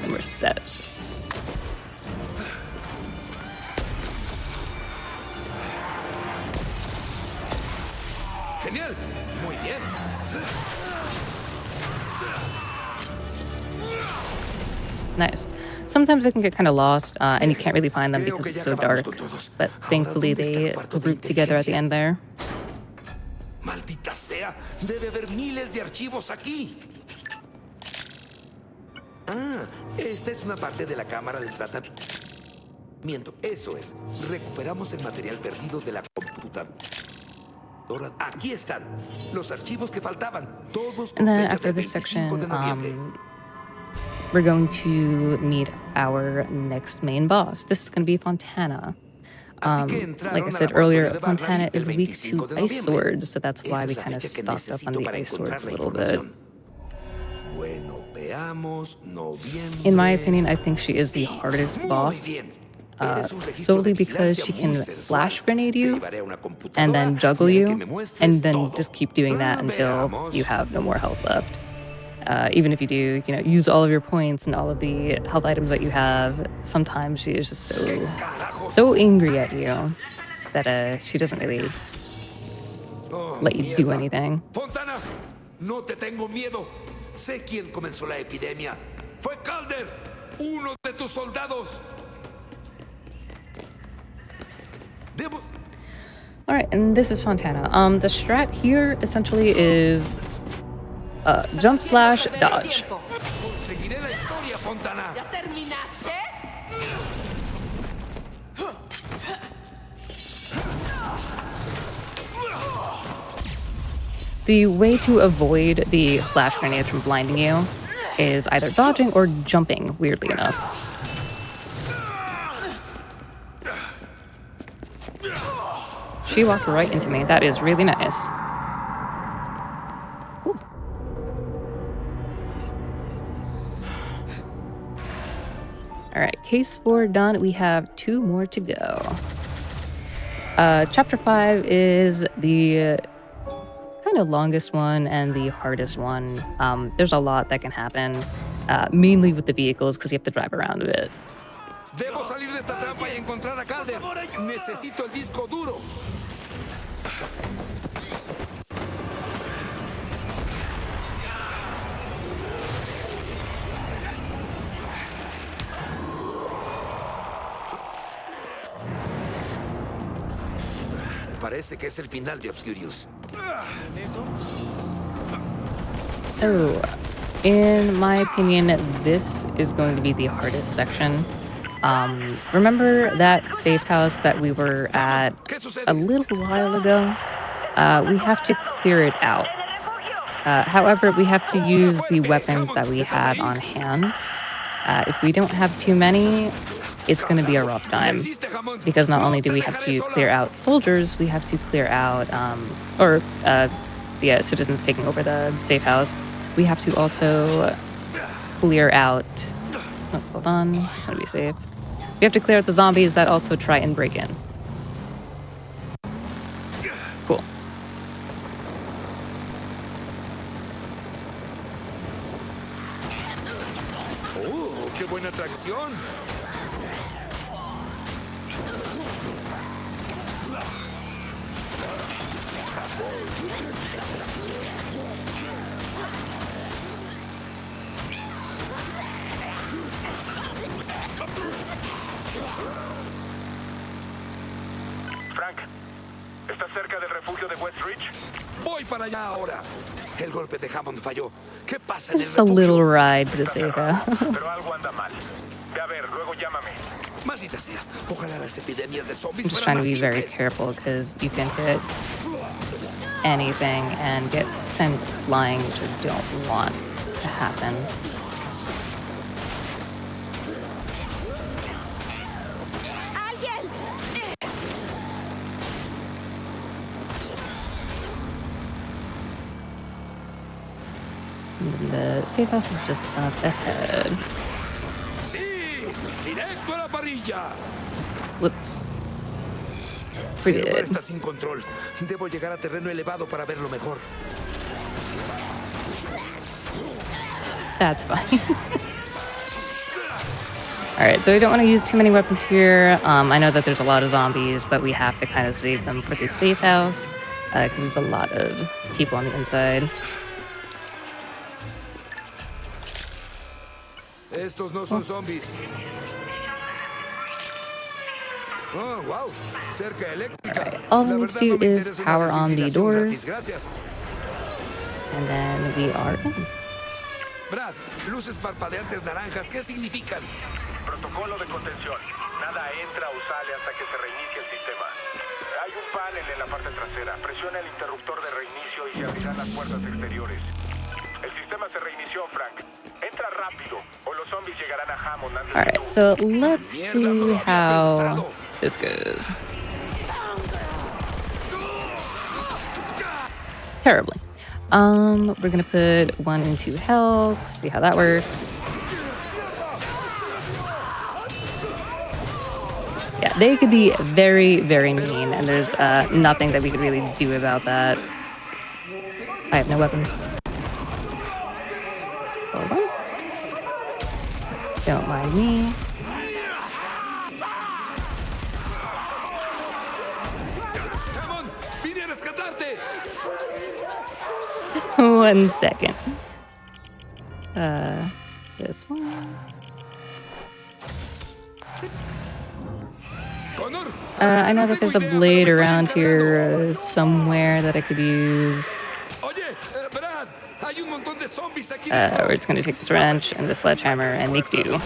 And we're set. Genial. Muy bien. Nice. Sometimes they can get kind of lost, and you can't really find them because it's so dark. But thankfully they group together at the end there. Maldita sea, debe haber miles de archivos aquí. Ah, esta es una parte de la cámara de tratamiento. Eso es. Recuperamos el material perdido de la computadora. Aquí están los archivos que faltaban. Todos con And then fecha after del this 25 de noviembre. section, we're going to meet our next main boss. This is going to be Fontana. Like I said earlier, Fontana is weak to ice swords, so that's why we kind of stocked up on the ice swords a little bit. In my opinion, I think she is the hardest boss, solely because she can flash grenade you and then juggle you, and then just keep doing that until you have no more health left. Even if you do, use all of your points and all of the health items that you have, sometimes she is just so angry at you that she doesn't really let you do anything. Fontana, no te tengo miedo. Sé quién comenzó la epidemia. Fue Calder, uno de tus soldados. All right, and this is Fontana. The strat here essentially is jump slash dodge. Seguiré la historia, Fontana. ¿Ya terminaste? The way to avoid the flash grenades from blinding you is either dodging or jumping, weirdly enough. She walked right into me. That is really nice. Cool. All right, case 4 done. We have 2 more to go. Chapter 5 is the kind of longest one and the hardest one. There's a lot that can happen, mainly with the vehicles because you have to drive around a bit. Debo salir de esta trampa y encontrar a Calder. Necesito el disco duro. Parece que es el final de Obscurious. So, in my opinion, this is going to be the hardest section. Remember that safe house that we were at a little while ago? We have to clear it out. However, we have to use the weapons that we had on hand. If we don't have too many, it's going to be a rough time. Because not only do we have to clear out soldiers, we have to clear out, the citizens taking over the safe house. We have to also clear out... Oh, hold on, just want to be safe. We have to clear out the zombies that also try and break in. Cool. ¡Oh, qué buena atracción! Frank, ¿estás cerca del refugio de West Ridge? Voy para allá ahora. El golpe de Hammond falló. ¿Qué pasa en el Just a refugio? little ride to the safe house. Pero algo anda mal. Ve a ver, luego llámame. Maldita sea. Ojalá las epidemias de zombies I'm just fueran trying to más be very simples. careful because you can hit anything and get sent flying, which I don't want to happen. The safe house is just up ahead. Sí, directo a la parrilla. Whoops. Pretty El lugar good. está sin control. Debo llegar a terreno elevado para verlo mejor. That's fine. Alright, so we don't want to use too many weapons here. I know that there's a lot of zombies, but we have to kind of save them for the safe house because there's a lot of people on the inside. Estos no son zombies. Oh, wow. Cerca eléctrica. All we La need to verdad do no me is interesa una power on the desfibrilación gratis. doors, Gracias. and then we are in. Brad, luces parpadeantes naranjas, ¿qué significan? Protocolo de contención. Nada entra o sale hasta que se reinicie el sistema. Hay un panel en la parte trasera. Presiona el interruptor de reinicio y se abrirán las puertas exteriores. El sistema se reinició, Frank. Entra rápido o los zombies llegarán a Hammond antes de Alright, tú. so let's see how this goes. Terribly. We're gonna put one into health, see how that works. Yeah, they could be very, very mean, and there's nothing that we could really do about that. I have no weapons. Hold on. Don't mind me. Hammond, vine a rescatarte. 1 second. This one. I know that there's a blade around here somewhere that I could use. We're just gonna take this wrench and the sledgehammer and make do.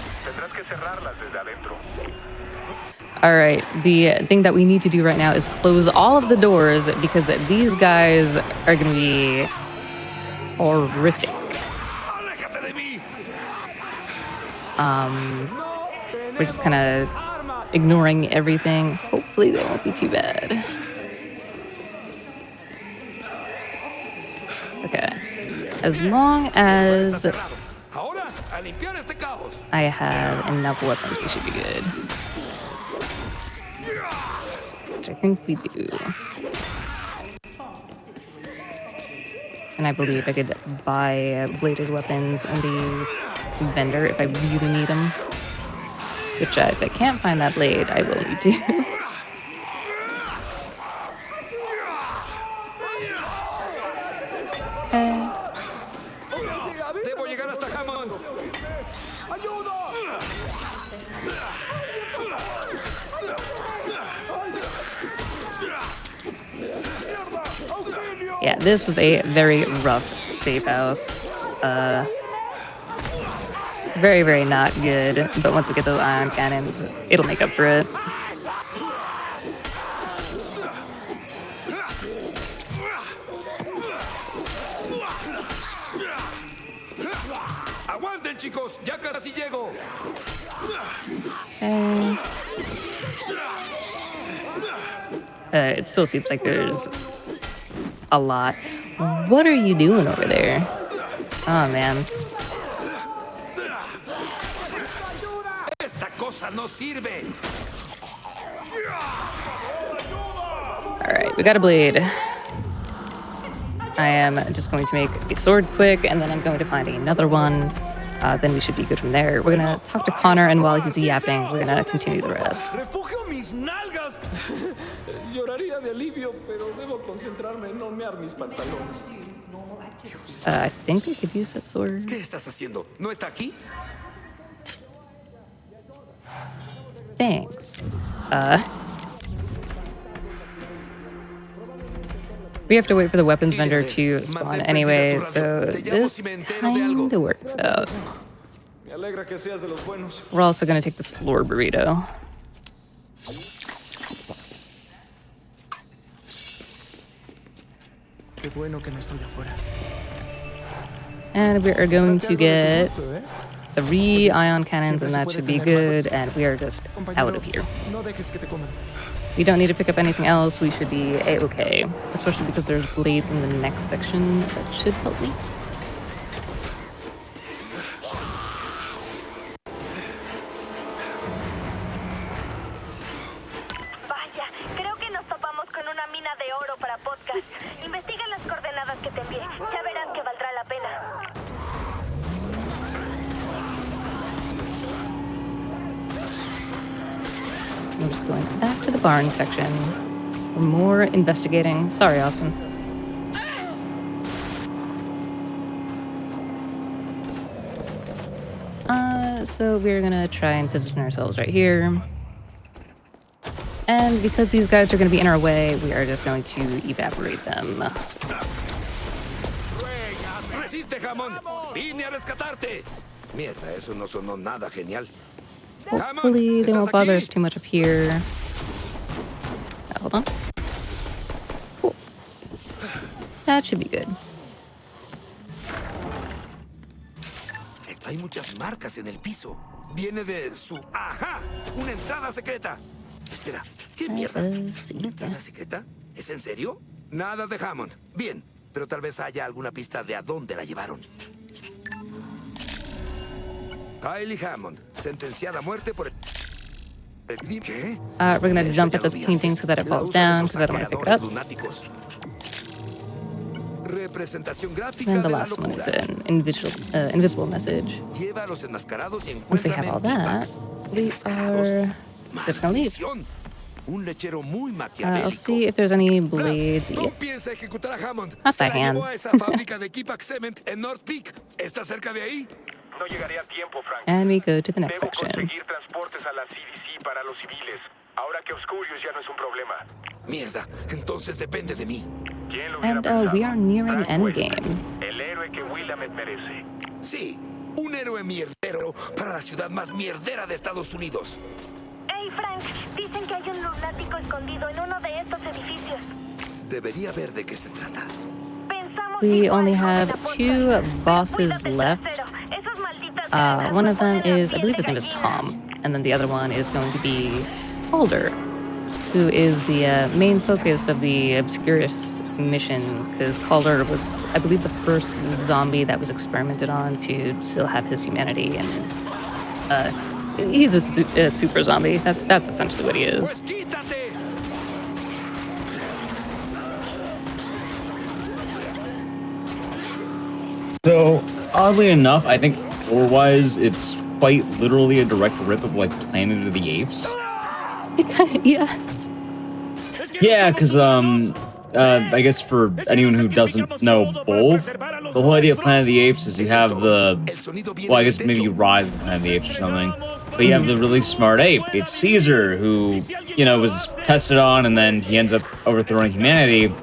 Alright, the thing that we need to do right now is close all of the doors because these guys are gonna be horrific. We're just kind of ignoring everything. Hopefully they won't be too bad. Okay. As long as I have enough weapons, we should be good. Which I think we do. And I believe I could buy bladed weapons in the vendor if I really need them. Which, if I can't find that blade, I will need to. Okay. Debo llegar hasta Hammond. Yeah, this was a very rough safe house. Very, very not good. But once we get those ion cannons, it'll make up for it. Aguanten, chicos, ya casi llego. It still seems like there's a lot. What are you doing over there? Oh, man. Esta cosa no sirve. Alright, we got a blade. I am just going to make a sword quick, and then I'm going to find another one. then we should be good from there. We're gonna talk to Connor, and while he's yapping, we're gonna continue the rest. ¡Refugio mis nalgas! Lloraría de alivio, pero debo concentrarme en no mear mis pantalones. I think we could use that sword. ¿Qué estás haciendo? ¿No está aquí? Thanks. We have to wait for the weapons vendor to spawn anyway, so this kinda works out. We're also gonna take this floor burrito. And we are going to get 3 ion cannons, and that should be good, and we are just out of here. We don't need to pick up anything else. We should be a-okay, especially because there's blades in the next section that should help me. Vaya, creo que nos topamos con una mina de oro para podcast. Investiga las coordenadas que te envié. Ya verás que valdrá la pena. I'm just going back to the barn section for more investigating. Sorry, Austin. So we're gonna try and position ourselves right here. And because these guys are gonna be in our way, we are just going to evaporate them. ¡Resiste, Hammond! ¡Vine a rescatarte! Mierda, eso no sonó nada genial. Hopefully they won't bother us too much up here. Hold on. Cool. That should be good. Hay muchas marcas en el piso. Viene de su... ¡Ajá! ¡Una entrada secreta! Espera, ¿qué mierda? ¿Una entrada secreta? ¿Es en serio? Nada de Hammond. Bien, pero tal vez haya alguna pista de a dónde la llevaron. Kylie Hammond, sentenciada a muerte por... ¿Qué? We're gonna jump at this painting so that it falls down, because I don't want to pick it up. Representación gráfica And the de la last one is locura. an invisible message. Lleva a los enmascarados y Once we have all that, we are just gonna leave. Un lechero muy I'll maquiavélico. see if there's any blades. ¿Cómo Yeah. piensa ejecutar a Hammond? Not Se that la hand. llevó a esa fábrica de Keepak Cement en North Peak. ¿Está cerca de ahí? No llegaría a tiempo, Frank. And we go to the next Debo section. conseguir transportes a la CDC para los civiles. Ahora que Oscurious ya no es un problema. Mierda, entonces depende de mí. ¿Quién lo hubiera And pensado? we are nearing Frank Welker, endgame. el héroe que Willamette merece. Sí, un héroe mierdero para la ciudad más mierdera de Estados Unidos. Hey, Frank, dicen que hay un lunático escondido en uno de estos edificios. Debería ver de qué se trata. We only have 2 bosses left. One of them is, I believe his name is Tom, and then the other one is going to be Calder, who is the main focus of the Obscurus mission, because Calder was, I believe, the first zombie that was experimented on to still have his humanity, and he's a super zombie. That's essentially what he is. So, oddly enough, I think lore-wise, it's quite literally a direct rip of, like, Planet of the Apes. Yeah. Yeah, because, I guess for anyone who doesn't know both, the whole idea of Planet of the Apes is you have the, well, I guess maybe you Rise of Planet of the Apes or something, but you have the really smart ape. It's Caesar, who, you know, was tested on, and then he ends up overthrowing humanity.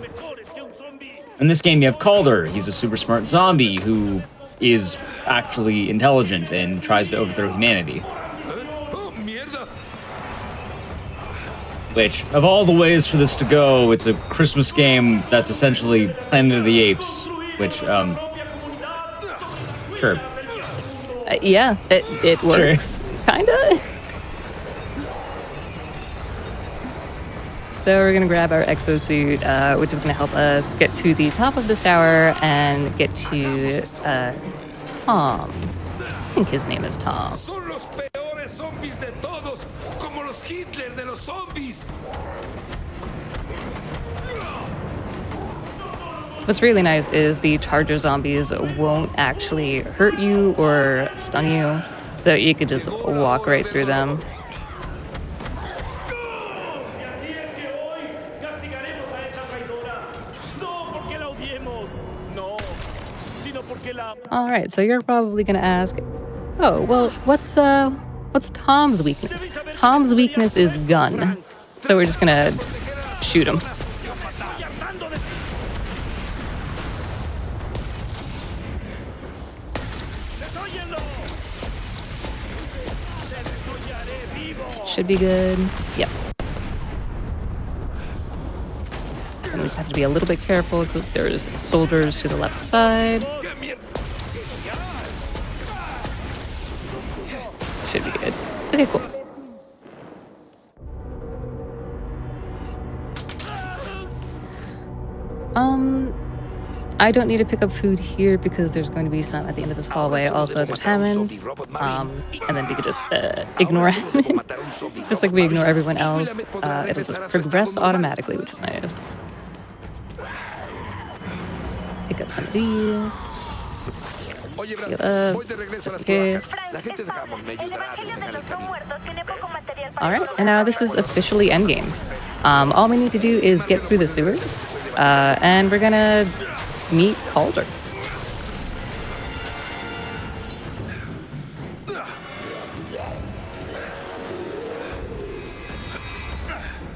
In this game, you have Calder. He's a super smart zombie who is actually intelligent and tries to overthrow humanity. Which, of all the ways for this to go, it's a Christmas game that's essentially Planet of the Apes, which, sure. Yeah, it works. Sure. Kinda. So we're gonna grab our exosuit, which is gonna help us get to the top of this tower and get to Tom. I think his name is Tom. Son los peores zombies de todos, como los Hitler de los zombies. What's really nice is the charger zombies won't actually hurt you or stun you, so you could just walk right through them. All right, so you're probably gonna ask, oh, well, what's Tom's weakness? Tom's weakness is gun, so we're just gonna shoot him. Should be good. Yep. And we just have to be a little bit careful because there's soldiers to the left side. Should be good. Okay, cool. I don't need to pick up food here because there's going to be some at the end of this hallway. Also, there's Hammond. And then we could just ignore Hammond. Just like we ignore everyone else. It'll just progress automatically, which is nice. Pick up some of these. Get up, just in case. Alright, and now this is officially endgame. All we need to do is get through the sewers. And we're gonna meet Calder.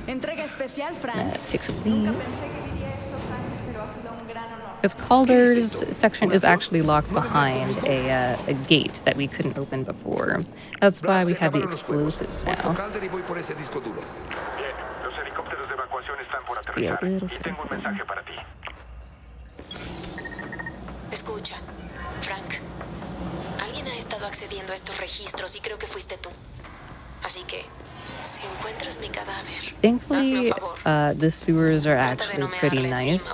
Entrega especial, Frank. Take some of these. Because Calder's section is actually locked behind a gate that we couldn't open before. That's why we have the explosives now. Be a little Escucha, Frank. Alguien ha estado accediendo a estos registros y creo que fuiste tú. Así que, si encuentras mi cadáver, thankfully, the sewers are actually pretty nice.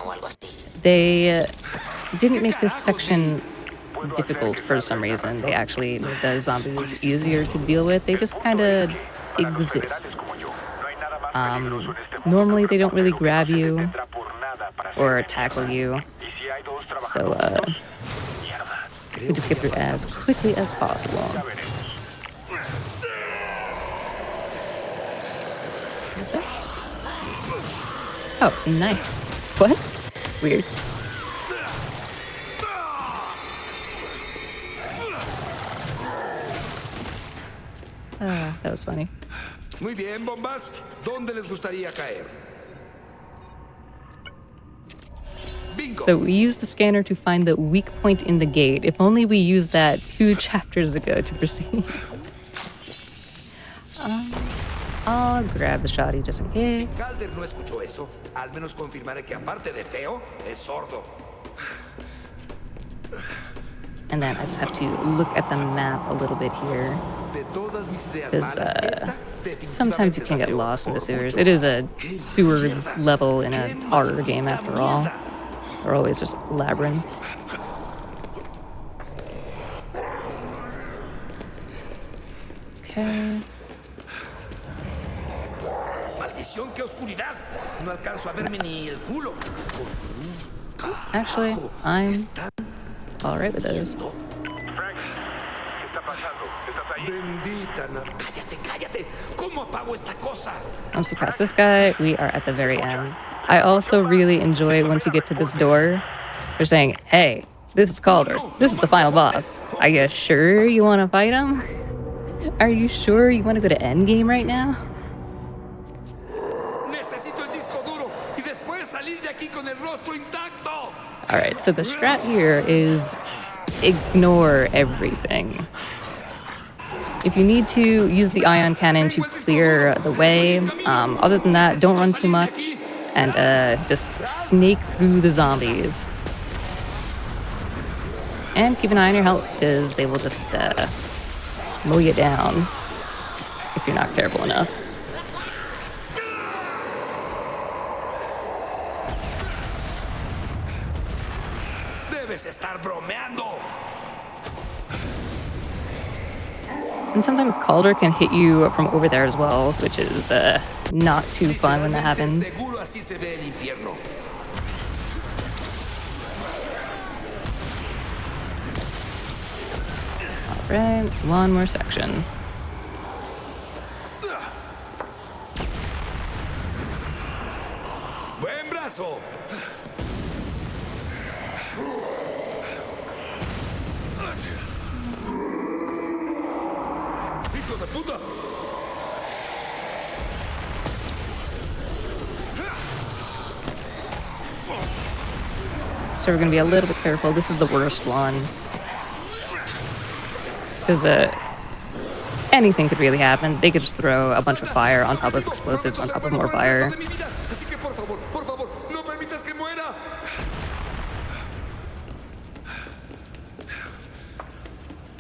They didn't make this section difficult for some reason. They actually made the zombies easier to deal with. They just kind of exist. Normally, they don't really grab you or tackle you. So, we just get through as quickly as possible. What's that? Oh, nice. What? Weird. That was funny. Muy bien, bombas. ¿Dónde les gustaría caer? So we used the scanner to find the weak point in the gate. If only we used that 2 chapters ago to proceed. I'll grab the shotty just in case. Si Calder no escuchó eso, al menos confirmaré que aparte de feo, es sordo. And then I just have to look at the map a little bit here. Because sometimes you can get lost in the sewers. It is a sewer level in a horror game after all. They're always just labyrinths. Okay. Maldición, qué oscuridad. No alcanzo a verme ni el culo. Actually, I'm alright with those. Frank, ¿qué está pasando? ¿Estás ahí? Bendita, cállate, cállate. ¿Cómo apago esta cosa? Once you pass this guy, we are at the very end. I also really enjoy once you get to this door, they're saying, hey, this is Calder. This is the final boss. Are you sure you want to fight him? Are you sure you want to go to endgame right now? Necesito el disco duro y después salir de aquí con el rostro intacto. Alright, so the strat here is ignore everything. If you need to, use the ion cannon to clear the way. Other than that, don't run too much and just snake through the zombies. And keep an eye on your health, because they will just mow you down if you're not careful enough. Debes estar bromeando. And sometimes Calder can hit you from over there as well, which is not too fun when that happens. Seguro así se ve el infierno. Right, one more section. Buen brazo. Hijo de puta. So we're gonna be a little bit careful. This is the worst one. Because anything could really happen. They could just throw a bunch of fire on top of explosives on top of more fire. Así que por favor, no permitas que muera.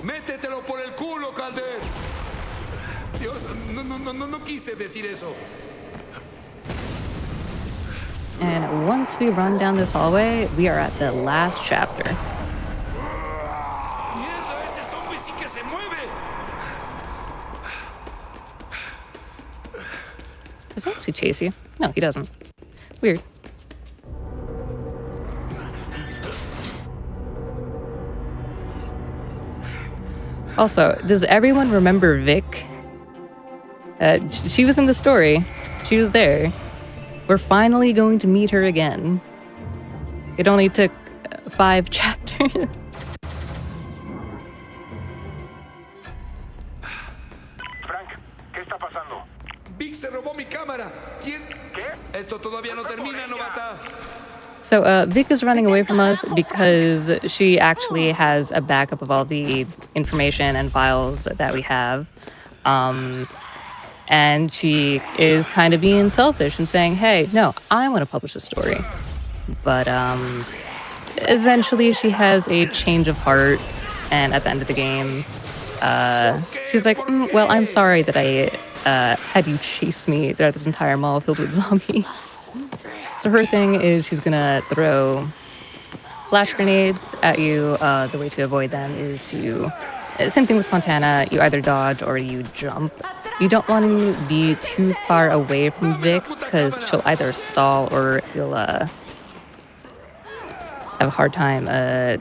Métetelo por el culo, Calder. Dios, no quise decir eso. And once we run down this hallway, we are at the last chapter. Mierda, ese zombie sí que se mueve. Does he actually chase you? No, he doesn't. Weird. Also, does everyone remember Vic? She was in the story. She was there. We're finally going to meet her again. It only took 5 chapters. Frank, ¿qué está pasando? Vic se robó mi cámara. ¿Quién? ¿Qué? Esto todavía no termina, novata. So Vic is running away from us because she actually has a backup of all the information and files that we have. And she is kind of being selfish and saying, hey, no, I want to publish a story. But eventually she has a change of heart. And at the end of the game, she's like, well, I'm sorry that I had you chase me throughout this entire mall filled with zombies. So her thing is she's going to throw flash grenades at you. The way to avoid them is to... Same thing with Fontana. You either dodge or you jump. You don't want to be too far away from Vic because she'll either stall or you'll have a hard time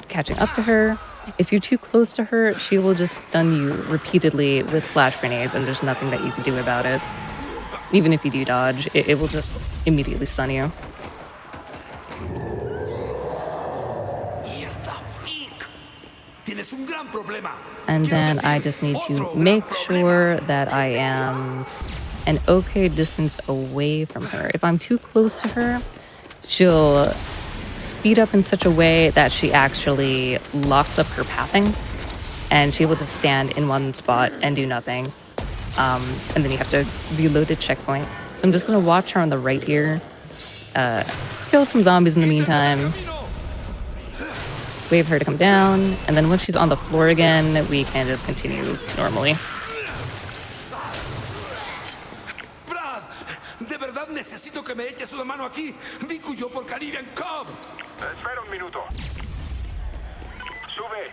catching up to her. If you're too close to her, she will just stun you repeatedly with flash grenades and there's nothing that you can do about it. Even if you do dodge, it will just immediately stun you. And then I just need to make sure that I am an okay distance away from her. If I'm too close to her, she'll speed up in such a way that she actually locks up her pathing and she will just stand in one spot and do nothing. And then you have to reload the checkpoint. So I'm just going to watch her on the right here. Kill some zombies in the meantime. Wait for her to come down. And then once she's on the floor again, we can just continue normally. Brad, de verdad necesito que me eches una mano aquí. Vic huyó por Caribbean Cove. Espera un minuto. Sube.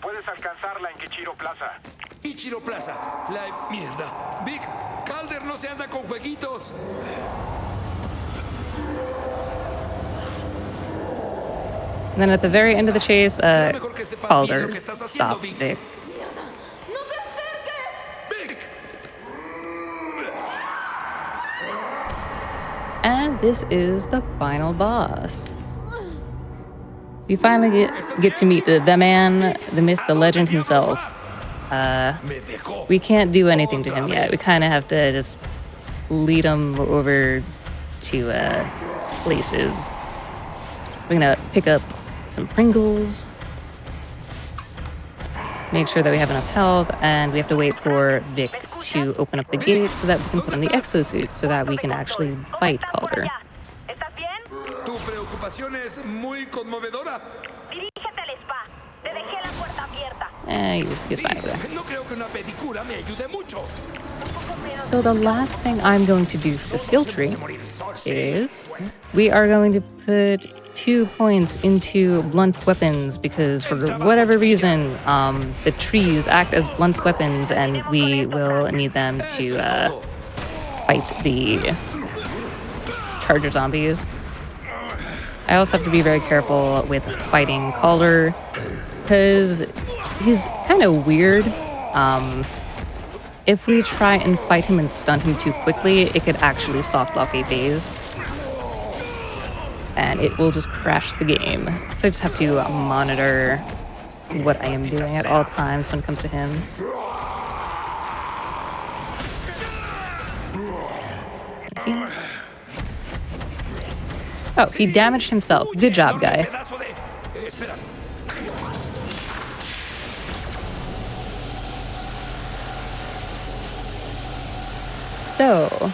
Puedes alcanzarla en Kichiro Plaza. Kichiro Plaza. La mierda. Vic, Calder no se anda con jueguitos. And then at the very end of the chase, Calder stops Vic. And this is the final boss. We finally get to meet the man, the myth, the legend himself. We can't do anything to him yet. We kind of have to just lead him over to places. We're gonna pick up some Pringles, make sure that we have enough health, and we have to wait for Vic to open up the gate so that we can put on the exosuit so that we can actually fight Calder. Tu preocupación es muy conmovedora. Dirígete al spa. Te dejé la puerta abierta. He's fine over there. No creo que una pedicura me ayude mucho. So the last thing I'm going to do for the skill tree is we are going to put 2 points into blunt weapons because for whatever reason, the trees act as blunt weapons and we will need them to fight the charger zombies. I also have to be very careful with fighting Calder because he's kind of weird. If we try and fight him and stun him too quickly, it could actually soft lock a phase. And it will just crash the game. So I just have to monitor what I am doing at all times when it comes to him. Oh, he damaged himself. Good job, guy. So,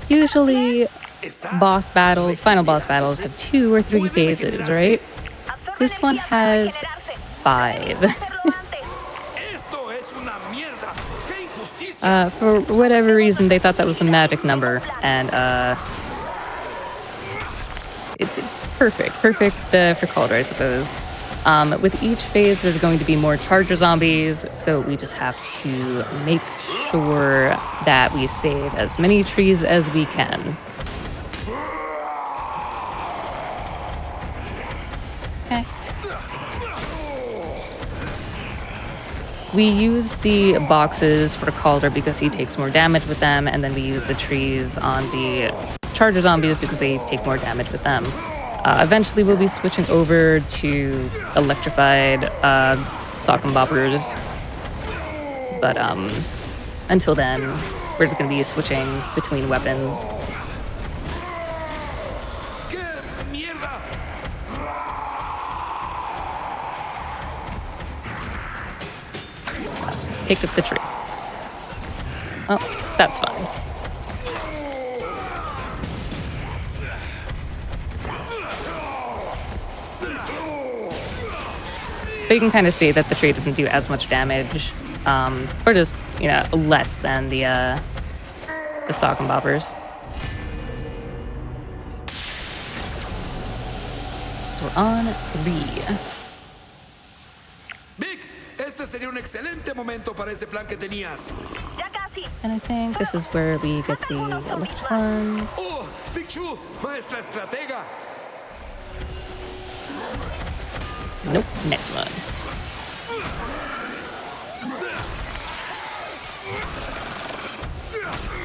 usually boss battles, final boss battles, have 2 or 3 phases, right? This one has 5. For whatever reason, they thought that was the magic number, and it's perfect for Calder, I suppose. With each phase, there's going to be more charger zombies, so we just have to make sure that we save as many trees as we can. Okay. We use the boxes for Calder because he takes more damage with them, and then we use the trees on the charger zombies because they take more damage with them. Eventually, we'll be switching over to electrified sock and boppers, but until then, we're just going to be switching between weapons. Picked up the tree. Oh, that's fine. But you can kind of see that the tree doesn't do as much damage, or just, you know, less than the sock and boppers. So we're on 3. Este sería un excelente momento para ese plan que tenías. Ya casi. And I think this is where we get the electric ones. Oh, Big Shoe, maestra estratega. Nope, next one.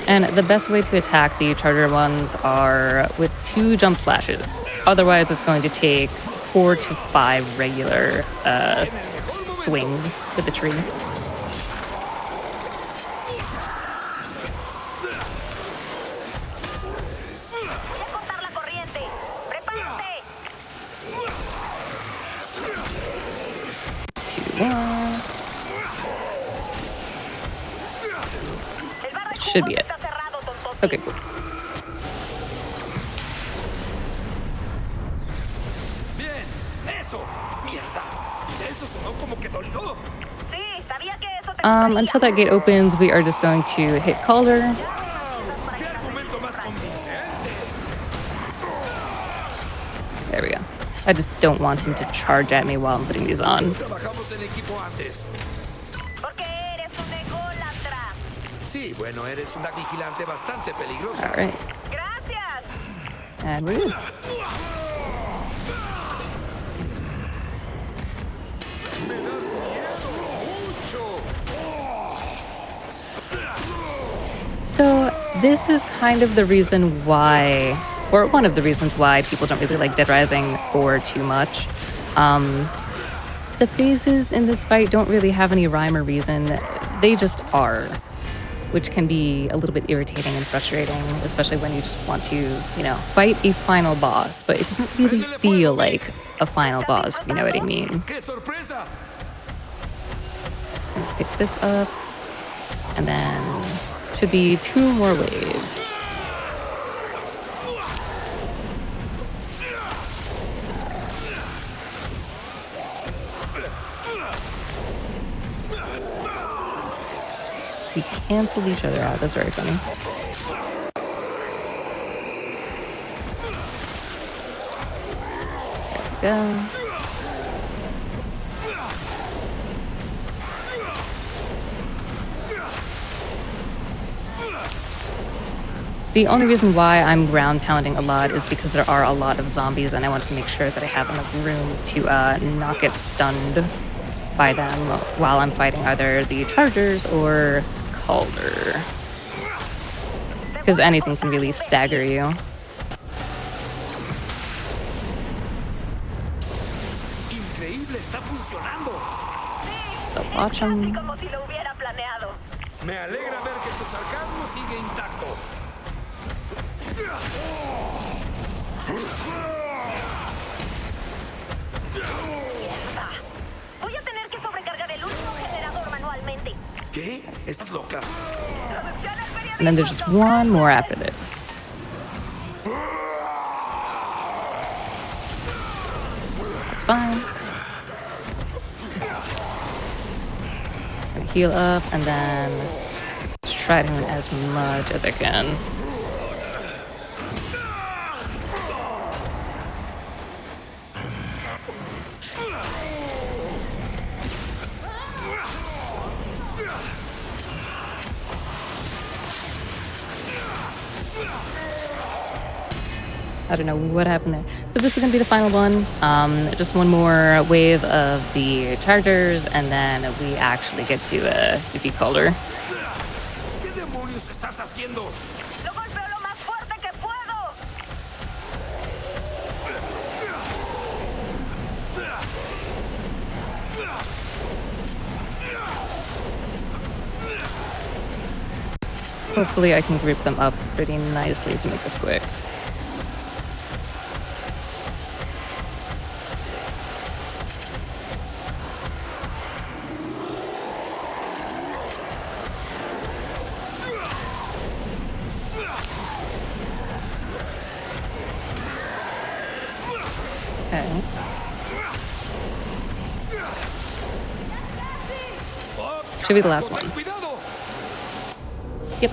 And the best way to attack the charger ones are with 2 jump slashes. Otherwise, it's going to take 4 to 5 regular swings with the tree. Should be it. Okay, cool. Bien, eso. Mierda. Eso sonó como que dolió. Sí, sabía que eso te Until that gate opens, we are just going to hit Calder. Qué argumento más convincente. There we go. I just don't want him to charge at me while I'm putting these on. Trabajamos en equipo antes. Porque eres un ególatra. Sí, bueno, eres una vigilante bastante peligrosa. All right. Gracias. And we're good. Me das miedo mucho. So this is kind of the reason why, or one of the reasons why people don't really like Dead Rising 4 too much. The phases in this fight don't really have any rhyme or reason. They just are, which can be a little bit irritating and frustrating, especially when you just want to, you know, fight a final boss, but it doesn't really feel like a final boss, if you know what I mean. Just gonna pick this up, and then should be 2 more waves. We canceled each other out. That's very funny. There we go. The only reason why I'm ground pounding a lot is because there are a lot of zombies and I want to make sure that I have enough room to not get stunned. by them while I'm fighting either the Chargers or Calder. Because anything can really stagger you. Increíble, está funcionando. Still watch him. Como si lo hubiera planeado. Me alegra ver que tu sarcasmo sigue intacto. Voy a tener que sobrecargar el último generador manualmente. ¿Qué? ¿Estás loca? And then there's just one more after this. That's fine. Gonna heal up and then just try to hit as much as I can. I don't know what happened there. So this is gonna be the final one. Just one more wave of the Chargers, and then we actually get to defeat Calder. ¿Qué demonios estás haciendo? Lo golpeo lo más fuerte que puedo. Hopefully I can group them up pretty nicely to make this quick. Okay. Should be the last one. Yep.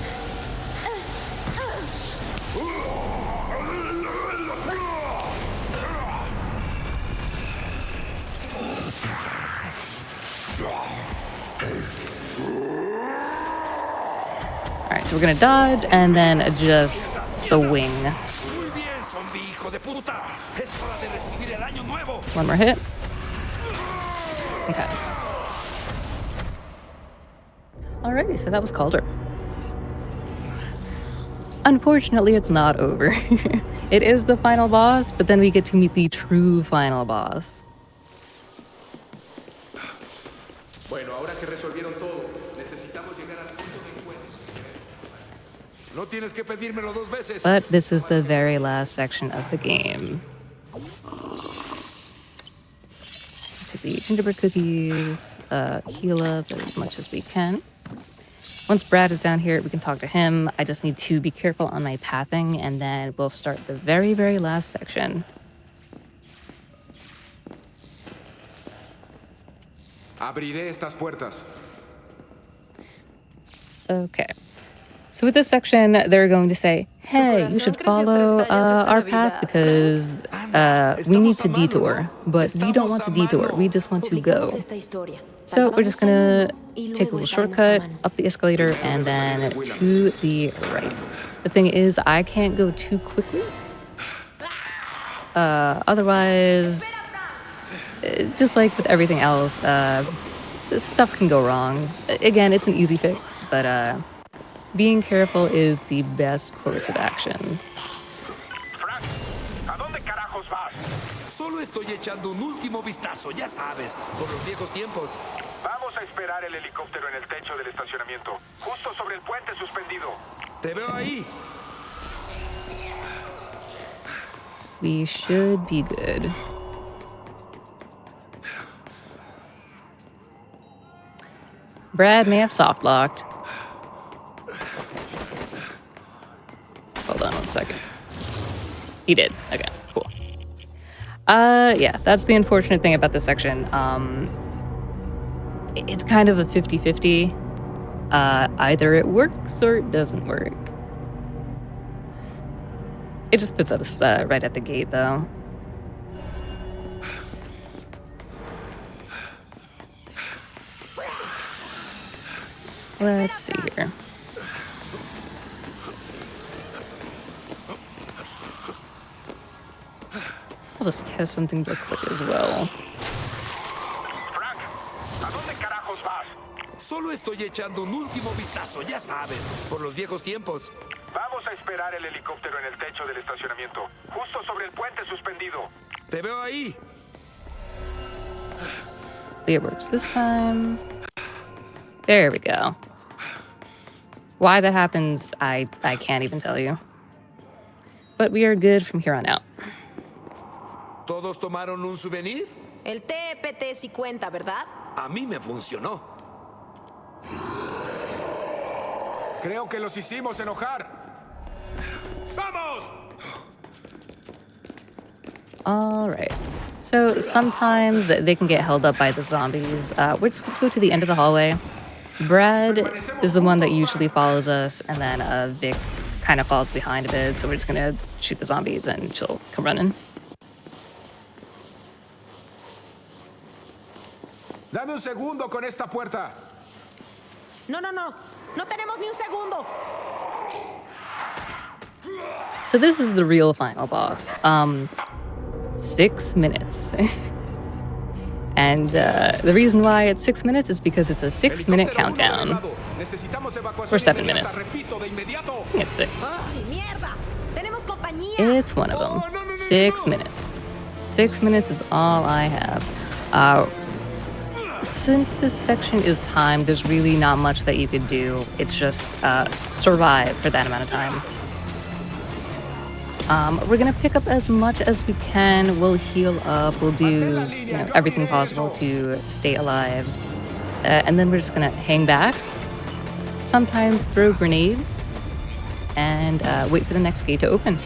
Alright, so we're gonna dodge and then just swing. One more hit. Okay. Alrighty, so that was Calder. Unfortunately, it's not over. It is the final boss, but then we get to meet the true final boss. Bueno, ahora que resolvieron todo, necesitamos llegar al punto de encuentro. No tienes que pedírmelo dos veces. But this is the very last section of the game. Take the gingerbread cookies, heal up as much as we can. Once Brad is down here, we can talk to him. I just need to be careful on my pathing, and then we'll start the very, very last section. Abriré estas puertas. Okay. So with this section, they're going to say, hey, you should follow our path because we need to detour, but we don't want to detour. We just want to go. So we're just going to take a little shortcut up the escalator and then to the right. The thing is, I can't go too quickly. Otherwise, just like with everything else, stuff can go wrong. Again, it's an easy fix, but being careful is the best course of action. Frank, ¿a dónde carajos vas? Solo estoy echando un último vistazo, ya sabes, por los viejos tiempos. Vamos a esperar el helicóptero en el techo del estacionamiento, justo sobre el puente suspendido. Te veo ahí. We should be good. Brad may have soft locked. Hold on one second. He did. Okay, cool. Yeah, that's the unfortunate thing about this section. It's kind of a 50-50. Either it works or it doesn't work. It just puts us right at the gate, though. Let's see here. I'll just test something real quick as well. Frank, Solo estoy echando un último vistazo, ya sabes, por los viejos tiempos. Vamos a esperar el helicóptero en el techo del estacionamiento, justo sobre el puente suspendido. Te veo ahí. It works this time. There we go. Why that happens, I can't even tell you. But we are good from here on out. ¿Todos tomaron un souvenir? El TPT sí cuenta, ¿verdad? A mí me funcionó. Creo que los hicimos enojar. ¡Vamos! All right. So sometimes they can get held up by the zombies. We're just going to go to the end of the hallway. Brad is the one that usually follows us, and then Vic kind of falls behind a bit, so we're just going to shoot the zombies and she'll come running. Dame un segundo con esta puerta. No. No tenemos ni un segundo. So this is the real final boss. 6 minutes. And the reason why it's 6 minutes is because it's a 6-minute countdown. Or 7 minutes. I think it's 6. It's one of them. 6 minutes. 6 minutes is all I have. Since this section is timed, there's really not much that you could do. It's just survive for that amount of time. We're gonna pick up as much as we can. We'll heal up. We'll do everything possible to stay alive. And then we're just gonna hang back. Sometimes throw grenades. And wait for the next gate to open.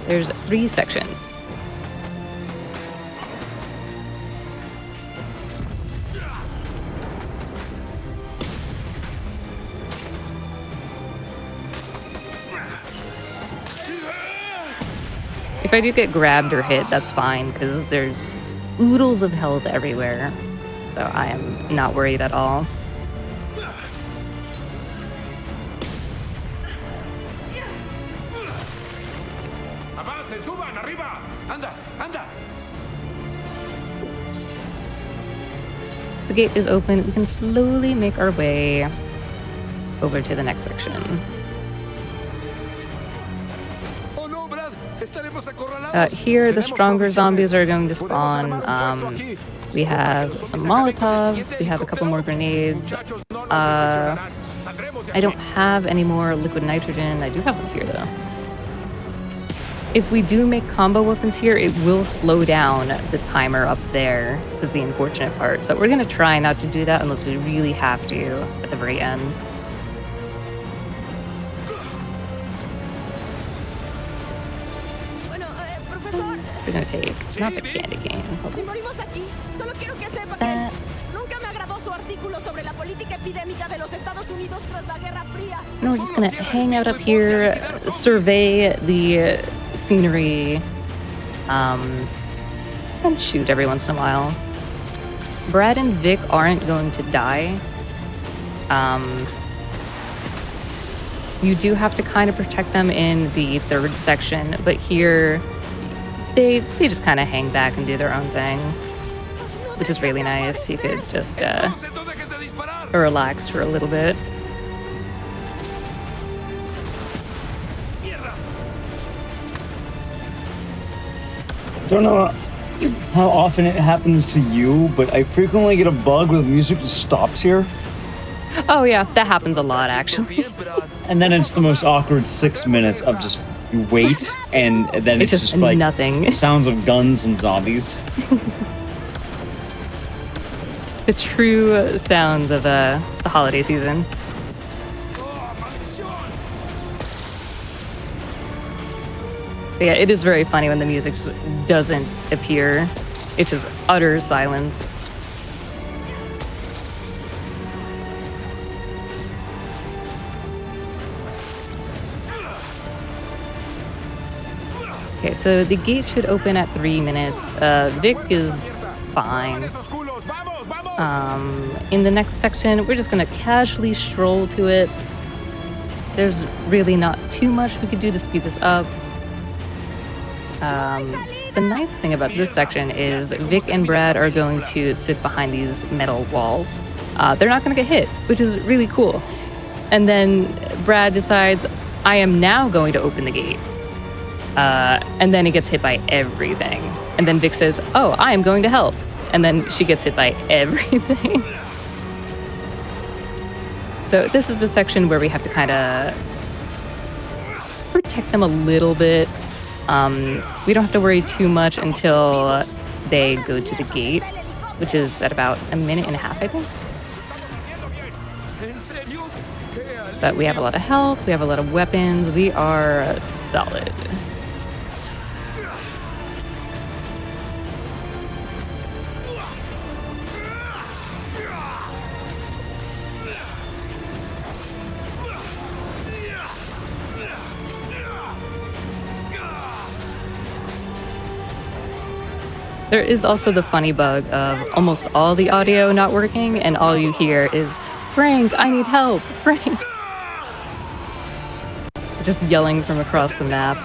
There's 3 sections. If I do get grabbed or hit, that's fine, because there's oodles of health everywhere. So I am not worried at all. ¡Avancen, suban, arriba! ¡Anda! So the gate is open. We can slowly make our way over to the next section. Here, the stronger zombies are going to spawn. We have some Molotovs. We have a couple more grenades. I don't have any more liquid nitrogen. I do have one here, though. If we do make combo weapons here, it will slow down the timer up there. This is the unfortunate part. So we're going to try not to do that unless we really have to at the very end. We're gonna take not the candy cane. No, we're just gonna hang out up here, survey the scenery, and shoot every once in a while. Brad and Vic aren't going to die. You do have to kind of protect them in the 3rd section, but here they just kind of hang back and do their own thing, which is really nice. You could just relax for a little bit. I don't know how often it happens to you, but I frequently get a bug where the music just stops here. Oh yeah, that happens a lot actually. And then it's the most awkward 6 minutes of just you wait, and then it's just like nothing. Sounds of guns and zombies. The true sounds of the holiday season. But yeah, it is very funny when the music just doesn't appear. It's just utter silence. Okay, so the gate should open at 3 minutes. Vic is fine. In the next section, we're just gonna casually stroll to it. There's really not too much we could do to speed this up. The nice thing about this section is Vic and Brad are going to sit behind these metal walls. they're not going to get hit, which is really cool. And then Brad decides, I am now going to open the gate. And then he gets hit by everything. And then Vic says, oh, I am going to help. And then she gets hit by everything. So this is the section where we have to kind of protect them a little bit. We don't have to worry too much until they go to the gate, which is at about a minute and a half, I think. But we have a lot of health, we have a lot of weapons, we are solid. There is also the funny bug of almost all the audio not working, and all you hear is, Frank, I need help, Frank. Just yelling from across the map.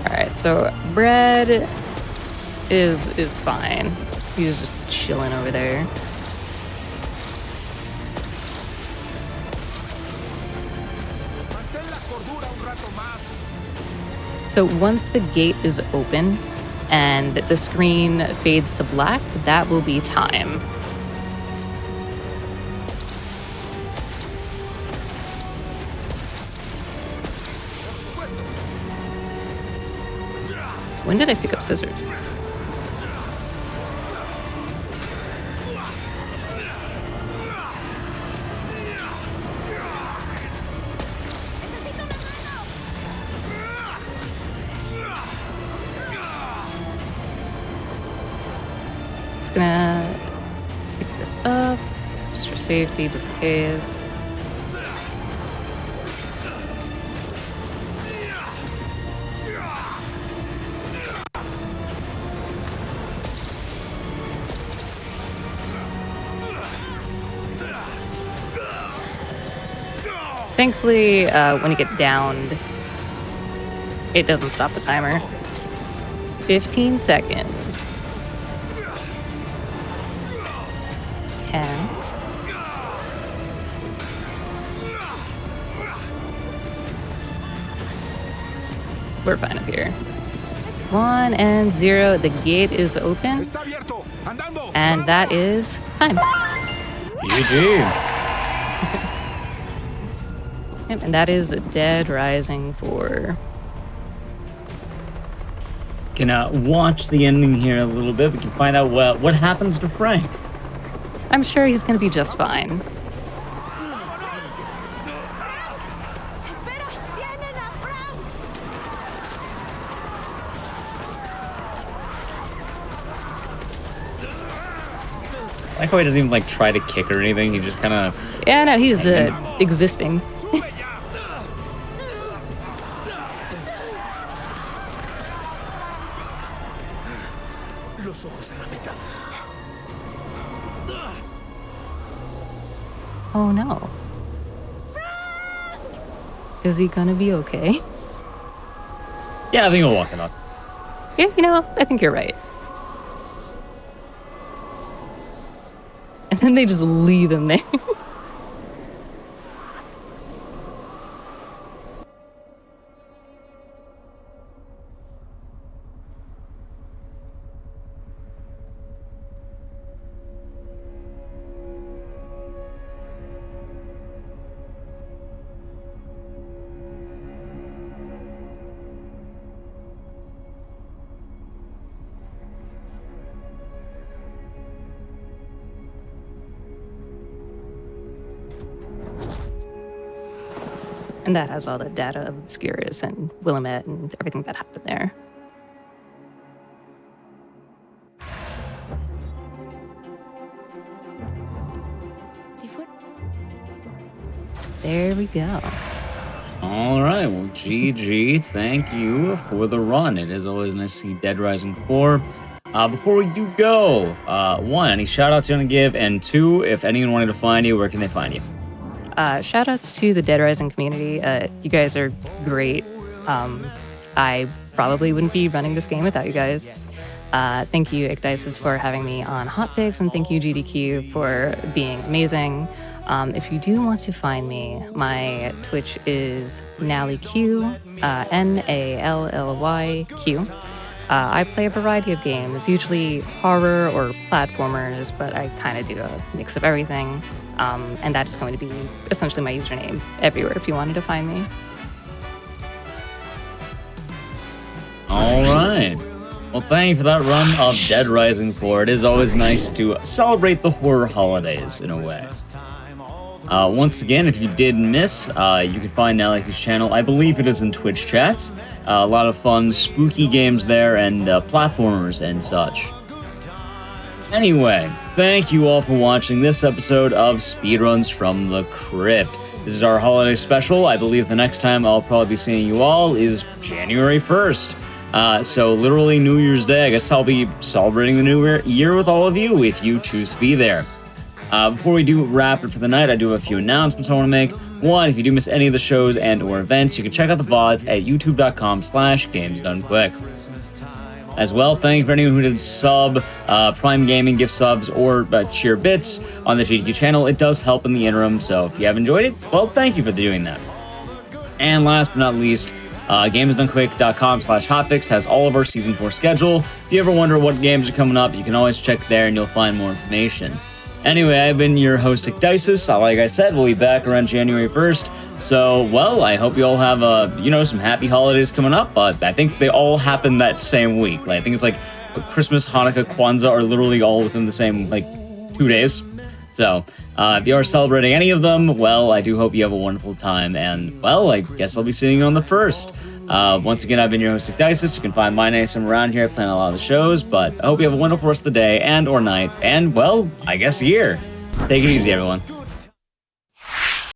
Alright, so Brad is fine. He's just chilling over there. So once the gate is open and the screen fades to black, that will be time. When did I pick up scissors? Gonna pick this up just for safety, just in case. Thankfully, when you get downed, it doesn't stop the timer. 15 seconds. 10. We're fine up here. 1 and 0. The gate is open. And that is time. GG. Yep, and that is Dead Rising 4. Can watch the ending here a little bit. We can find out what happens to Frank. I'm sure he's going to be just fine. I like how he doesn't even like try to kick or anything. He just kind of... Yeah, no, he's existing. Oh no. Is he gonna be okay? Yeah, I think he'll walk it off. Yeah, you know, I think you're right. And then they just leave him there. And that has all the data of Scariest and Willamette and everything that happened there. There we go. All right, well, GG, thank you for the run. It is always nice to see Dead Rising 4. Before we do go, 1, any shout-outs you want to give? And 2, if anyone wanted to find you, where can they find you? Shout outs to the Dead Rising community. You guys are great. I probably wouldn't be running this game without you guys. Thank you, Igdices, for having me on Hotfix, and thank you, GDQ, for being amazing. If you do want to find me, my Twitch is NallyQ, NALLYQ. I play a variety of games, usually horror or platformers, but I kind of do a mix of everything. And that is going to be essentially my username everywhere if you wanted to find me. All right. Well, thank you for that run of Dead Rising 4. It is always nice to celebrate the horror holidays in a way. Once again, if you did miss, you can find NallyQ's channel. I believe it is in Twitch chat. A lot of fun, spooky games there, and platformers and such. Anyway, thank you all for watching this episode of Speedruns from the Crypt. This is our holiday special. I believe the next time I'll probably be seeing you all is January 1st. So literally New Year's Day. I guess I'll be celebrating the new year with all of you if you choose to be there. Before we do wrap it for the night, I do have a few announcements I want to make. One, if you do miss any of the shows and or events, you can check out the VODs at youtube.com/gamesdonequick. As well, thank you for anyone who did sub, Prime Gaming gift subs, or cheer bits on the GDQ channel. It does help in the interim, so if you have enjoyed it, well, thank you for doing that. And last but not least, gamesdonequick.com/hotfix has all of our Season 4 schedule. If you ever wonder what games are coming up, you can always check there and you'll find more information. Anyway, I've been your host, Igdices. Like I said, we'll be back around January 1st. So, well, I hope you all have, some happy holidays coming up. But I think they all happen that same week. I think it's like Christmas, Hanukkah, Kwanzaa are literally all within the same, 2 days. So, if you are celebrating any of them, well, I do hope you have a wonderful time. And, well, I guess I'll be seeing you on the 1st. Once again, I've been your host, Igdices. You can find my name somewhere around here. I plan a lot of the shows, but I hope you have a wonderful rest of the day and or night, and, well, I guess year. Take it easy, everyone.